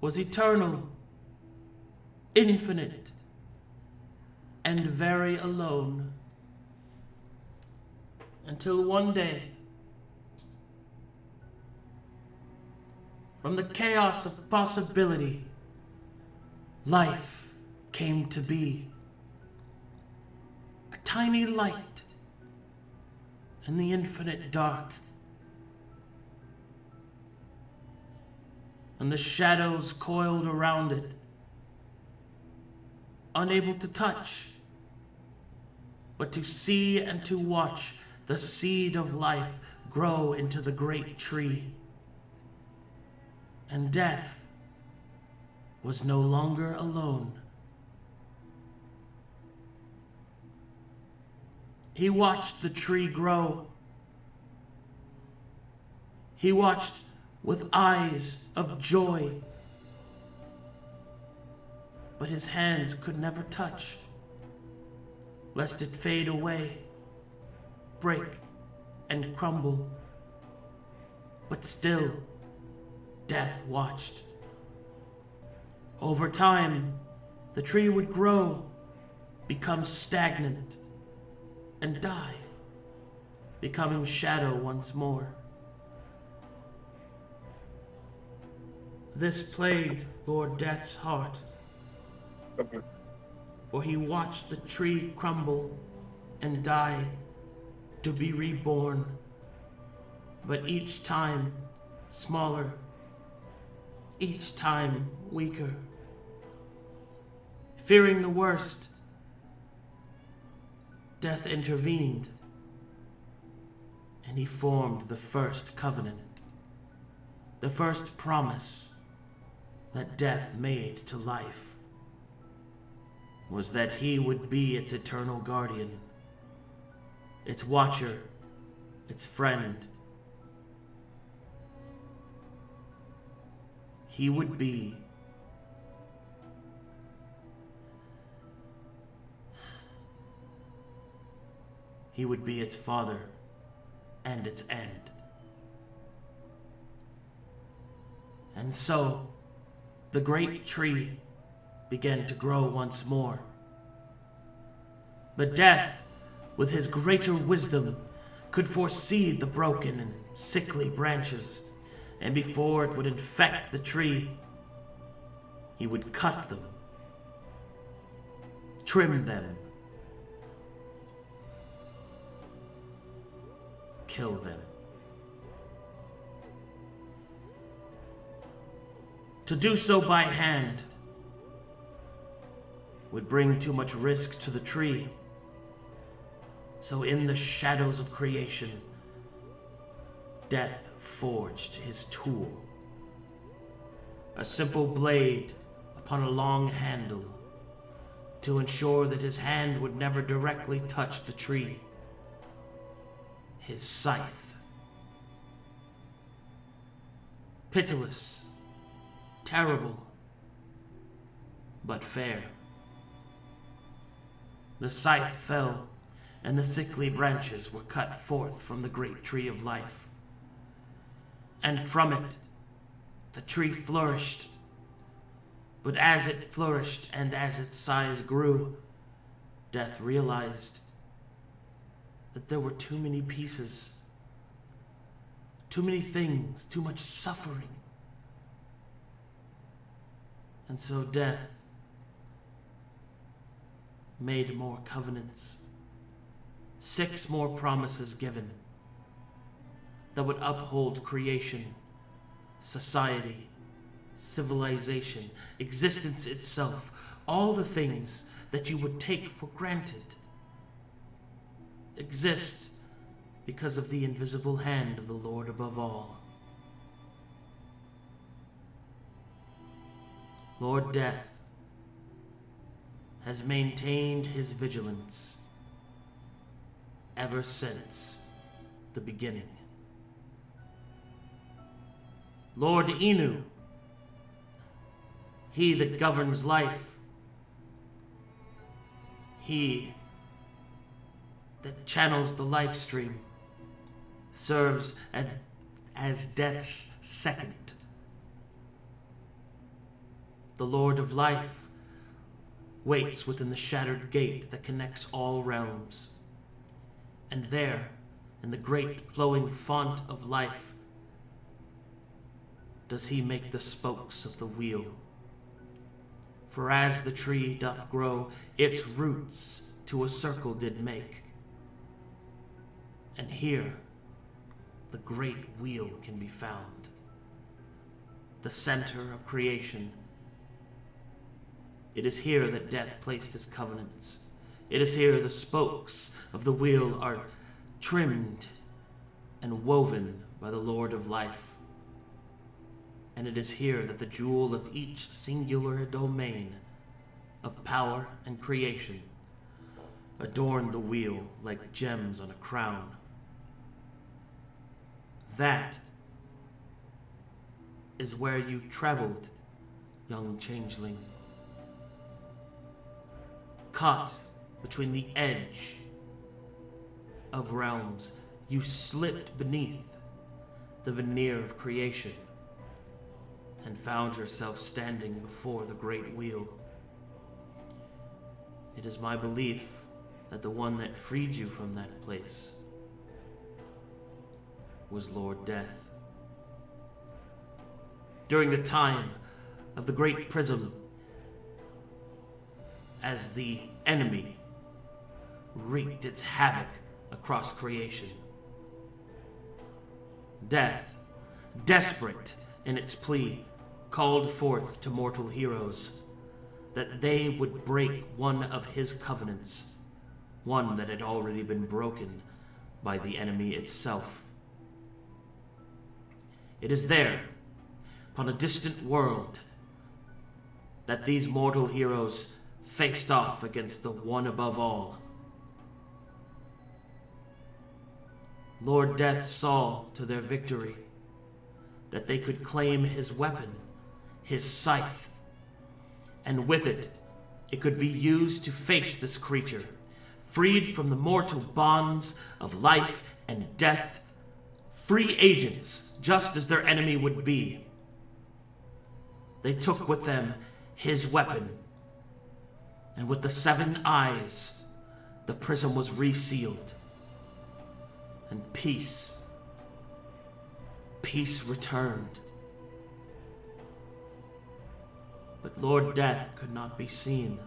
was eternal, infinite, and very alone. Until one day, from the chaos of possibility, life came to be. A tiny light in the infinite dark. And the shadows coiled around it, unable to touch, but to see and to watch the seed of life grow into the great tree. And death was no longer alone. He watched the tree grow. He watched with eyes of joy. But his hands could never touch, lest it fade away, break, and crumble. But still, death watched. Over time, the tree would grow, become stagnant, and die, becoming shadow once more. This plagued Lord Death's heart, for he watched the tree crumble and die to be reborn, but each time smaller, each time weaker. Fearing the worst, Death intervened, and he formed the first covenant, the first promise that Death made to life was that he would be its eternal guardian, its watcher, its friend. He would be its father and its end. And so, the great tree began to grow once more. But Death, with his greater wisdom, could foresee the broken and sickly branches, and before it would infect the tree, he would cut them, trim them, kill them. To do so by hand would bring too much risk to the tree. So in the shadows of creation, Death forged his tool. A simple blade upon a long handle to ensure that his hand would never directly touch the tree. His scythe. Pitiless, terrible, but fair. The scythe fell, and the sickly branches were cut forth from the great tree of life. And from it, the tree flourished. But as it flourished and as its size grew, Death realized that there were too many pieces, too many things, too much suffering. And so Death made more covenants, 6 more promises given that would uphold creation, society, civilization, existence itself, all the things that you would take for granted exist because of the invisible hand of the Lord above all. Lord Death has maintained his vigilance ever since the beginning. Lord Inu, he that governs life, he that channels the life stream, serves as Death's second. The Lord of Life waits within the shattered gate that connects all realms. And there, in the great flowing font of life, does he make the spokes of the wheel. For as the tree doth grow, its roots to a circle did make. And here, the great wheel can be found. The center of creation. It is here that Death placed his covenants. It is here the spokes of the wheel are trimmed and woven by the Lord of Life. And it is here that the jewel of each singular domain of power and creation adorn the wheel like gems on a crown. That is where you traveled, young changeling. Caught between the edge of realms, you slipped beneath the veneer of creation and found yourself standing before the great wheel. It is my belief that the one that freed you from that place was Lord Death. During the time of the Great Prism, as the enemy wreaked its havoc across creation, Death, desperate in its plea, called forth to mortal heroes that they would break one of his covenants, one that had already been broken by the enemy itself. It is there, upon a distant world, that these mortal heroes faced off against the one above all. Lord Death saw to their victory that they could claim his weapon, his scythe, and with it, it could be used to face this creature, freed from the mortal bonds of life and death, free agents, just as their enemy would be. They took with them his weapon, and with the 7 eyes, the prism was resealed, and peace returned. But Lord Death could not be seen.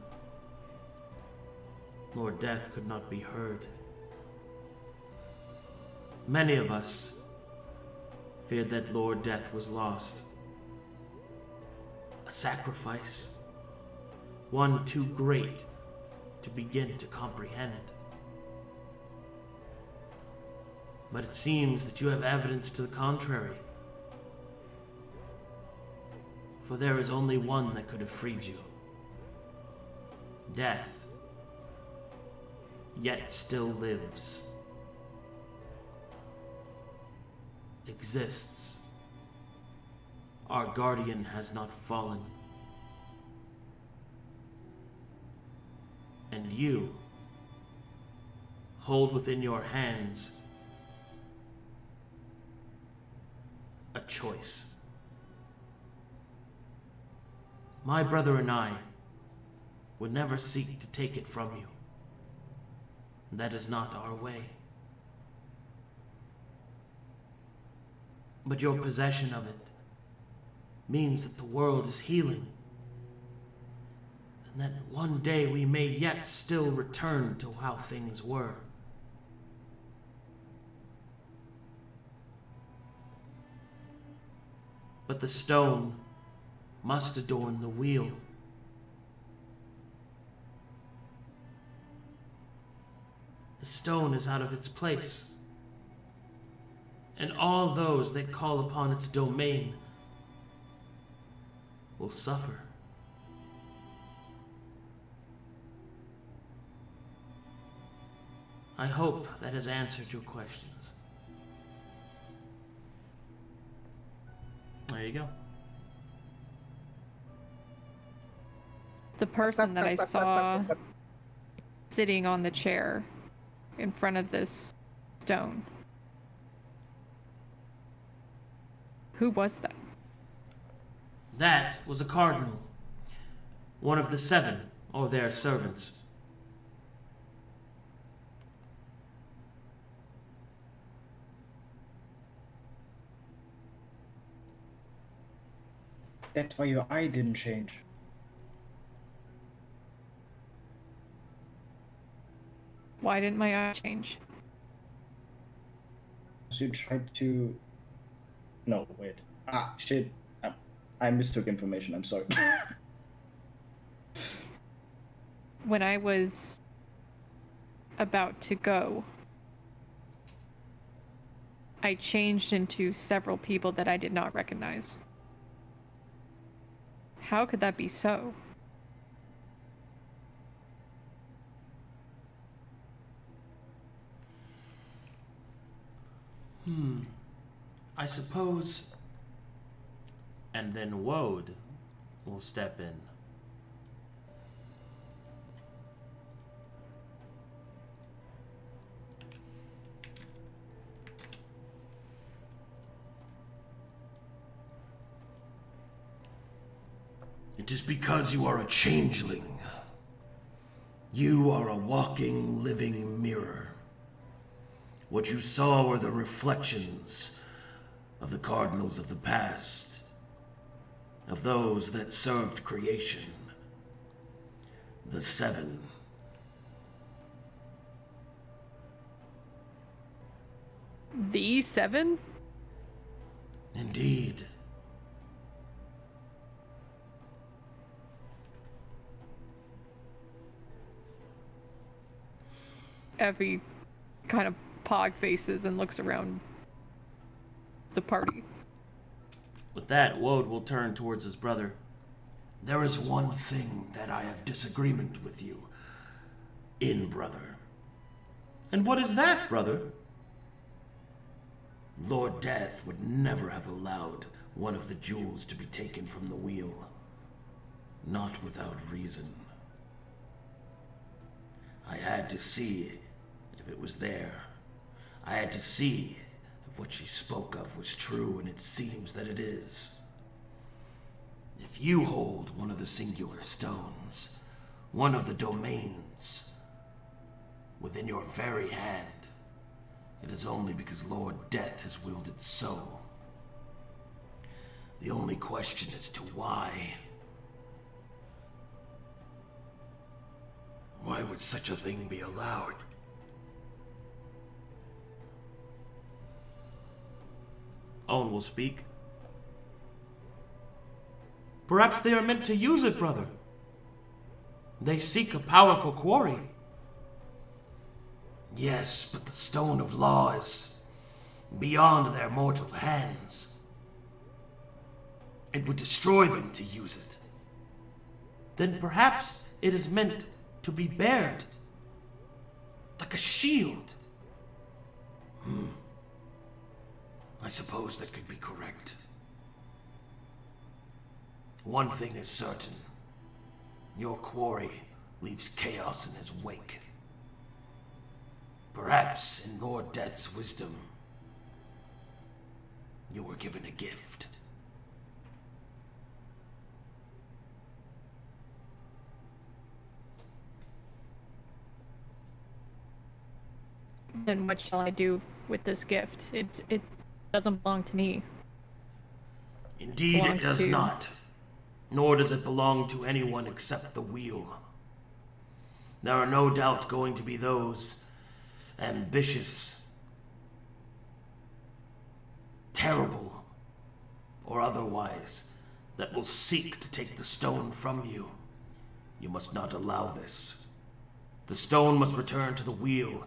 Lord Death could not be heard. Many of us feared that Lord Death was lost. A sacrifice, one too great to begin to comprehend. But it seems that you have evidence to the contrary. For there is only one that could have freed you. Death, yet still lives. Exists. Our guardian has not fallen. And you hold within your hands a choice. My brother and I would never seek to take it from you. That is not our way. But your possession of it means that the world is healing, and that one day we may yet still return to how things were. But the stone must adorn the wheel. The stone is out of its place, and all those that call upon its domain will suffer. I hope that has answered your questions. There you go. The person that I saw sitting on the chair in front of this stone. Who was that? That was a cardinal, one of the 7, or their servants. That's why your eye didn't change. Why didn't my eye change? So you tried to... No, wait. Ah, shit. I mistook information, I'm sorry. When I was about to go, I changed into several people that I did not recognize. How could that be so? I suppose... And then Woad will step in. It is because you are a changeling. You are a walking, living mirror. What you saw were the reflections of the cardinals of the past, of those that served creation, the 7. The 7? Indeed. Effie kind of pog faces and looks around the party. With that, Woad will turn towards his brother. There is one thing that I have disagreement with you in, brother. And what is that, brother? Lord Death would never have allowed one of the jewels to be taken from the wheel. Not without reason. I had to see if it was there. I had to see if what she spoke of was true, and it seems that it is. If you hold one of the singular stones, one of the domains, within your very hand, it is only because Lord Death has willed it so. The only question is to why. Why would such a thing be allowed? Owen will speak. Perhaps they are meant to use it, brother. They seek a powerful quarry. Yes, but the Stone of Law is beyond their mortal hands. It would destroy them to use it. Then perhaps it is meant to be bared, like a shield. I suppose that could be correct. One thing is certain. Your quarry leaves chaos in his wake. Perhaps in Lord Death's wisdom, you were given a gift. Then what shall I do with this gift? It doesn't belong to me. Indeed, it Belongs does to- not. Nor does it belong to anyone except the wheel. There are no doubt going to be those ambitious, terrible, or otherwise, that will seek to take the stone from you. You must not allow this. The stone must return to the wheel,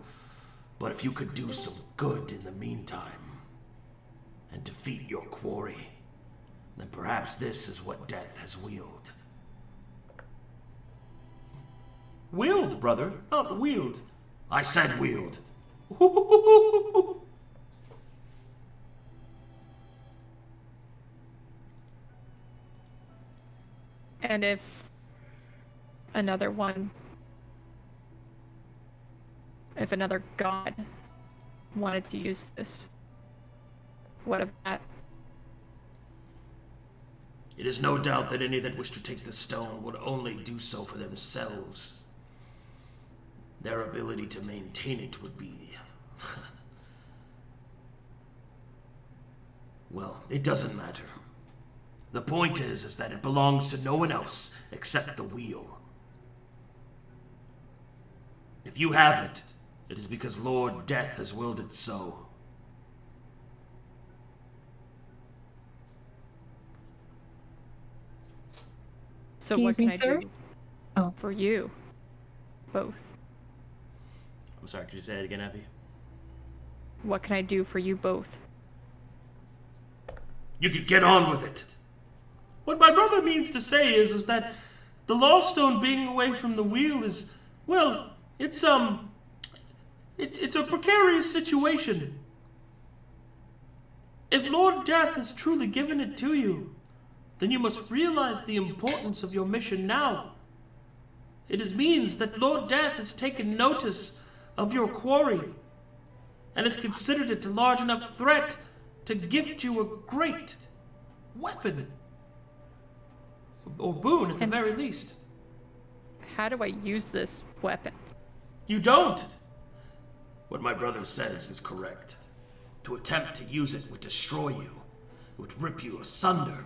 but if you could do some good in the meantime, and defeat your quarry, then perhaps this is what death has willed. Willed, brother, not wield. I said wield. And if another god wanted to use this, what of that? It is no doubt that any that wish to take the stone would only do so for themselves. Their ability to maintain it would be... well, it doesn't matter. The point is that it belongs to no one else except the wheel. If you have it, it is because Lord Death has willed it so. So what Excuse can me, I sir? do Oh. for you? Both. I'm sorry, could you say it again, Effie? What can I do for you both? You could get on with it. What my brother means to say is that the Lost Stone being away from the wheel is, well, it's a precarious situation. If Lord Death has truly given it to you, then you must realize the importance of your mission now. It means that Lord Death has taken notice of your quarry and has considered it a large enough threat to gift you a great weapon. Or boon, at the very least. How do I use this weapon? You don't! What my brother says is correct. To attempt to use it would destroy you. It would rip you asunder.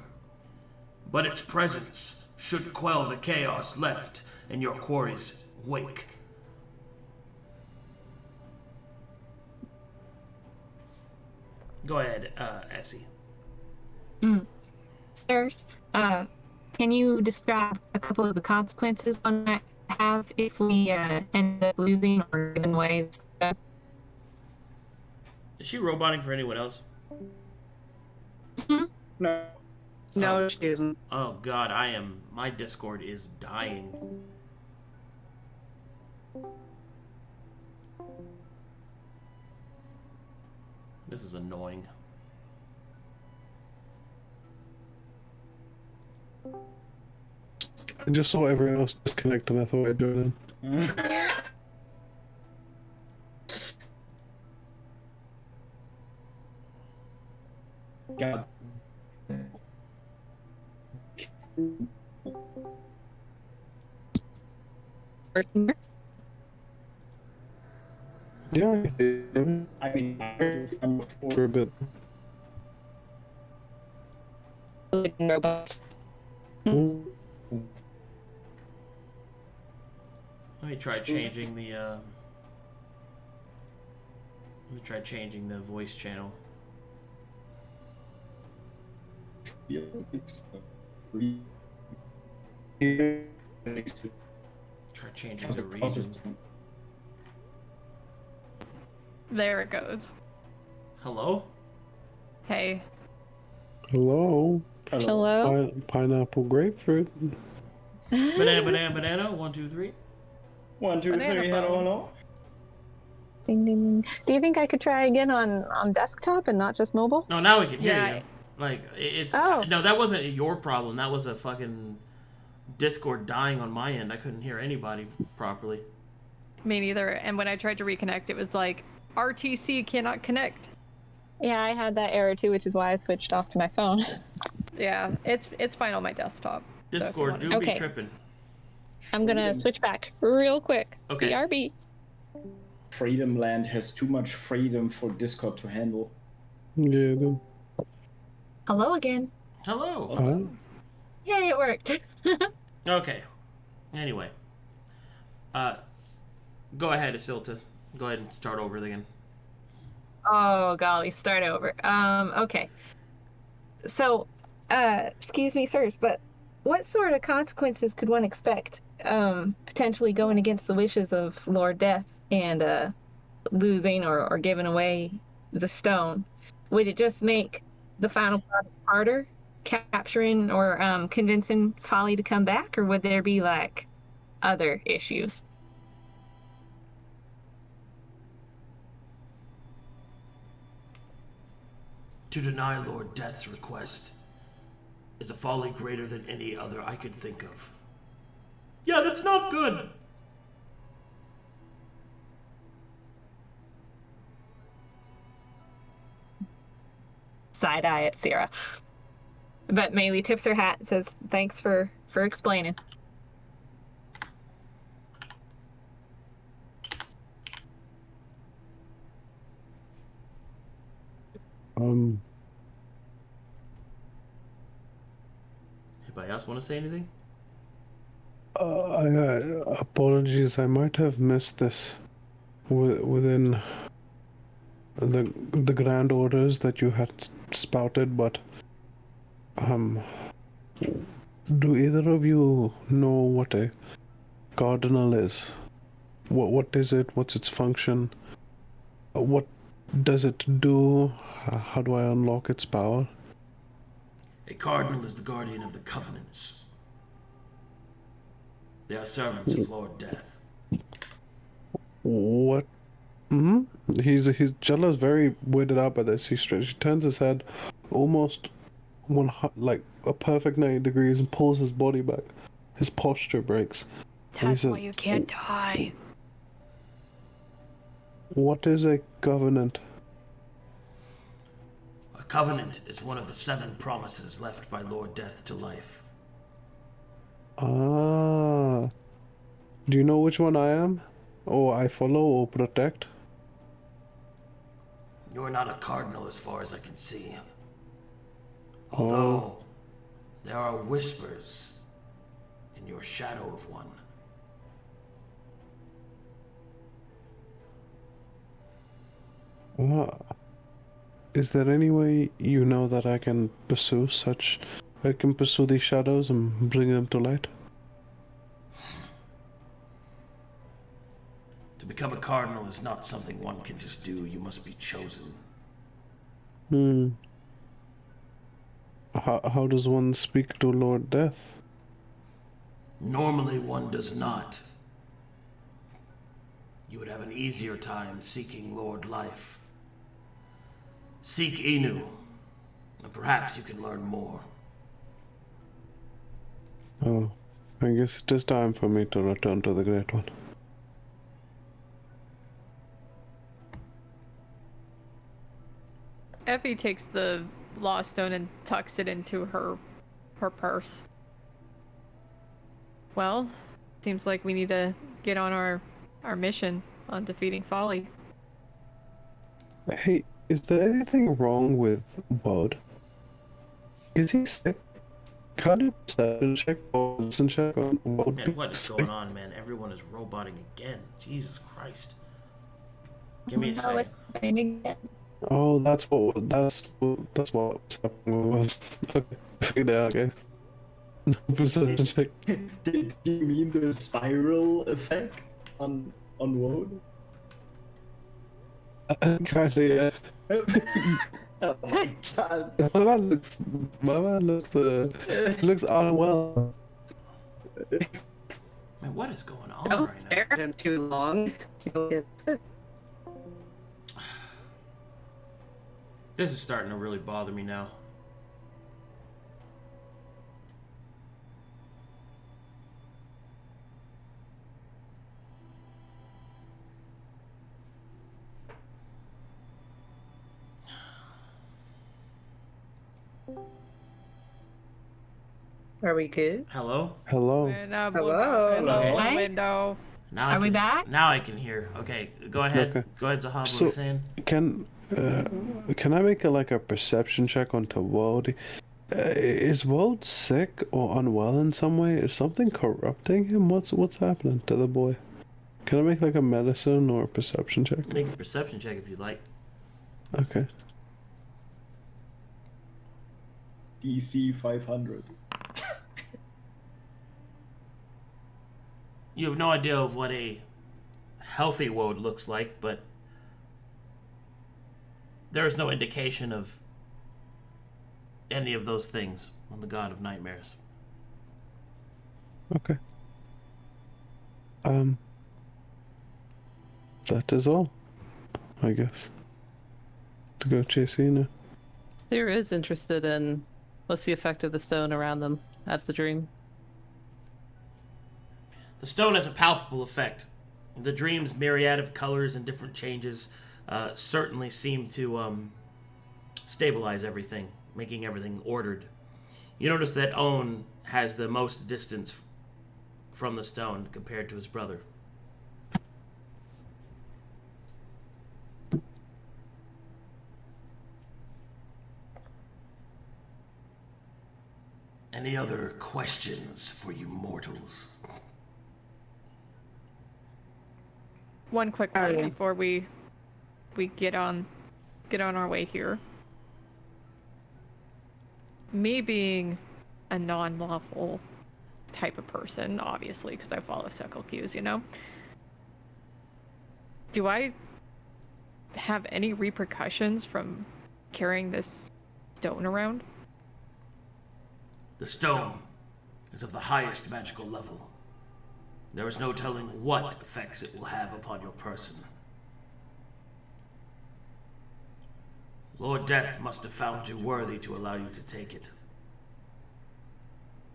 But its presence should quell the chaos left in your quarry's wake. Go ahead, Essie. Sirs, can you describe a couple of the consequences one might have if we end up losing or giving away the stuff? Is she roboting for anyone else? No. No, she isn't. Oh god, my Discord is dying. This is annoying. I just saw everyone else disconnect and I thought I'd join in. God. Yeah, I mean, for a bit. Robots. Ooh. Let me try changing the voice channel. yeah, Try changing the region. There it goes. Hello? Hey. Hello. Hello? Pineapple grapefruit. Banana, 1, 2, 3. 1, 2, 3. Banana Hello, phone. hello. Ding, ding, ding. Do you think I could try again on desktop and not just mobile? No, now we can hear Yeah. you. Like, it's... Oh. No, that wasn't your problem. That was a fucking Discord dying on my end. I couldn't hear anybody properly. Me neither. And when I tried to reconnect, it was like, RTC cannot connect. Yeah, I had that error too, which is why I switched off to my phone. Yeah, it's fine on my desktop. So if you Discord want do to- be Okay. tripping. I'm gonna switch back real quick. Okay. BRB. Freedom Land has too much freedom for Discord to handle. Yeah. Then. Hello again. Hello. Yay, it worked. Okay. Anyway. Go ahead, Essyllta. Go ahead and start over again. Oh golly, start over. Okay. So, excuse me, sirs, but what sort of consequences could one expect? Potentially going against the wishes of Lord Death and losing or giving away the stone. Would it just make the final product harder, capturing or convincing Folly to come back, or would there be like other issues? To deny Lord Death's request is a folly greater than any other I could think of. Yeah, that's not good. Side eye at Sera. But Maelie tips her hat and says, "Thanks for explaining." Anybody else want to say anything? Apologies, I might have missed this within the grand orders that you had spouted, but do either of you know what a cardinal is? What is it? What's its function? What does it do? How do I unlock its power? A cardinal is the guardian of the covenants. They are servants of Lord Death. What? He's Challa's very weirded out by this. He turns his head almost like a perfect 90 degrees and pulls his body back. His posture breaks. And That's he why says, you can't die. "What is a covenant?" A covenant is one of the 7 promises left by Lord Death to life. Ah. Do you know which one I am? Or I follow or protect? You are not a cardinal as far as I can see. Although, there are whispers in your shadow of one. Is there any way you know that I can pursue these shadows and bring them to light? To become a cardinal is not something one can just do. You must be chosen. How does one speak to Lord Death? Normally one does not. You would have an easier time seeking Lord Life. Seek Inu, and perhaps you can learn more. Oh, I guess it is time for me to return to the Great One. Effie takes the Lost Stone and tucks it into her purse. Well, seems like we need to get on our mission on defeating Folly. Hey, is there anything wrong with Bud? Is he sick? Can't you perception check or listen check on Bud? Man, what is going on, man? Everyone is roboting again. Jesus Christ. Give me a second. Oh, that's what's happening with Bud. Okay, figured it out, guys. No perception check. Did you mean the spiral effect on Woad? Kinda, yeah. Oh my god. My man looks unwell. Man, what is going on Don't right now? stare at him too long. He'll get sick. This is starting to really bother me now. Are we good? Hello? Hello. Hello. Hello. Hi. Window. Now Are we back? Now I can hear. Okay, go ahead. Okay. Go ahead, Zahaab. What So- are you saying? Can I make a perception check onto Wold? Is Wold sick or unwell in some way? Is something corrupting him? What's happening to the boy? Can I make like a medicine or a perception check? Make a perception check if you'd like. Okay. DC 500. You have no idea of what a healthy woad looks like, but there is no indication of any of those things on the god of nightmares. Okay. That is all, I guess. To go chase Seino. There is interested in what's the effect of the stone around them at the dream. The stone has a palpable effect. The dream's myriad of colors and different changes certainly seem to stabilize everything, making everything ordered. You notice that Owen has the most distance from the stone compared to his brother. Any other questions for you mortals? One quick one before we get on our way here. Me being a non-lawful type of person, obviously, because I follow circle cues, you know. Do I have any repercussions from carrying this stone around? The stone is of the highest magical level. There is no telling what effects it will have upon your person. Lord Death must have found you worthy to allow you to take it.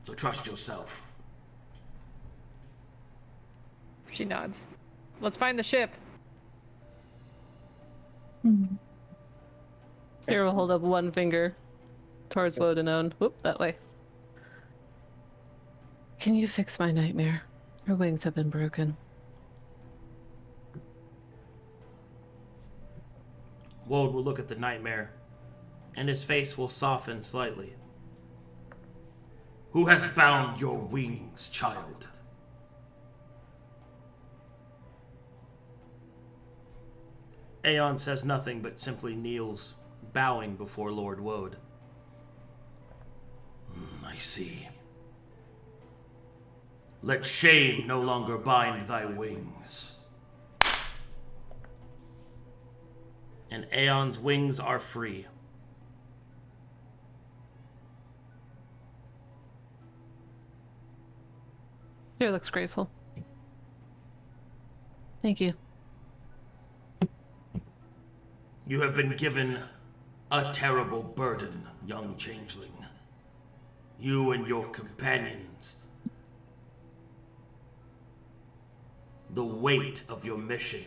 So trust yourself. She nods. Let's find the ship. Here will hold up one finger towards Wodenone. Whoop, that way. Can you fix my nightmare? Her wings have been broken. Wold will look at the nightmare, and his face will soften slightly. Who has found your wings, child? Aeon says nothing but simply kneels, bowing before Lord Woad. I see. Let shame no longer bind thy wings. And Aeon's wings are free. Here looks grateful. Thank you. You have been given a terrible burden, young changeling. You and your companions. The weight of your mission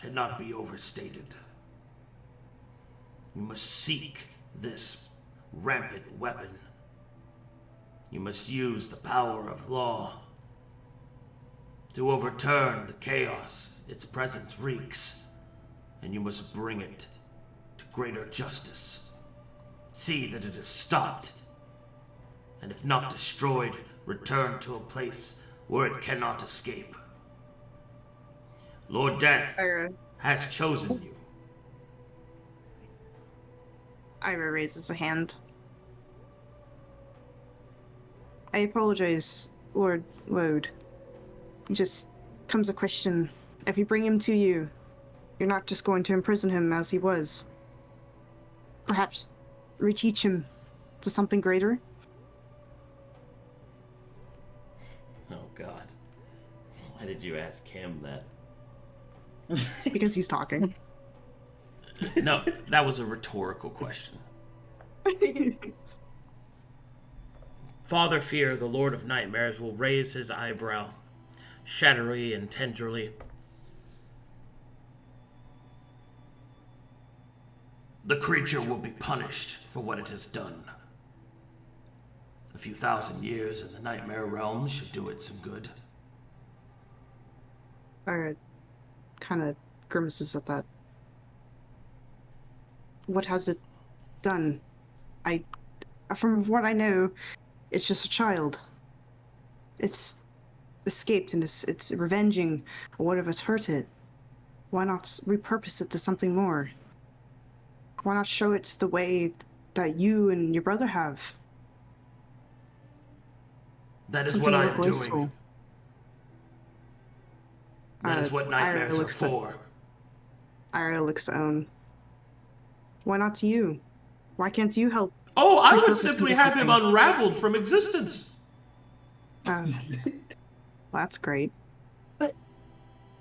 cannot be overstated. You must seek this rampant weapon. You must use the power of law to overturn the chaos its presence wreaks, and you must bring it to greater justice. See that it is stopped, and if not destroyed, return to a place where it cannot escape. Lord Death has chosen you. Irha raises a hand. I apologize, Lord Woad. Just comes a question if you bring him to you, you're not just going to imprison him as he was. Perhaps reteach him to something greater? Oh, God. Why did you ask him that? Because he's talking. No, that was a rhetorical question. Father Fear, the Lord of Nightmares, will raise his eyebrow, shadowy and tenderly. The creature will be punished for what it has done. A few thousand years in the Nightmare Realm should do it some good. Ira kind of grimaces at that. What has it done? From what I know, it's just a child. It's escaped and it's revenging whatever's hurt it. Why not repurpose it to something more? Why not show it the way that you and your brother have? That is Something what I more am graceful. doing. That is what nightmares are for. Ira looks to Owen. Why not to you? Why can't you help? Oh, I would repurpose simply into have him something? unraveled from existence. Well, that's great. But-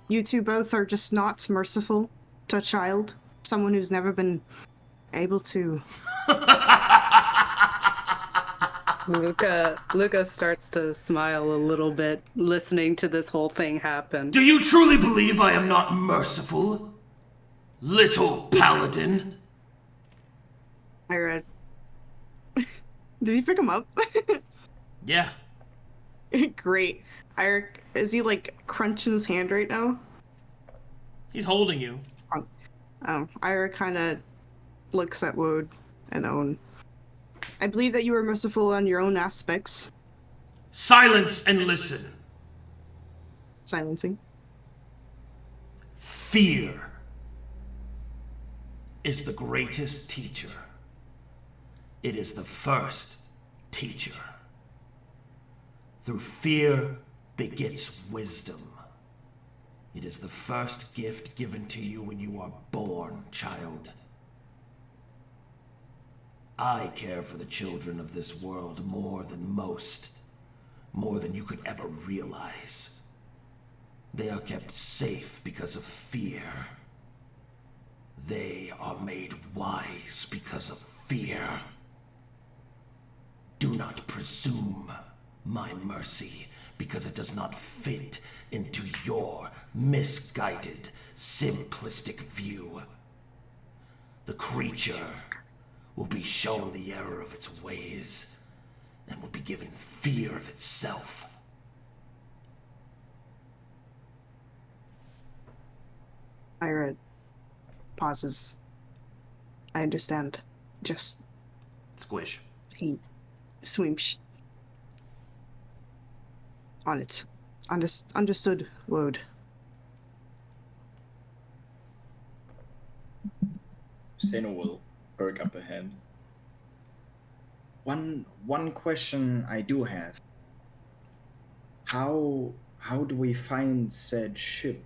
You two both are just not merciful to a child, someone who's never been able to. Luka starts to smile a little bit, listening to this whole thing happen. Do you truly believe I am not merciful? Little paladin? Ira. Did you pick him up? Yeah. Great. Ira, is he like crunching his hand right now? He's holding you. Oh, Ira kind of looks at Woad and Owen. I believe that you are merciful on your own aspects. Silence and listen. Silencing. Fear is the greatest teacher. It is the first teacher. Through fear begets wisdom. It is the first gift given to you when you are born, child. I care for the children of this world more than most, more than you could ever realize. They are kept safe because of fear. They are made wise because of fear. Do not presume my mercy, because it does not fit into your misguided, simplistic view. The creature will be shown the error of its ways, and will be given fear of itself. Ira pauses. I understand. Just Squish. he swoosh on it. Understood, Woad. Seino will perk up a hand. One question I do have. How do we find said ship?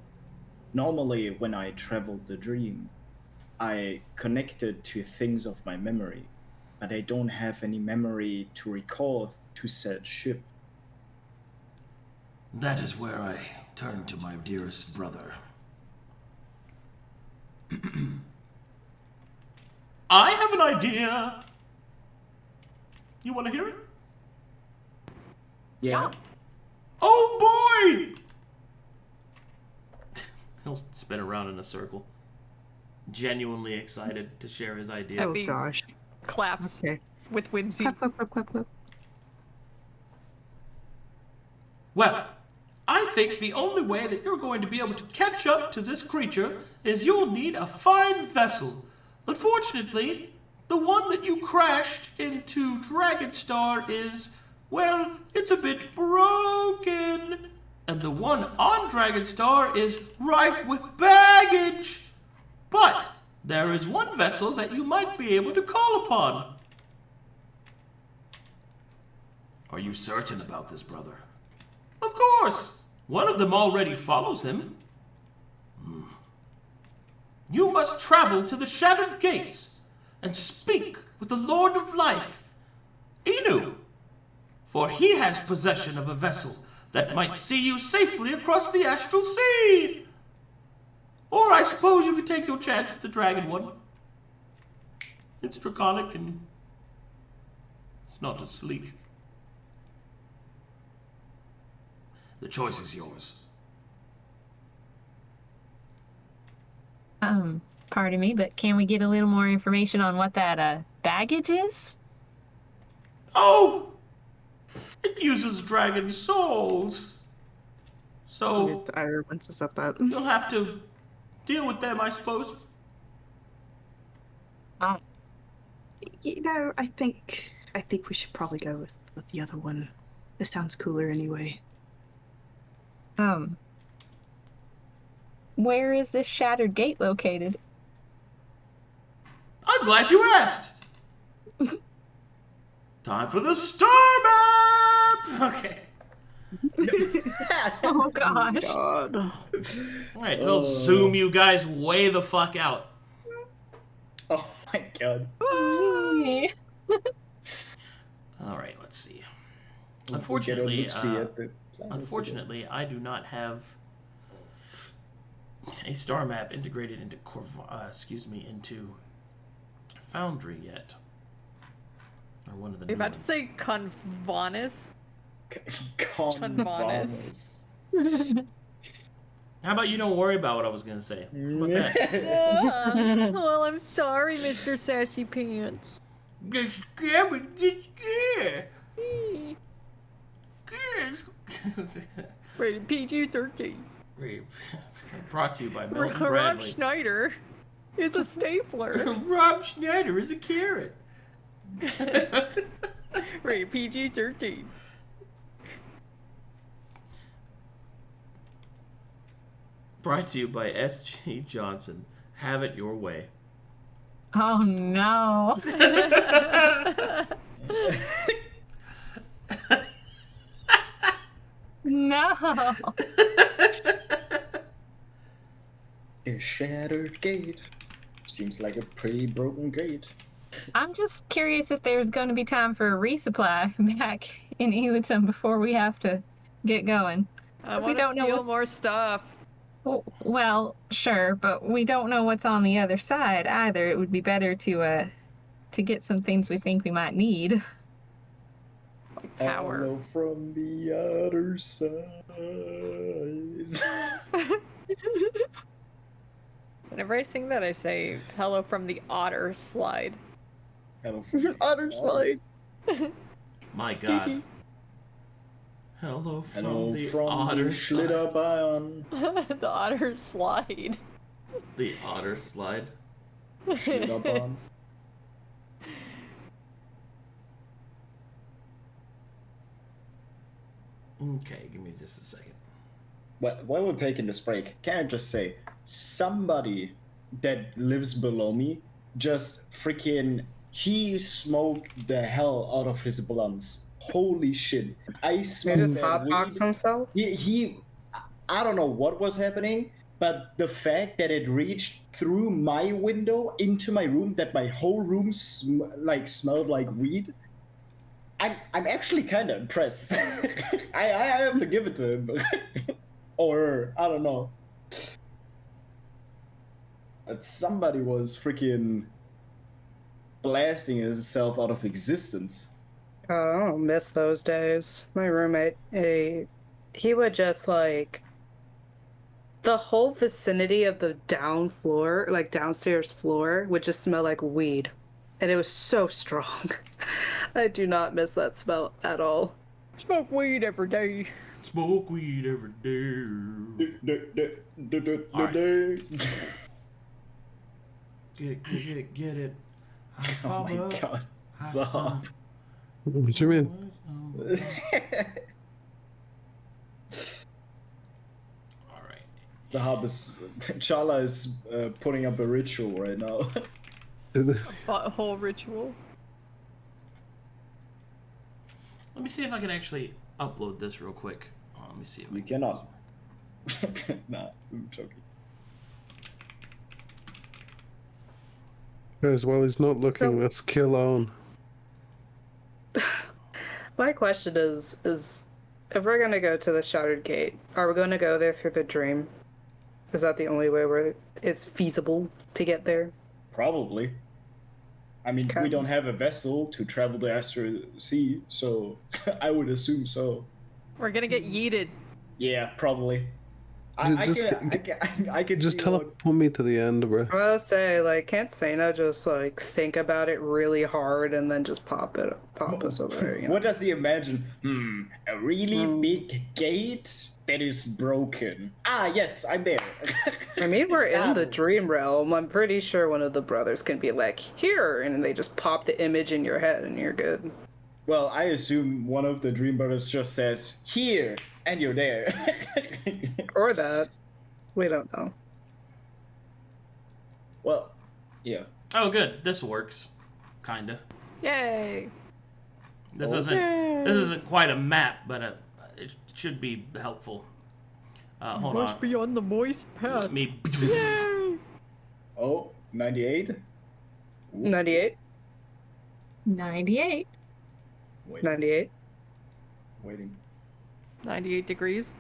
Normally, when I traveled the dream, I connected to things of my memory, but I don't have any memory to recall to said ship. That is where I turn to my dearest brother. I have an idea. You want to hear it? Yeah. Oh boy! He'll spin around in a circle, genuinely excited to share his idea. Oh Effie gosh. claps Okay. with whimsy. Clap, clap, clap, clap, clap. Well, I think the only way that you're going to be able to catch up to this creature is you'll need a fine vessel. Unfortunately, the one that you crashed into Dragonstar is, well, it's a bit broken. And the one on Dragonstar is rife with baggage. But there is one vessel that you might be able to call upon. Are you certain about this, brother? Of course. One of them already follows him. You must travel to the Shattered Gates and speak with the Lord of Life, Inu, for he has possession of a vessel that might see you safely across the Astral Sea. Or I suppose you could take your chance with the Dragon one. It's draconic and it's not as sleek. The choice is yours. Pardon me, but can we get a little more information on what that baggage is? Oh! It uses dragon souls. So Ira wants to set that. you'll have to deal with them, I suppose. You know, I think we should probably go with the other one. It sounds cooler anyway. Where is this Shattered Gate located? I'm glad you asked. Time for the Star Map! Okay. Oh gosh. God. Alright, we'll zoom you guys way the fuck out. Oh my god. Alright, let's see. Get a Unfortunately, look-see at the planets unfortunately, I do not have a star map integrated into into Foundry yet. Or one of the You're new about to ones. say Convanus? Convanus. How about you don't worry about what I was gonna say? How about that? Well, I'm sorry, Mr. Sassy Pants. Get scared, get scared. Rated PG-13. Brought to you by Melvin Rob Bradley. Schneider is a stapler. Rob Schneider is a carrot. Rated PG-13. Brought to you by S.G. Johnson. Have it your way. Oh no. No. A shattered gate. Seems like a pretty broken gate. I'm just curious if there's going to be time for a resupply back in Essyllta before we have to get going. I We want to don't know steal what- more stuff. Well, sure, but we don't know what's on the other side either. It would be better to get some things we think we might need. Like power. Hello from the other side. Whenever I sing that, I say, hello from the otter slide. Hello from the Otter slide. My God. Hello from Hello the from otter the slide. Schlitter Bion. The otter slide. The otter slide. Schlitterbahn. Okay, give me just a second. Well, while we're taking this break, can I just say, somebody that lives below me just freaking, he smoked the hell out of his blunts. Holy shit. I He smoked just that hotbox weed. himself? I don't know what was happening, but the fact that it reached through my window into my room, that my whole room smelled like weed, I'm actually kind of impressed. I have to give it to him. Or, I don't know. But somebody was freaking blasting himself out of existence. Oh, miss those days. My roommate, he would just like the whole vicinity of the downstairs floor would just smell like weed. And it was so strong. I do not miss that smell at all. Smoke weed every day. Smoke weed every day. Get it. Oh my god. Zahaab. What you mean? Alright. Zahaab is... Challa is putting up a ritual right now. Butthole ritual. Let me see if I can actually upload this real quick. Let me see if I You can cannot. Nah, I'm joking. As well, he's not looking. Let's kill on. My question is if we're gonna go to the Shattered Gate, are we gonna go there through the dream? Is that the only way where it's feasible to get there? Probably. I mean, we don't have a vessel to travel the Astra Sea, so I would assume so. We're gonna get yeeted. Yeah, probably. I can Just see teleport me to the end, bro. I was say, like, can't Seino just like think about it really hard and then just pop us over there? You know? What does he imagine? A really big gate that is broken. Ah, yes, I'm there. I mean, we're in the dream realm. I'm pretty sure one of the brothers can be like, here, and they just pop the image in your head and you're good. Well, I assume one of the Dream Brothers just says, here, and you're there. Or that. We don't know. Well, yeah. Oh, good. This works. Kinda. Yay! This isn't quite a map, but it should be helpful. Hold on. Must be on the moist path. Let me. Yay! Oh, 98? 98? 98. Wait, 98? waiting. 98 degrees.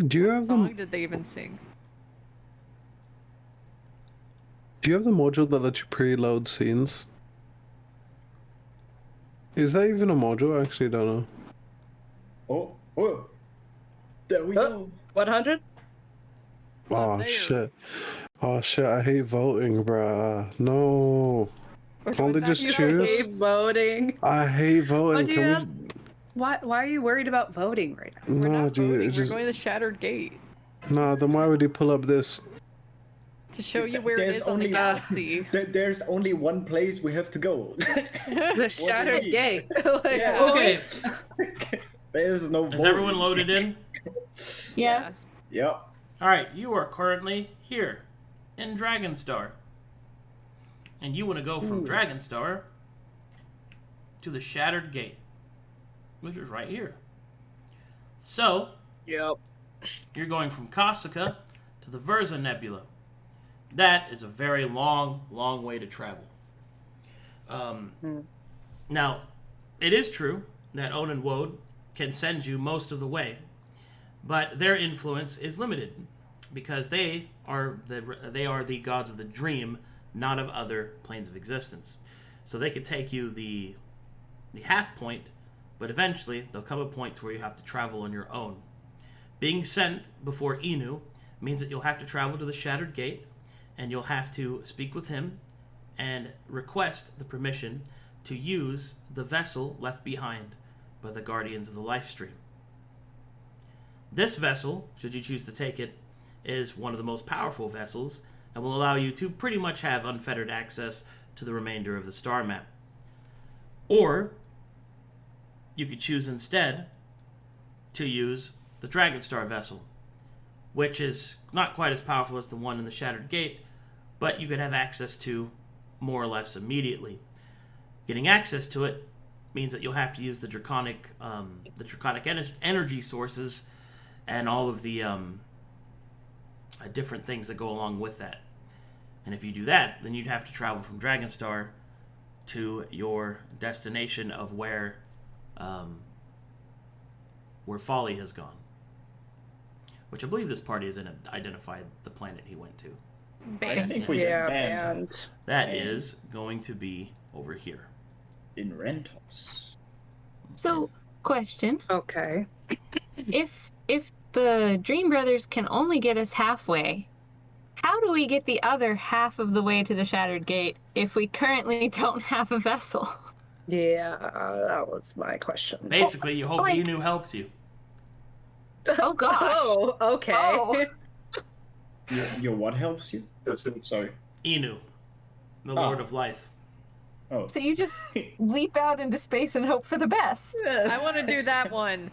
Do you What have song the did they even sing? Do you have the module that lets you preload scenes? Is that even a module? I actually don't know. Oh, there we go. 100? Oh there. shit! Oh shit! I hate voting, bruh. No. We're Can't they going back just to You choose? hate voting. I hate voting. What do you Can have? Why are you worried about voting right now? we? We're No, not dude. voting. It's We're just going to the Shattered Gate no. Then why would he pull up this? to show you where it There's is on the only- galaxy. There's only one place we have to go. The Shattered mean? Gate. Like, Yeah. Okay. There's no Is voting. everyone loaded in? Yes. Yep. All right. You are currently here in Dragonstar, and you want to go from Dragonstar to the Shattered Gate, which is right here. So, Yep. you're going from Kasaka to the Verza Nebula. That is a very long, long way to travel. Now, it is true that Onan Woad can send you most of the way, but their influence is limited because they are the gods of the dream, not of other planes of existence. So they could take you the half point, but eventually there'll come a point where you have to travel on your own. Being sent before Inu means that you'll have to travel to the Shattered Gate, and you'll have to speak with him and request the permission to use the vessel left behind by the Guardians of the Lifestream. This vessel, should you choose to take it, is one of the most powerful vessels and will allow you to pretty much have unfettered access to the remainder of the star map. Or you could choose instead to use the Dragonstar vessel, which is not quite as powerful as the one in the Shattered Gate, but you could have access to more or less immediately. Getting access to it means that you'll have to use the draconic energy sources and all of the different things that go along with that. And if you do that, then you'd have to travel from Dragonstar to your destination of where Folly has gone. Which I believe this party has identified the planet he went to. I Banned. think we Yeah, did and That is going to be over here. in rentals. So, question: okay. if the Dream Brothers can only get us halfway, how do we get the other half of the way to the Shattered Gate if we currently don't have a vessel? Yeah, that was my question. Basically, you hope like- Inu helps you. Oh gosh. Oh, okay. Oh. Your what helps you? Sorry. Inu, the Lord of Life. Oh. So you just leap out into space and hope for the best. I want to do that one.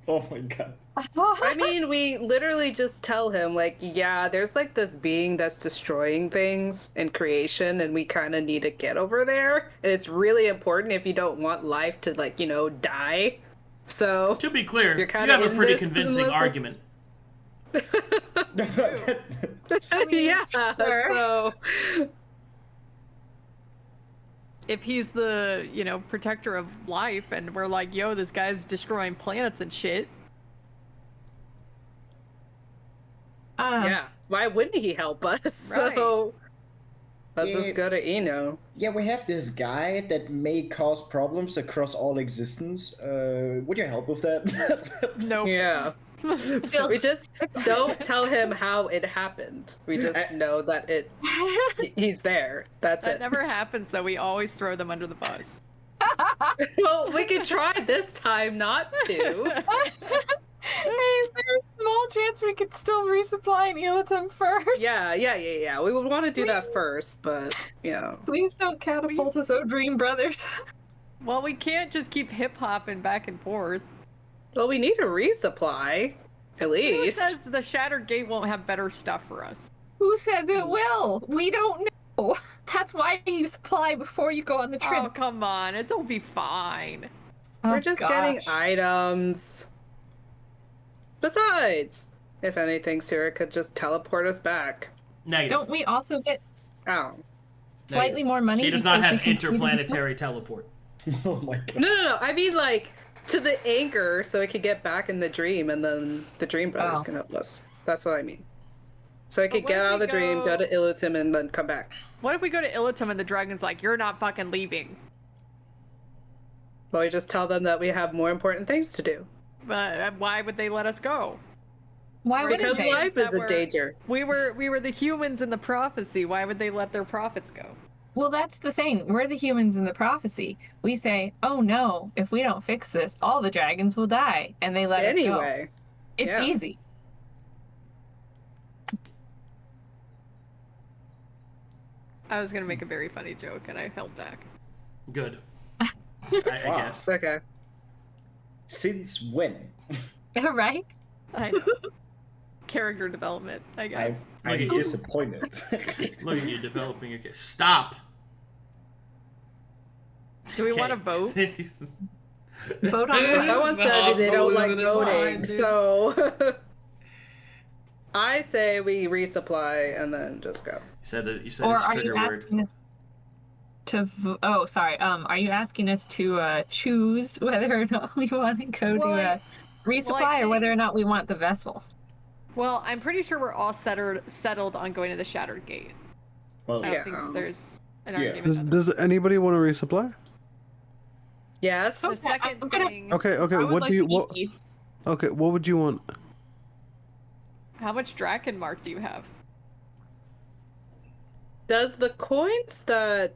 Oh my god. I mean, we literally just tell him, like, yeah, there's like this being that's destroying things in creation, and we kind of need to get over there. And it's really important if you don't want life to, like, die. So, To be clear, You're you kinda have a in pretty this convincing unless- argument. Yeah. sure. So If he's the, protector of life, and we're like, yo, this guy's destroying planets and shit. yeah, why wouldn't he help us? Right. So let's Yeah. just go to Eno. Yeah, we have this guy that may cause problems across all existence. Would you help with that? Nope. Yeah. Feels- We just don't tell him how it happened. We just know that he's there. That's That it. never happens, though. We always throw them under the bus. Well, we can try this time not to. Hey, is there a small chance we could still resupply Neolatum first? Yeah. We would want to do that first, but Please don't catapult us, oh Dream Brothers. Well, we can't just keep hip-hopping back and forth. Well, we need a resupply, at Who least. says the Shattered Gate won't have better stuff for us? Who says it will? We don't know. That's why you supply before you go on the trip. Oh, come on. It'll be fine. Oh, We're just getting items. Besides, if anything, Sera could just teleport us back. Negative. Don't we also get Oh. slightly more money? She does not because have we can- interplanetary teleport. Oh my god. No. I mean, like, to the anchor so we could get back in the dream and then the Dream Brothers Oh. can help us. That's what I mean. So I could what get if out of we the dream, go to Illutum, and then come back. What if we go to Illitum and the dragon's like, you're not fucking leaving? Well, we just tell them that we have more important things to do. Why would they let us go? Why wouldn't Because they? life is that a were- danger. We were the humans in the prophecy. Why would they let their prophets go? Well, that's the thing. We're the humans in the prophecy. We say, oh no, if we don't fix this, all the dragons will die. And they let us go. Anyway, It's yeah. easy. I was gonna make a very funny joke and I held back. Good. I Wow. guess. okay. Since when? Right? I know. Character development, I guess. I'm Look at you. disappointed. Look at you developing your case. Stop. Do we want to vote? Vote on it. Someone said Zahaab's they don't like losing his voting, mind, dude. so I say we resupply and then just go. You said Or his are trigger you word. asking us to oh sorry are you asking us to choose whether or not we want to go Well, to resupply or whether or not we want the vessel? Well, I'm pretty sure we're all settled on going to the Shattered Gate. Well, I don't Yeah. think there's an Yeah. argument. on that. Does anybody want to resupply? Yes. The second I'm gonna- thing, Okay, I would what like do you to what? eat. Okay, what would you want? how much Draken Mark do you have? Does the coins that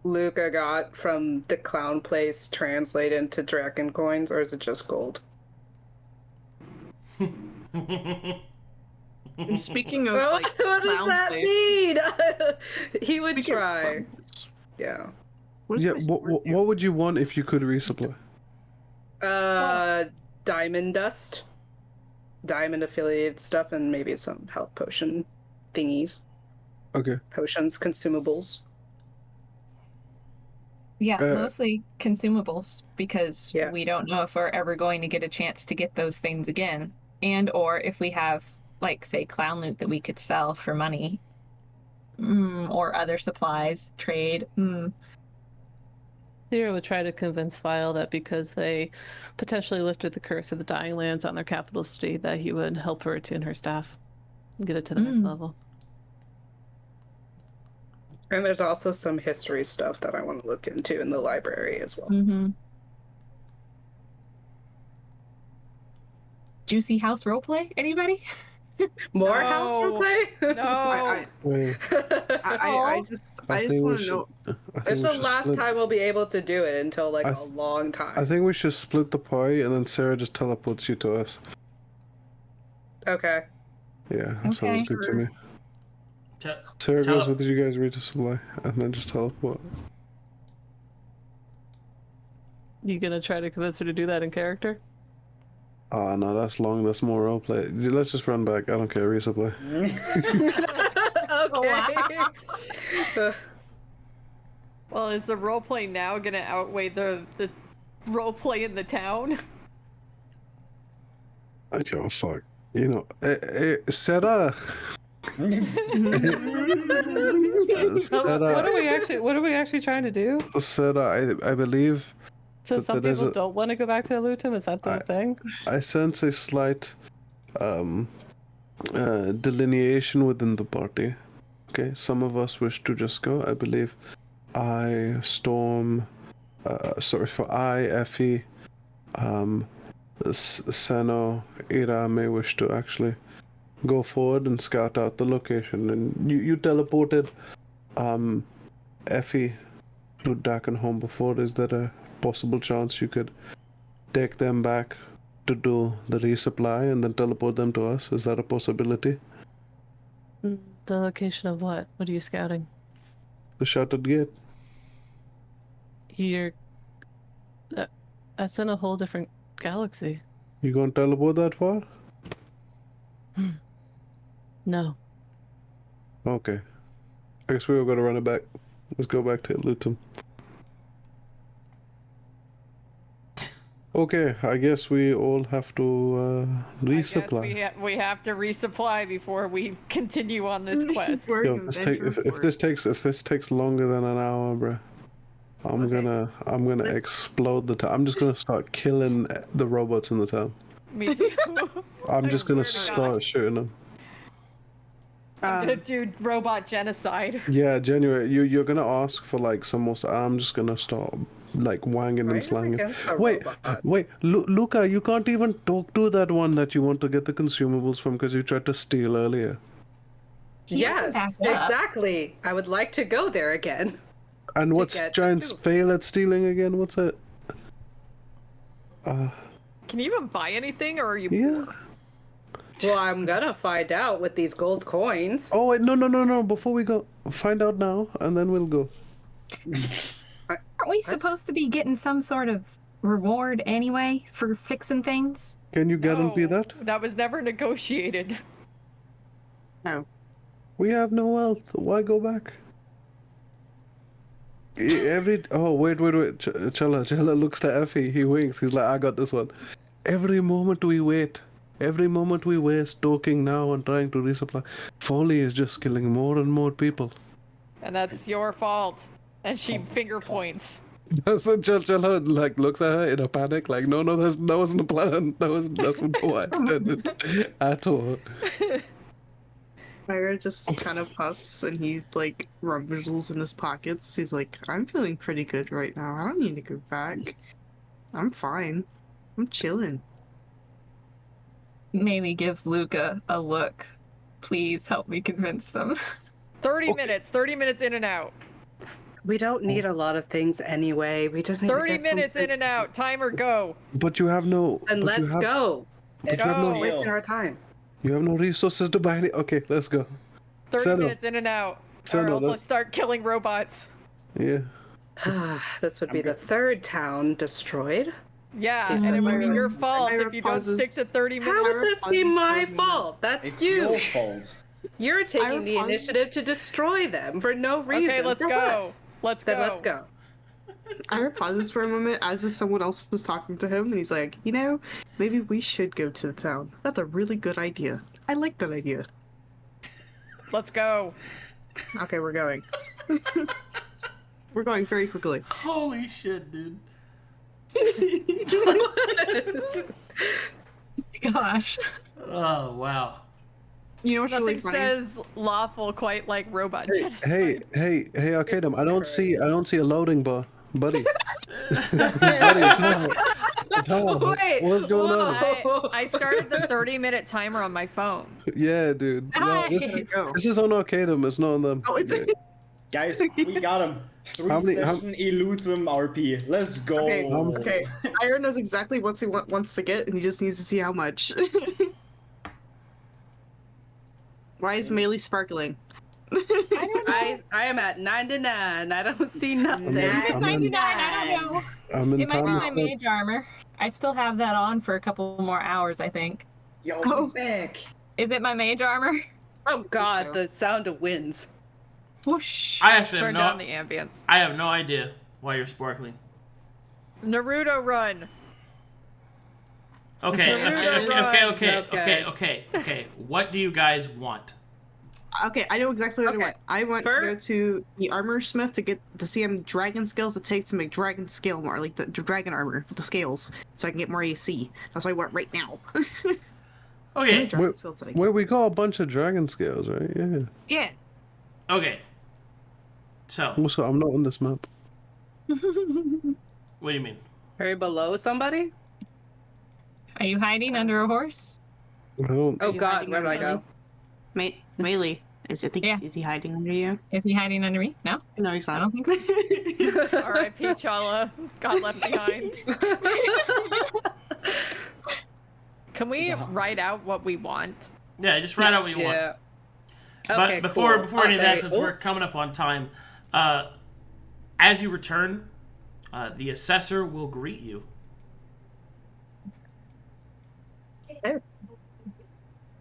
Luka got from the clown place translate into dragon coins, or is it just gold? And speaking of Oh, like what does clown that place, mean? He would speaking of try. clown place, Yeah. what is Yeah, my sword do? what would you want if you could resupply? Diamond dust, diamond affiliated stuff, and maybe some health potion thingies, Okay. potions, consumables. Yeah, Uh, mostly consumables because Yeah. we don't know if we're ever going to get a chance to get those things again, and or if we have like say clown loot that we could sell for money, or other supplies, trade. Sera would try to convince File that because they potentially lifted the curse of the Dying Lands on their capital city, that he would help her attune her staff and get it to the next level. And there's also some history stuff that I want to look into in the library as well. Mm-hmm. Juicy house roleplay? Anybody? More No. house roleplay? No. I just think want we to should- know. I think It's we the should last split- time we'll be able to do it until like I a th- long time. I think we should split the pie and then Sarah just teleports you to us. Okay. Yeah, Okay. sounds good to me. Te- Sarah goes Tele- with you guys resupply and then just teleport. You gonna try to convince her to do that in character? Oh no, that's long. That's more roleplay. Let's just run back. I don't care. Resupply. Okay. Well, is the roleplay now gonna outweigh the roleplay in the town? I don't fuck. You know, Sera. What are we actually trying to do? Sera, I believe. So some people don't want to go back to Elutum. Is that the thing? I sense a slight delineation within the party. Okay, some of us wish to just go. I believe I, Effie, Seino, Irha may wish to actually go forward and scout out the location. And you teleported Effie to Dakenholm before. Is there a possible chance you could take them back to do the resupply and then teleport them to us? Is that a possibility? The location of what? What are you scouting? The shattered gate. That's in a whole different galaxy. You gonna teleport that far? No. Okay. I guess we were gonna run it back. Let's go back to Lutum. Okay, I guess we all have to resupply. I guess we have to resupply before we continue on this quest. Yo, if this takes longer than an hour, bruh, I'm gonna explode the town. I'm just gonna start killing the robots in the town. Me too. I'm just gonna start shooting them. I'm gonna do robot genocide. Yeah, genuine. You're gonna ask for like some more stuff. I'm just gonna start like wanging and slanging. Wait, Luka, you can't even talk to that one that you want to get the consumables from because you tried to steal earlier. Yes, exactly. I would like to go there again. And what's Giant's fail at stealing again? What's it? Can you even buy anything, or are you poor? Well, I'm gonna find out with these gold coins. Oh wait, no! Before we go, find out now, and then we'll go. Aren't we supposed to be getting some sort of reward anyway for fixing things? Can you guarantee that? That was never negotiated. No. We have no wealth. Why go back? Oh wait. Challa looks to Effie. He winks. He's like, I got this one. Every moment we waste talking now and trying to resupply, Folly is just killing more and more people. And that's your fault. And she finger points. So Challa like looks at her in a panic, like, no, that wasn't the plan. That's not what I intended at all. Myra just kind of puffs and he like rumbles in his pockets. He's like, I'm feeling pretty good right now. I don't need to go back. I'm fine. I'm chilling. Maelie gives Luka a look. Please help me convince them. 30 minutes in and out. We don't need a lot of things anyway. We just need 30 minutes in and out. Timer go. But you have no. And let's go. But you have no wasting our time. You have no resources to buy any. Okay, let's go. 30 minutes in and out. Or else let's start killing robots. Yeah. This would be the third town destroyed. Yeah, and it would be your fault if you don't stick to 30 minutes. How would this be my fault? That's you. It's your fault. You're taking the initiative to destroy them for no reason. Okay, let's go. Let's go. Ira pauses for a moment as if someone else is talking to him, and he's like, maybe we should go to the town. That's a really good idea. I like that idea. Let's go. Okay, we're going. We're going very quickly. Holy shit, dude. Gosh. Oh, wow. You know what's Nothing really funny? says lawful quite like robot genocide. Hey, Arcadum, I don't see a loading bar, buddy. Wait, what's going on? I started the 30-minute timer on my phone. Yeah, dude. Nice. This is on Arcadum. It's not on them. Oh, it's Guys, we got him. 3-session Elutum RP. Let's go. Okay. Iron knows exactly what he wants to get, and he just needs to see how much. Why is Maelie sparkling? I am at 99. I don't see nothing. I'm 99. I don't know. It might be my mage armor. I still have that on for a couple more hours, I think. Yo, I'm back. Is it my mage armor? Oh god, the sound of winds. Whoosh. I actually Turn down the ambience. I have no idea why you're sparkling. Naruto run. Okay. What do you guys want? Okay, I know exactly what I Okay. want. I want to go to the armor smith to see him dragon skills it takes to make dragon scale more, like the dragon armor with the scales, so I can get more AC. That's what I want right now. Okay. Dragon skills that I Where we got a bunch of dragon scales, right? Yeah. Yeah. Okay. So, Also, I'm not on this map. what do you mean? Are you below somebody? Are you hiding under a horse? I don't. Oh you god, hiding where do I under go? Maelie. Is Yeah. he hiding under you? Is he hiding under me? No, No, he's not. I don't think so. R.I.P. Challa got left behind. Can we write out what we want? Yeah, just write out what you want. Yeah. But Okay, before cool. any of that, Okay, since we're coming up on time, as you return, the assessor will greet you.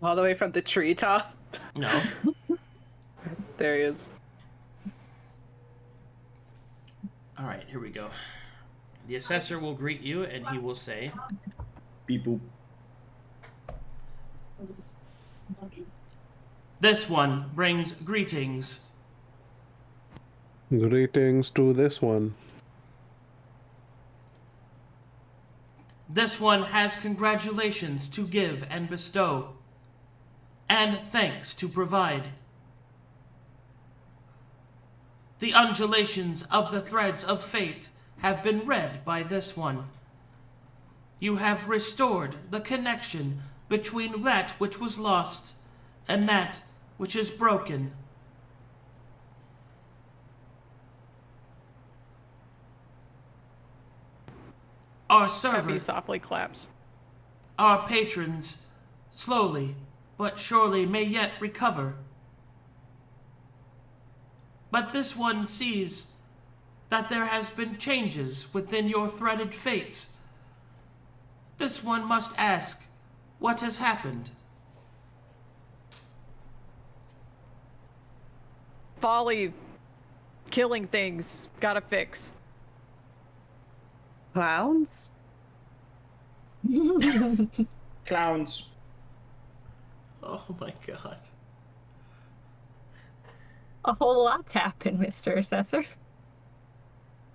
All the way from the treetop. No. There he is. All right, here we go. The assessor will greet you, and he will say, Beep boop. "This one brings greetings. Greetings to this one. This one has congratulations to give and bestow, and thanks to provide. The undulations of the threads of fate have been read by this one. You have restored the connection between that which was lost and that which is broken. Our Effie servers, softly claps. our patrons, slowly but surely may yet recover. But this one sees that there has been changes within your threaded fates. This one must ask, what has happened? Folly, killing things, gotta fix. Clowns? Clowns. Oh my god. A whole lot's happened, Mr. Assessor.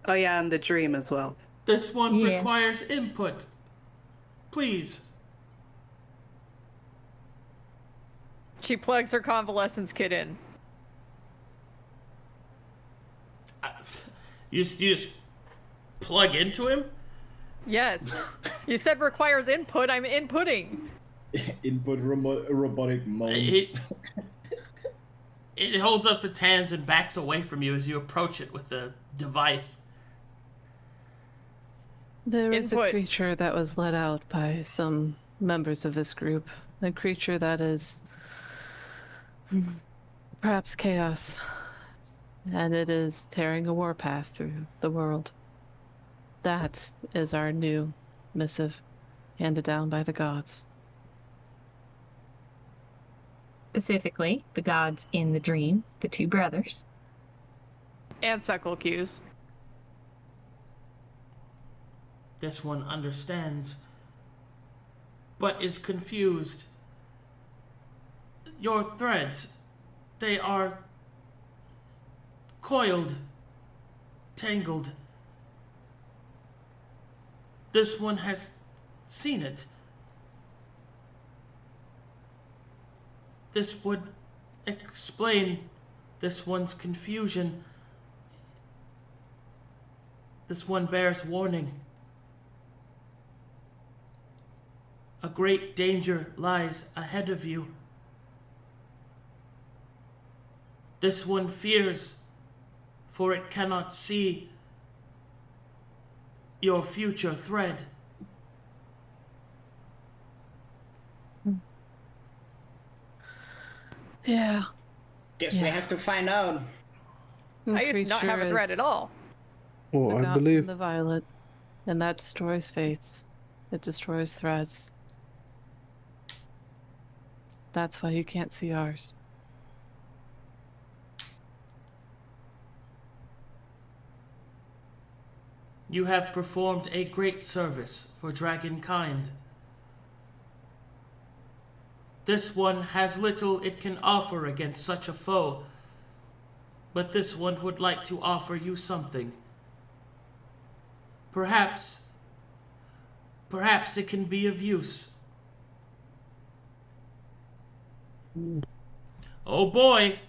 Oh yeah, and the dream as well. This one Yeah. requires input. Please. She plugs her convalescence kit in. You just plug into him? Yes. You said requires input, I'm inputting. Input robotic mode. It holds up its hands and backs away from you as you approach it with the device. There is a Input. creature that was let out by some members of this group. A creature that is perhaps chaos. And it is tearing a warpath through the world. That is our new missive, handed down by the gods. Specifically, the gods in the dream, the two brothers. And suckle cues. This one understands, but is confused. Your threads, they are coiled, tangled. This one has seen it. This would explain this one's confusion. This one bears warning. A great danger lies ahead of you. This one fears, for it cannot see your future thread. Yeah. Guess we have to find out. I used to not have a thread at all. Oh, I The believe. the violet, and that destroys fates. It destroys threads. That's why you can't see ours. You have performed a great service for dragonkind. This one has little it can offer against such a foe, but this one would like to offer you something. Perhaps it can be of use. Oh boy!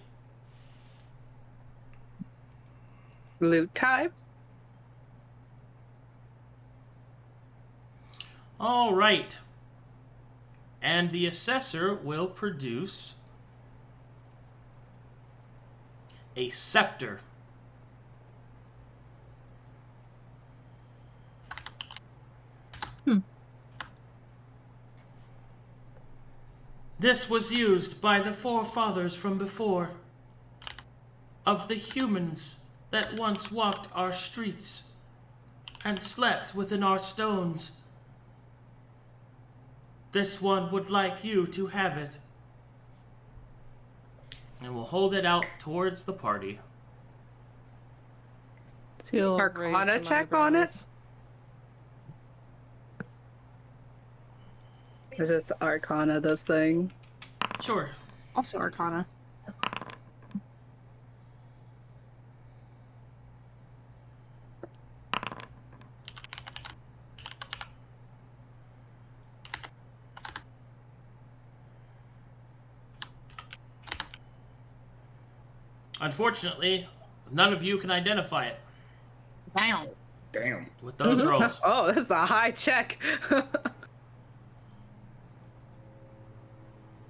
Loot time? All right. And the assessor will produce a scepter. This was used by the forefathers from before, of the humans that once walked our streets and slept within our stones. This one would like you to have it. And we'll hold it out towards the party. He'll Arcana raise some check on eyebrows. It's just Arcana, this thing. Sure. Also Arcana. Unfortunately, none of you can identify it Damn. Damn. with those rolls. Oh, that's a high check.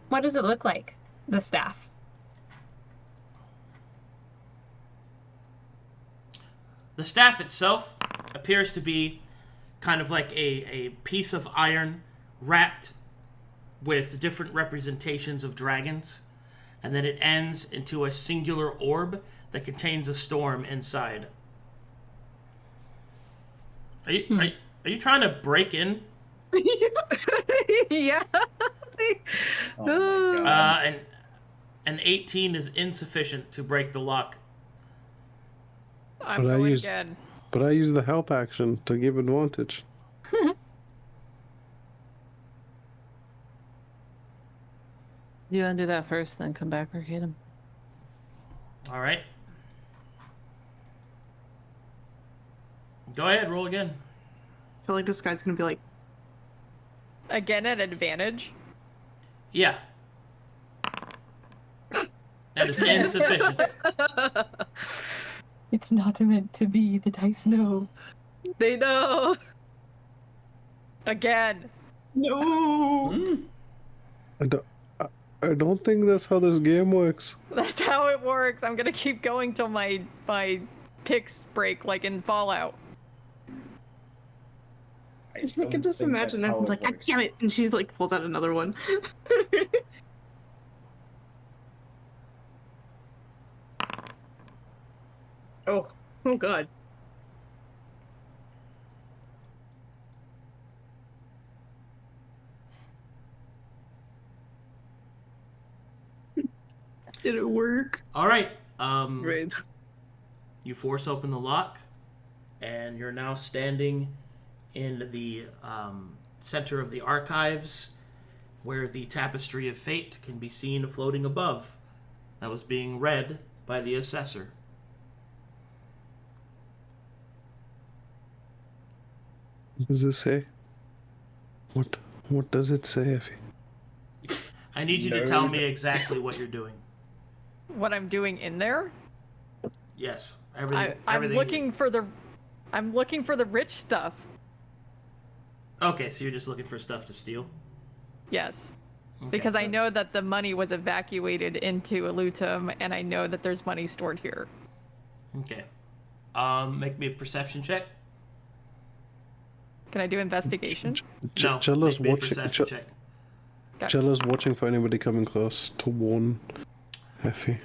What does it look like? The staff. The staff itself appears to be kind of like a piece of iron wrapped with different representations of dragons, and then it ends into a singular orb that contains a storm inside. Are you trying to break in? Yeah. Oh my god. An 18 is insufficient to break the lock. I'm But I going used- again. But I use the help action to give advantage. You want to do that first, then come back, Arcadum. All right. Go ahead, roll again. I feel like this guy's gonna be like, Again at advantage. Yeah. That is insufficient. It's not meant to be. The dice know. They know. Again. no. I don't think that's how this game works. That's how it works. I'm gonna keep going till my picks break, like in Fallout. I can just imagine how them it like, works. damn it, and she's like pulls out another one. oh god. Did it work? All right. Right. You force open the lock, and you're now standing in the center of the archives, where the Tapestry of Fate can be seen floating above. That was being read by the assessor. What does it say? What does it say, Effie? I need you to tell me exactly what you're doing. What I'm doing in there? Yes, everything. I'm everything. looking for the rich stuff. Okay, so you're just looking for stuff to steal. Yes. Okay. Because I know that the money was evacuated into Elutum, and I know that there's money stored here. Okay. Make me a perception check. Can I do investigation? No, Challa's make me a watching. perception check. Challa's watching for anybody coming close to warn Effie.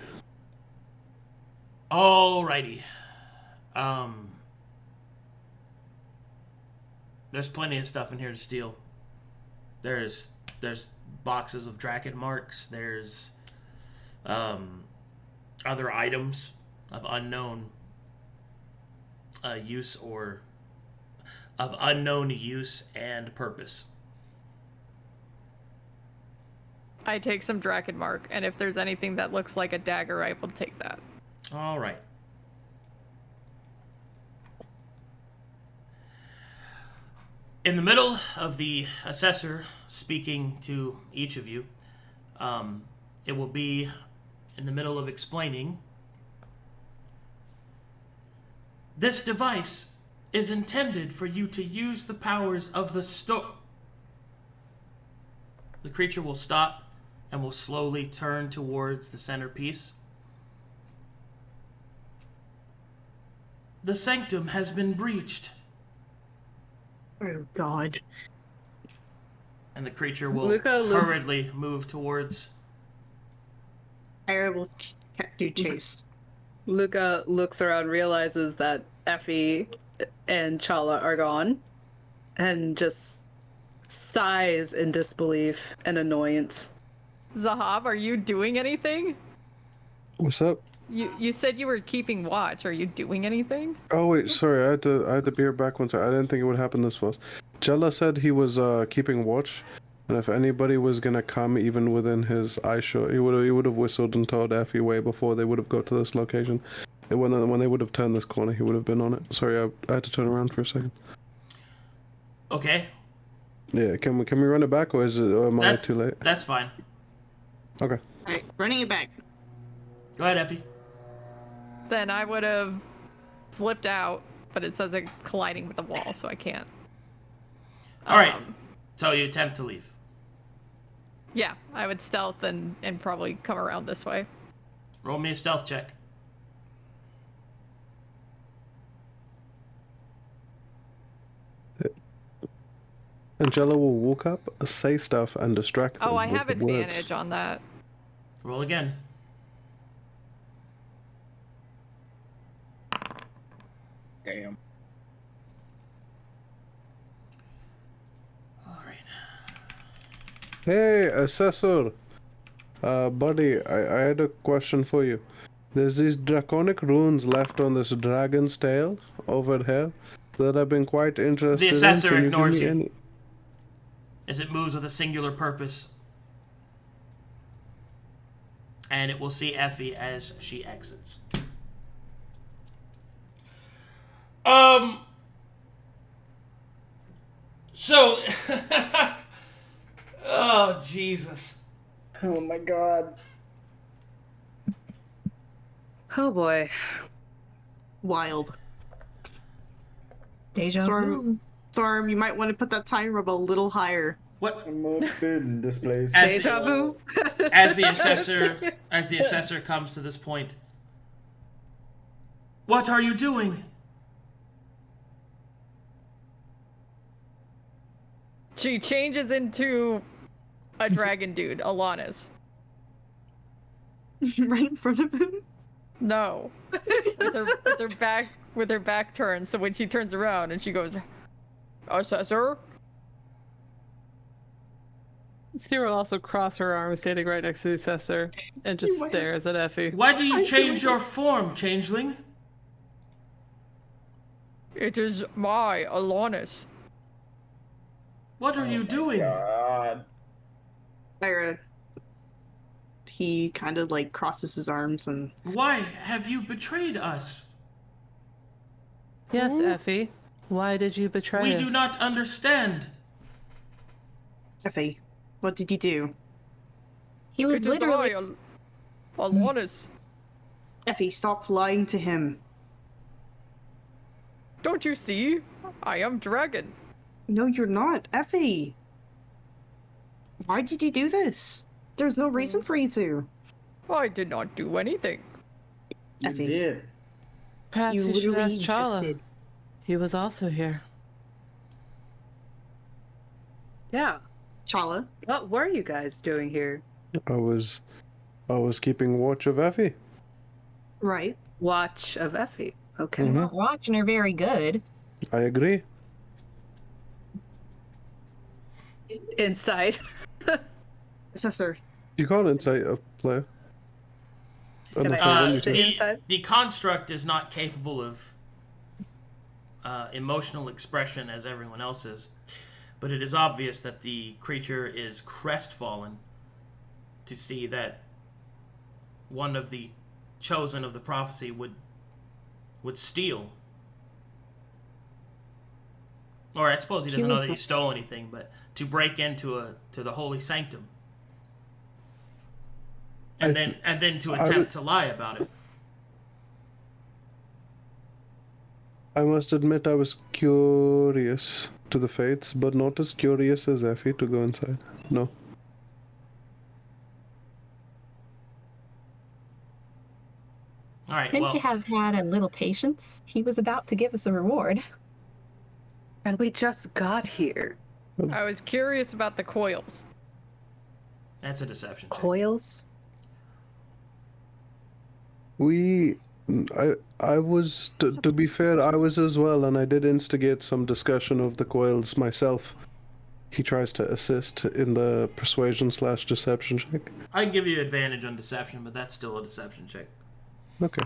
Alrighty. There's plenty of stuff in here to steal. There's boxes of Draken marks. There's other items of unknown use and purpose. I take some Drakenmark, and if there's anything that looks like a dagger, I will take that. All right. In the middle of the assessor speaking to each of you, it will be in the middle of explaining. This device is intended for you to use the powers of the The creature will stop and will slowly turn towards the centerpiece. The sanctum has been breached. Oh, God. And the creature will Luka looks- hurriedly move towards... Ira will do chase. Luka looks around, realizes that Effie and Challa are gone, and just sighs in disbelief and annoyance. Zahaab, are you doing anything? What's up? You said you were keeping watch. Are you doing anything? Oh wait, sorry, I had to be back one second. I didn't think it would happen this fast. Challa said he was keeping watch, and if anybody was gonna come even within his eye shot, he would have whistled and told Effie way before they would have got to this location. And when they would have turned this corner, he would have been on it. Sorry, I had to turn around for a second. Okay. Yeah, can we run it back, or am I too late? That's fine. Okay. Alright, running it back. Go ahead, Effie. Then I would have flipped out, but it says I'm colliding with the wall, so I can't. All right. So you attempt to leave. Yeah, I would stealth and probably come around this way. Roll me a stealth check. Angela will walk up, say stuff, and distract them. Oh, I with have the words. advantage on that. Roll again. Damn. All right. Hey, assessor. Buddy, I had a question for you. There's these draconic runes left on this dragon's tail over here that I've been quite interested in. The assessor Can ignores give me you. any- As it moves with a singular purpose. And it will see Effie as she exits. So... oh, Jesus. Oh my god. Oh boy. Wild. Deja Storm, Storm, you might want to put that timer up a little higher. What? I'm up in this place. As Deja vu. As the assessor comes to this point. What are you doing? She changes into a dragon dude, Alanis. Right in front of him? No. with her back turned, so when she turns around and she goes, Assessor? Sera will also cross her arms, standing right next to the assessor, and just stares at Effie. Why do you change your form, changeling? It is my Alanis. What are you doing? God. Ira. He kind of like crosses his arms and. Why have you betrayed us? Yes, Effie. Why did you betray We us? do not understand. Effie, what did you do? He was It is literally. I, Alanis. Effie, stop lying to him. Don't you see? I am dragon. No, you're not. Effie! Why did you do this? There's no reason for you to. I did not do anything. You Effie. did. Perhaps You you should literally ask just Challa. did. He was also here. Yeah. Challa. What were you guys doing here? I was keeping watch of Effie. Right. Watch of Effie. Okay. You're not watching her very good. I agree. Inside. Assessor. You can't incite a player. Can Unless I- I want you the to. inside? The construct is not capable of emotional expression as everyone else is, but it is obvious that the creature is crestfallen to see that one of the chosen of the prophecy would steal. Or I suppose he doesn't know that he stole anything, but to break into the holy sanctum. And then to attempt to lie about it. I must admit I was curious to the fates, but not as curious as Effie to go inside. No. All right, Couldn't you have had a little patience? He was about to give us a reward. And we just got here. I was curious about the coils. That's a deception check. Coils? I was, to be fair, I was as well, and I did instigate some discussion of the coils myself. He tries to assist in the persuasion/deception check. I can give you advantage on deception, but that's still a deception check. Okay.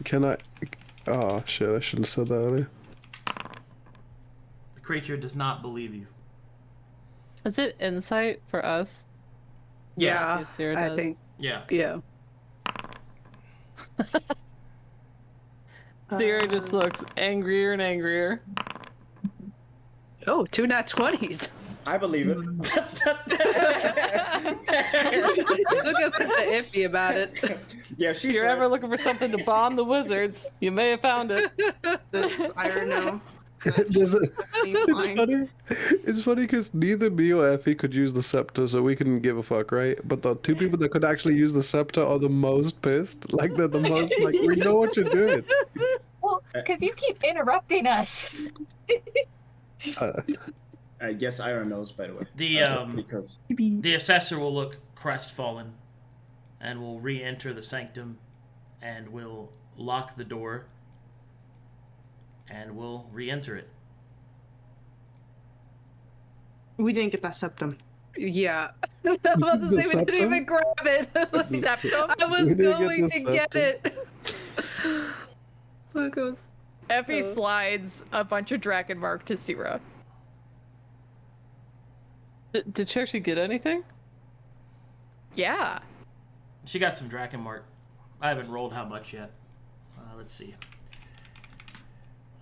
Can I... Oh, shit, I shouldn't have said that earlier. The creature does not believe you. Is it insight for us? Yeah, Sera I does. think. Yeah. Yeah. Sera just looks angrier and angrier. Oh, 2 nat 20s. I believe it. Luka's kind of iffy about it. Yeah, she's If you're ever looking for something to bomb the wizards, you may have found it. This I don't know. It's funny because neither me or Effie could use the scepter, so we couldn't give a fuck, right? But the two people that could actually use the scepter are the most pissed. Like, they're the most, like, we know what you're doing. Well, because you keep interrupting us. I guess Irha knows, by the way. Because The assessor will look crestfallen and will re-enter the sanctum and will lock the door and will re-enter it. We didn't get that septum. Yeah. I was about to say we didn't even grab it. The septum? I was going to get it. Luka's. Effie slides a bunch of Drakenmark to Sera. Did she actually get anything? Yeah. She got some Drakenmark. I haven't rolled how much yet. Let's see.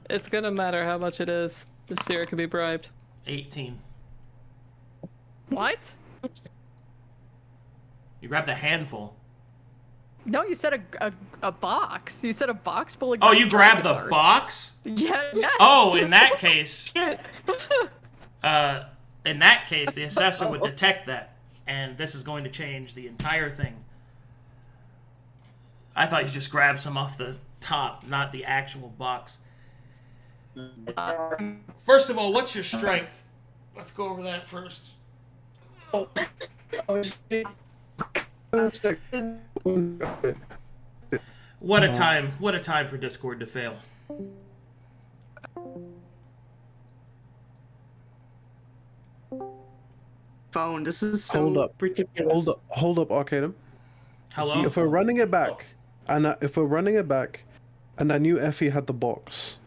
It's gonna matter how much it is. If Sera can be bribed. 18. What? You grabbed a handful. No, you said a box. You said a box full of. Oh, you grabbed the Drakenmark. box? Yeah. Yes. Oh, in that case, the assessor would detect that, and this is going to change the entire thing. I thought you just grabbed some off the top, not the actual box. First of all, what's your strength? Let's go over that first. What a time! What a time for Discord to fail. Phone. This is so ridiculous. Hold up, Arcadum. Hello? If we're running it back, and I knew Effie had the box,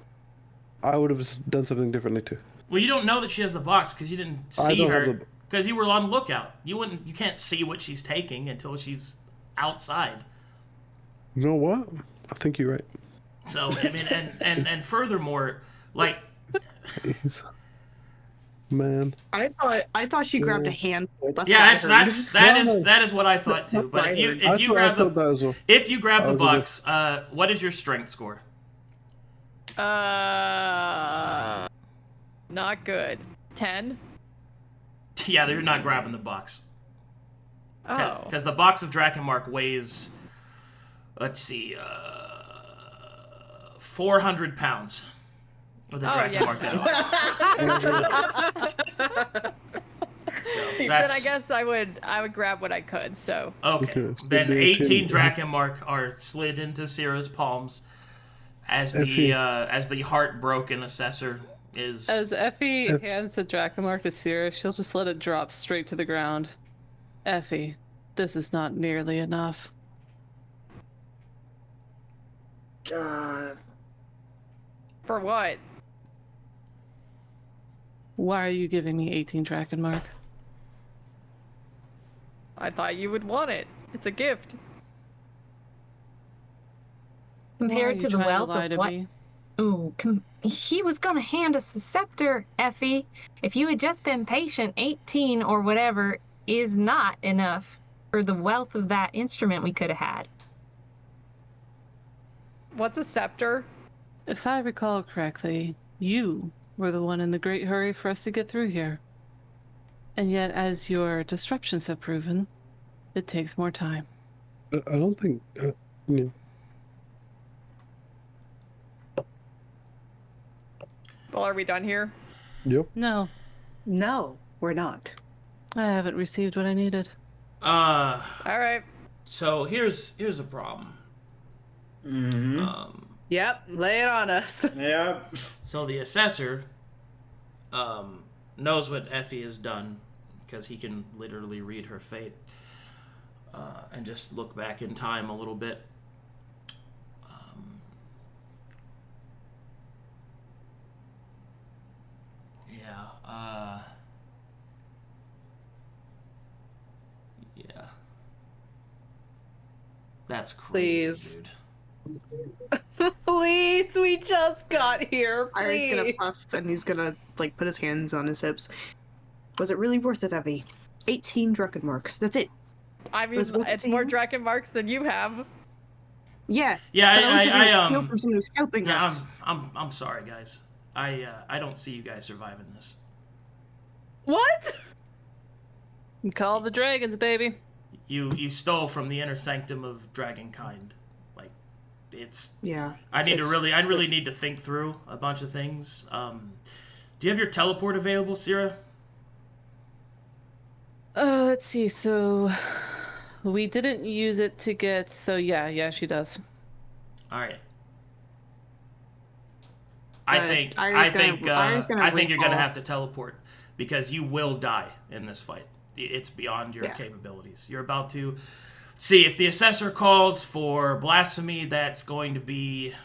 I would have done something differently too. Well, you don't know that she has the box because you didn't see her. Because you were on lookout. You can't see what she's taking until she's outside. You know what? I think you're right. So I mean, and furthermore, like, man. I thought she grabbed a handful. That's yeah, what I heard. that is what I thought too. But if you grab the box, what is your strength score? Not good. 10. Yeah, you're not grabbing the box. Oh. Because the box of Drakenmark weighs, let's see, 400 pounds. With a Drakenmark Then I guess I would grab what I could. So okay. Then 18 Drakenmark are slid into Sera's palms as the heartbroken assessor is. As Effie hands the Drakenmark to Sera, she'll just let it drop straight to the ground. Effie, this is not nearly enough. God. For what? Why are you giving me 18 Drakenmark? I thought you would want it. It's a gift. Compared to the wealth of what? Me? Ooh, he was gonna hand us a scepter, Effie. If you had just been patient, 18 or whatever is not enough for the wealth of that instrument we could have had. What's a scepter? If I recall correctly, you were the one in the great hurry for us to get through here. And yet, as your disruptions have proven, it takes more time. I don't think. Yeah. Well, are we done here? Yep. No, No, we're not. I haven't received what I needed. All right. So here's a problem. Mm-hmm. Yep, lay it on us. Yep. So the assessor knows what Effie has done because he can literally read her fate and just look back in time a little bit. Yeah. That's crazy, Please. dude. Please, we just got here. Ira's Please. gonna puff and he's gonna like put his hands on his hips. Was it really worth it, Effie? 18 drunken marks. That's it. I mean, Was it it's more Draken marks than you have. Yeah. Yeah, but at least I it was steal from someone who's helping yeah, us. I'm sorry, guys. I don't see you guys surviving this. What? You call the dragons, baby. You stole from the inner sanctum of dragonkind. Like, it's. Yeah. I really need to think through a bunch of things. Do you have your teleport available, Sera? Let's see. So we didn't use it to get. So yeah, she does. All right. I think you're gonna have to teleport because you will die in this fight. It's beyond your capabilities. You're about to see if the assessor calls for blasphemy. That's going to be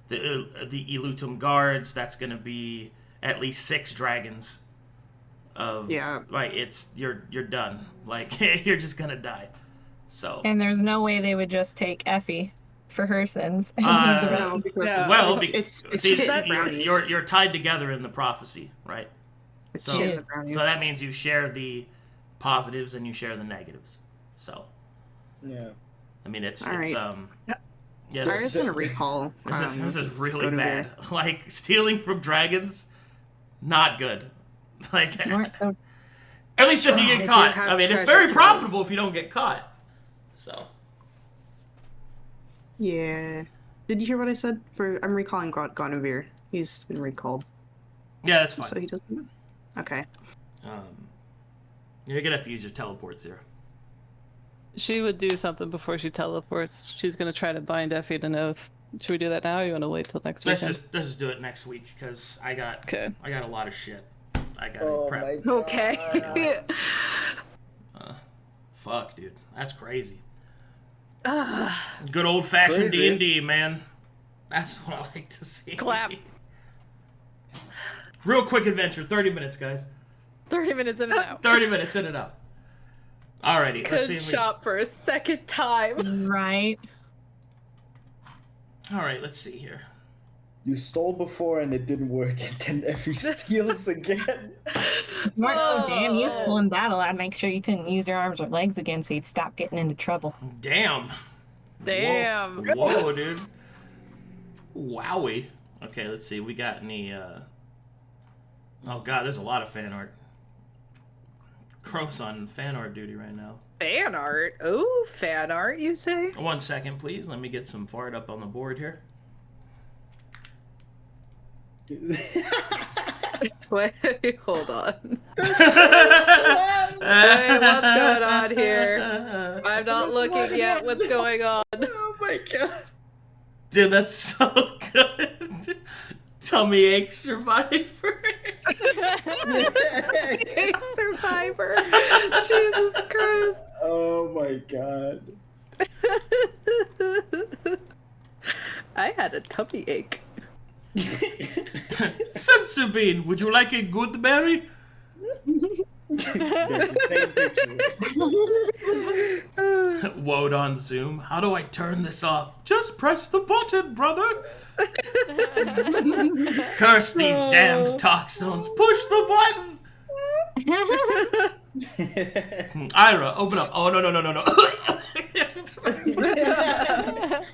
the Elutum guards. That's going to be at least 6 dragons. Like you're done. Like you're just gonna die. So. And there's no way they would just take Effie for her sins. And leave the rest No, of because it's you're tied together in the prophecy, right? It's So that means you share the positives and you share the negatives. So Yeah. I mean it's All right. yes, Ira's gonna recall. this is really Gunavir. bad. Like stealing from dragons, not good. Like You weren't so. at least if you get They do caught. have I mean it's treasure very troves. profitable if you don't get caught. So Yeah. Did you hear what I said? I'm recalling Gunavir. He's been recalled. yeah, that's fine. So he doesn't. Okay. You're gonna have to use your teleports here. She would do something before she teleports. She's gonna try to bind Effie to an oath. Should we do that now, or you want to wait till next week? Let's just do it next week because I got a lot of shit. I got to prep. Okay. Fuck, dude, that's crazy. Good old fashioned D&D, man. That's what I like to see. Clap. Real quick adventure, 30 minutes, guys. 30 minutes in and out. 30 minutes in and out. Alrighty, let's see. Couldn't shop for a second time. Right. Alright, let's see here. You stole before and it didn't work, and then Effie steals again. You weren't so damn useful in battle. I'd make sure you couldn't use your arms or legs again so you'd stop getting into trouble. Damn. Damn. Whoa, dude. Wowie. Okay, let's see. We got any, Oh god, there's a lot of fan art. Crow's on fan art duty right now. Fan art? Ooh, fan art, you say? 1 second, please. Let me get some fart up on the board here. Wait, hold on. Wait, what's going on here? I'm not looking yet. What's going on? Oh my god. Dude, that's so good. Tummy ache survivor. Survivor. Jesus Christ. Oh my god. I had a tummy ache. Sensubin, would you like a good berry? The same picture. Woed on Zoom. How do I turn this off? Just press the button, brother. Curse these damned toxstones. Push the button. Irha, open up. Oh, no.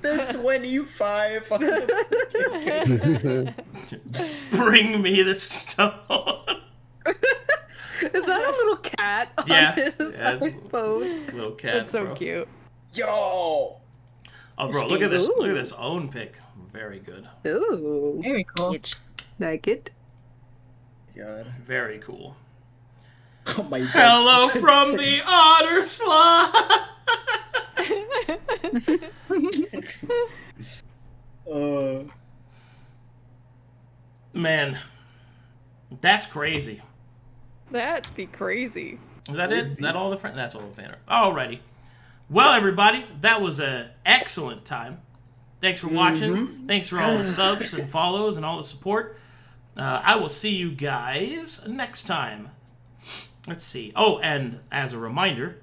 The 25 on the... Bring me the stone. Is that a little cat on Yeah. his Yeah, iPhone? little cat, That's so bro. cute. Yo! Oh, bro, look at this. Ooh. Look at this own pick. Very good. Ooh, Very cool. like it. God. Very cool. Oh my god. Hello from the otter slot. Man, that's crazy. That'd be crazy. Is that it? Is that all the friend? That's all the fan art. Alrighty. Well, everybody, that was an excellent time. Thanks for watching. Thanks for all the subs and follows and all the support. I will see you guys next time. Let's see. Oh, and as a reminder,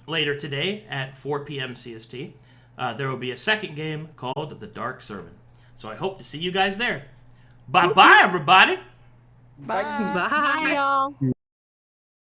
later today at 4 p.m. CST, there will be a second game called The Dark Sermon. So I hope to see you guys there. Bye-bye, everybody. Bye. Bye. Bye, y'all.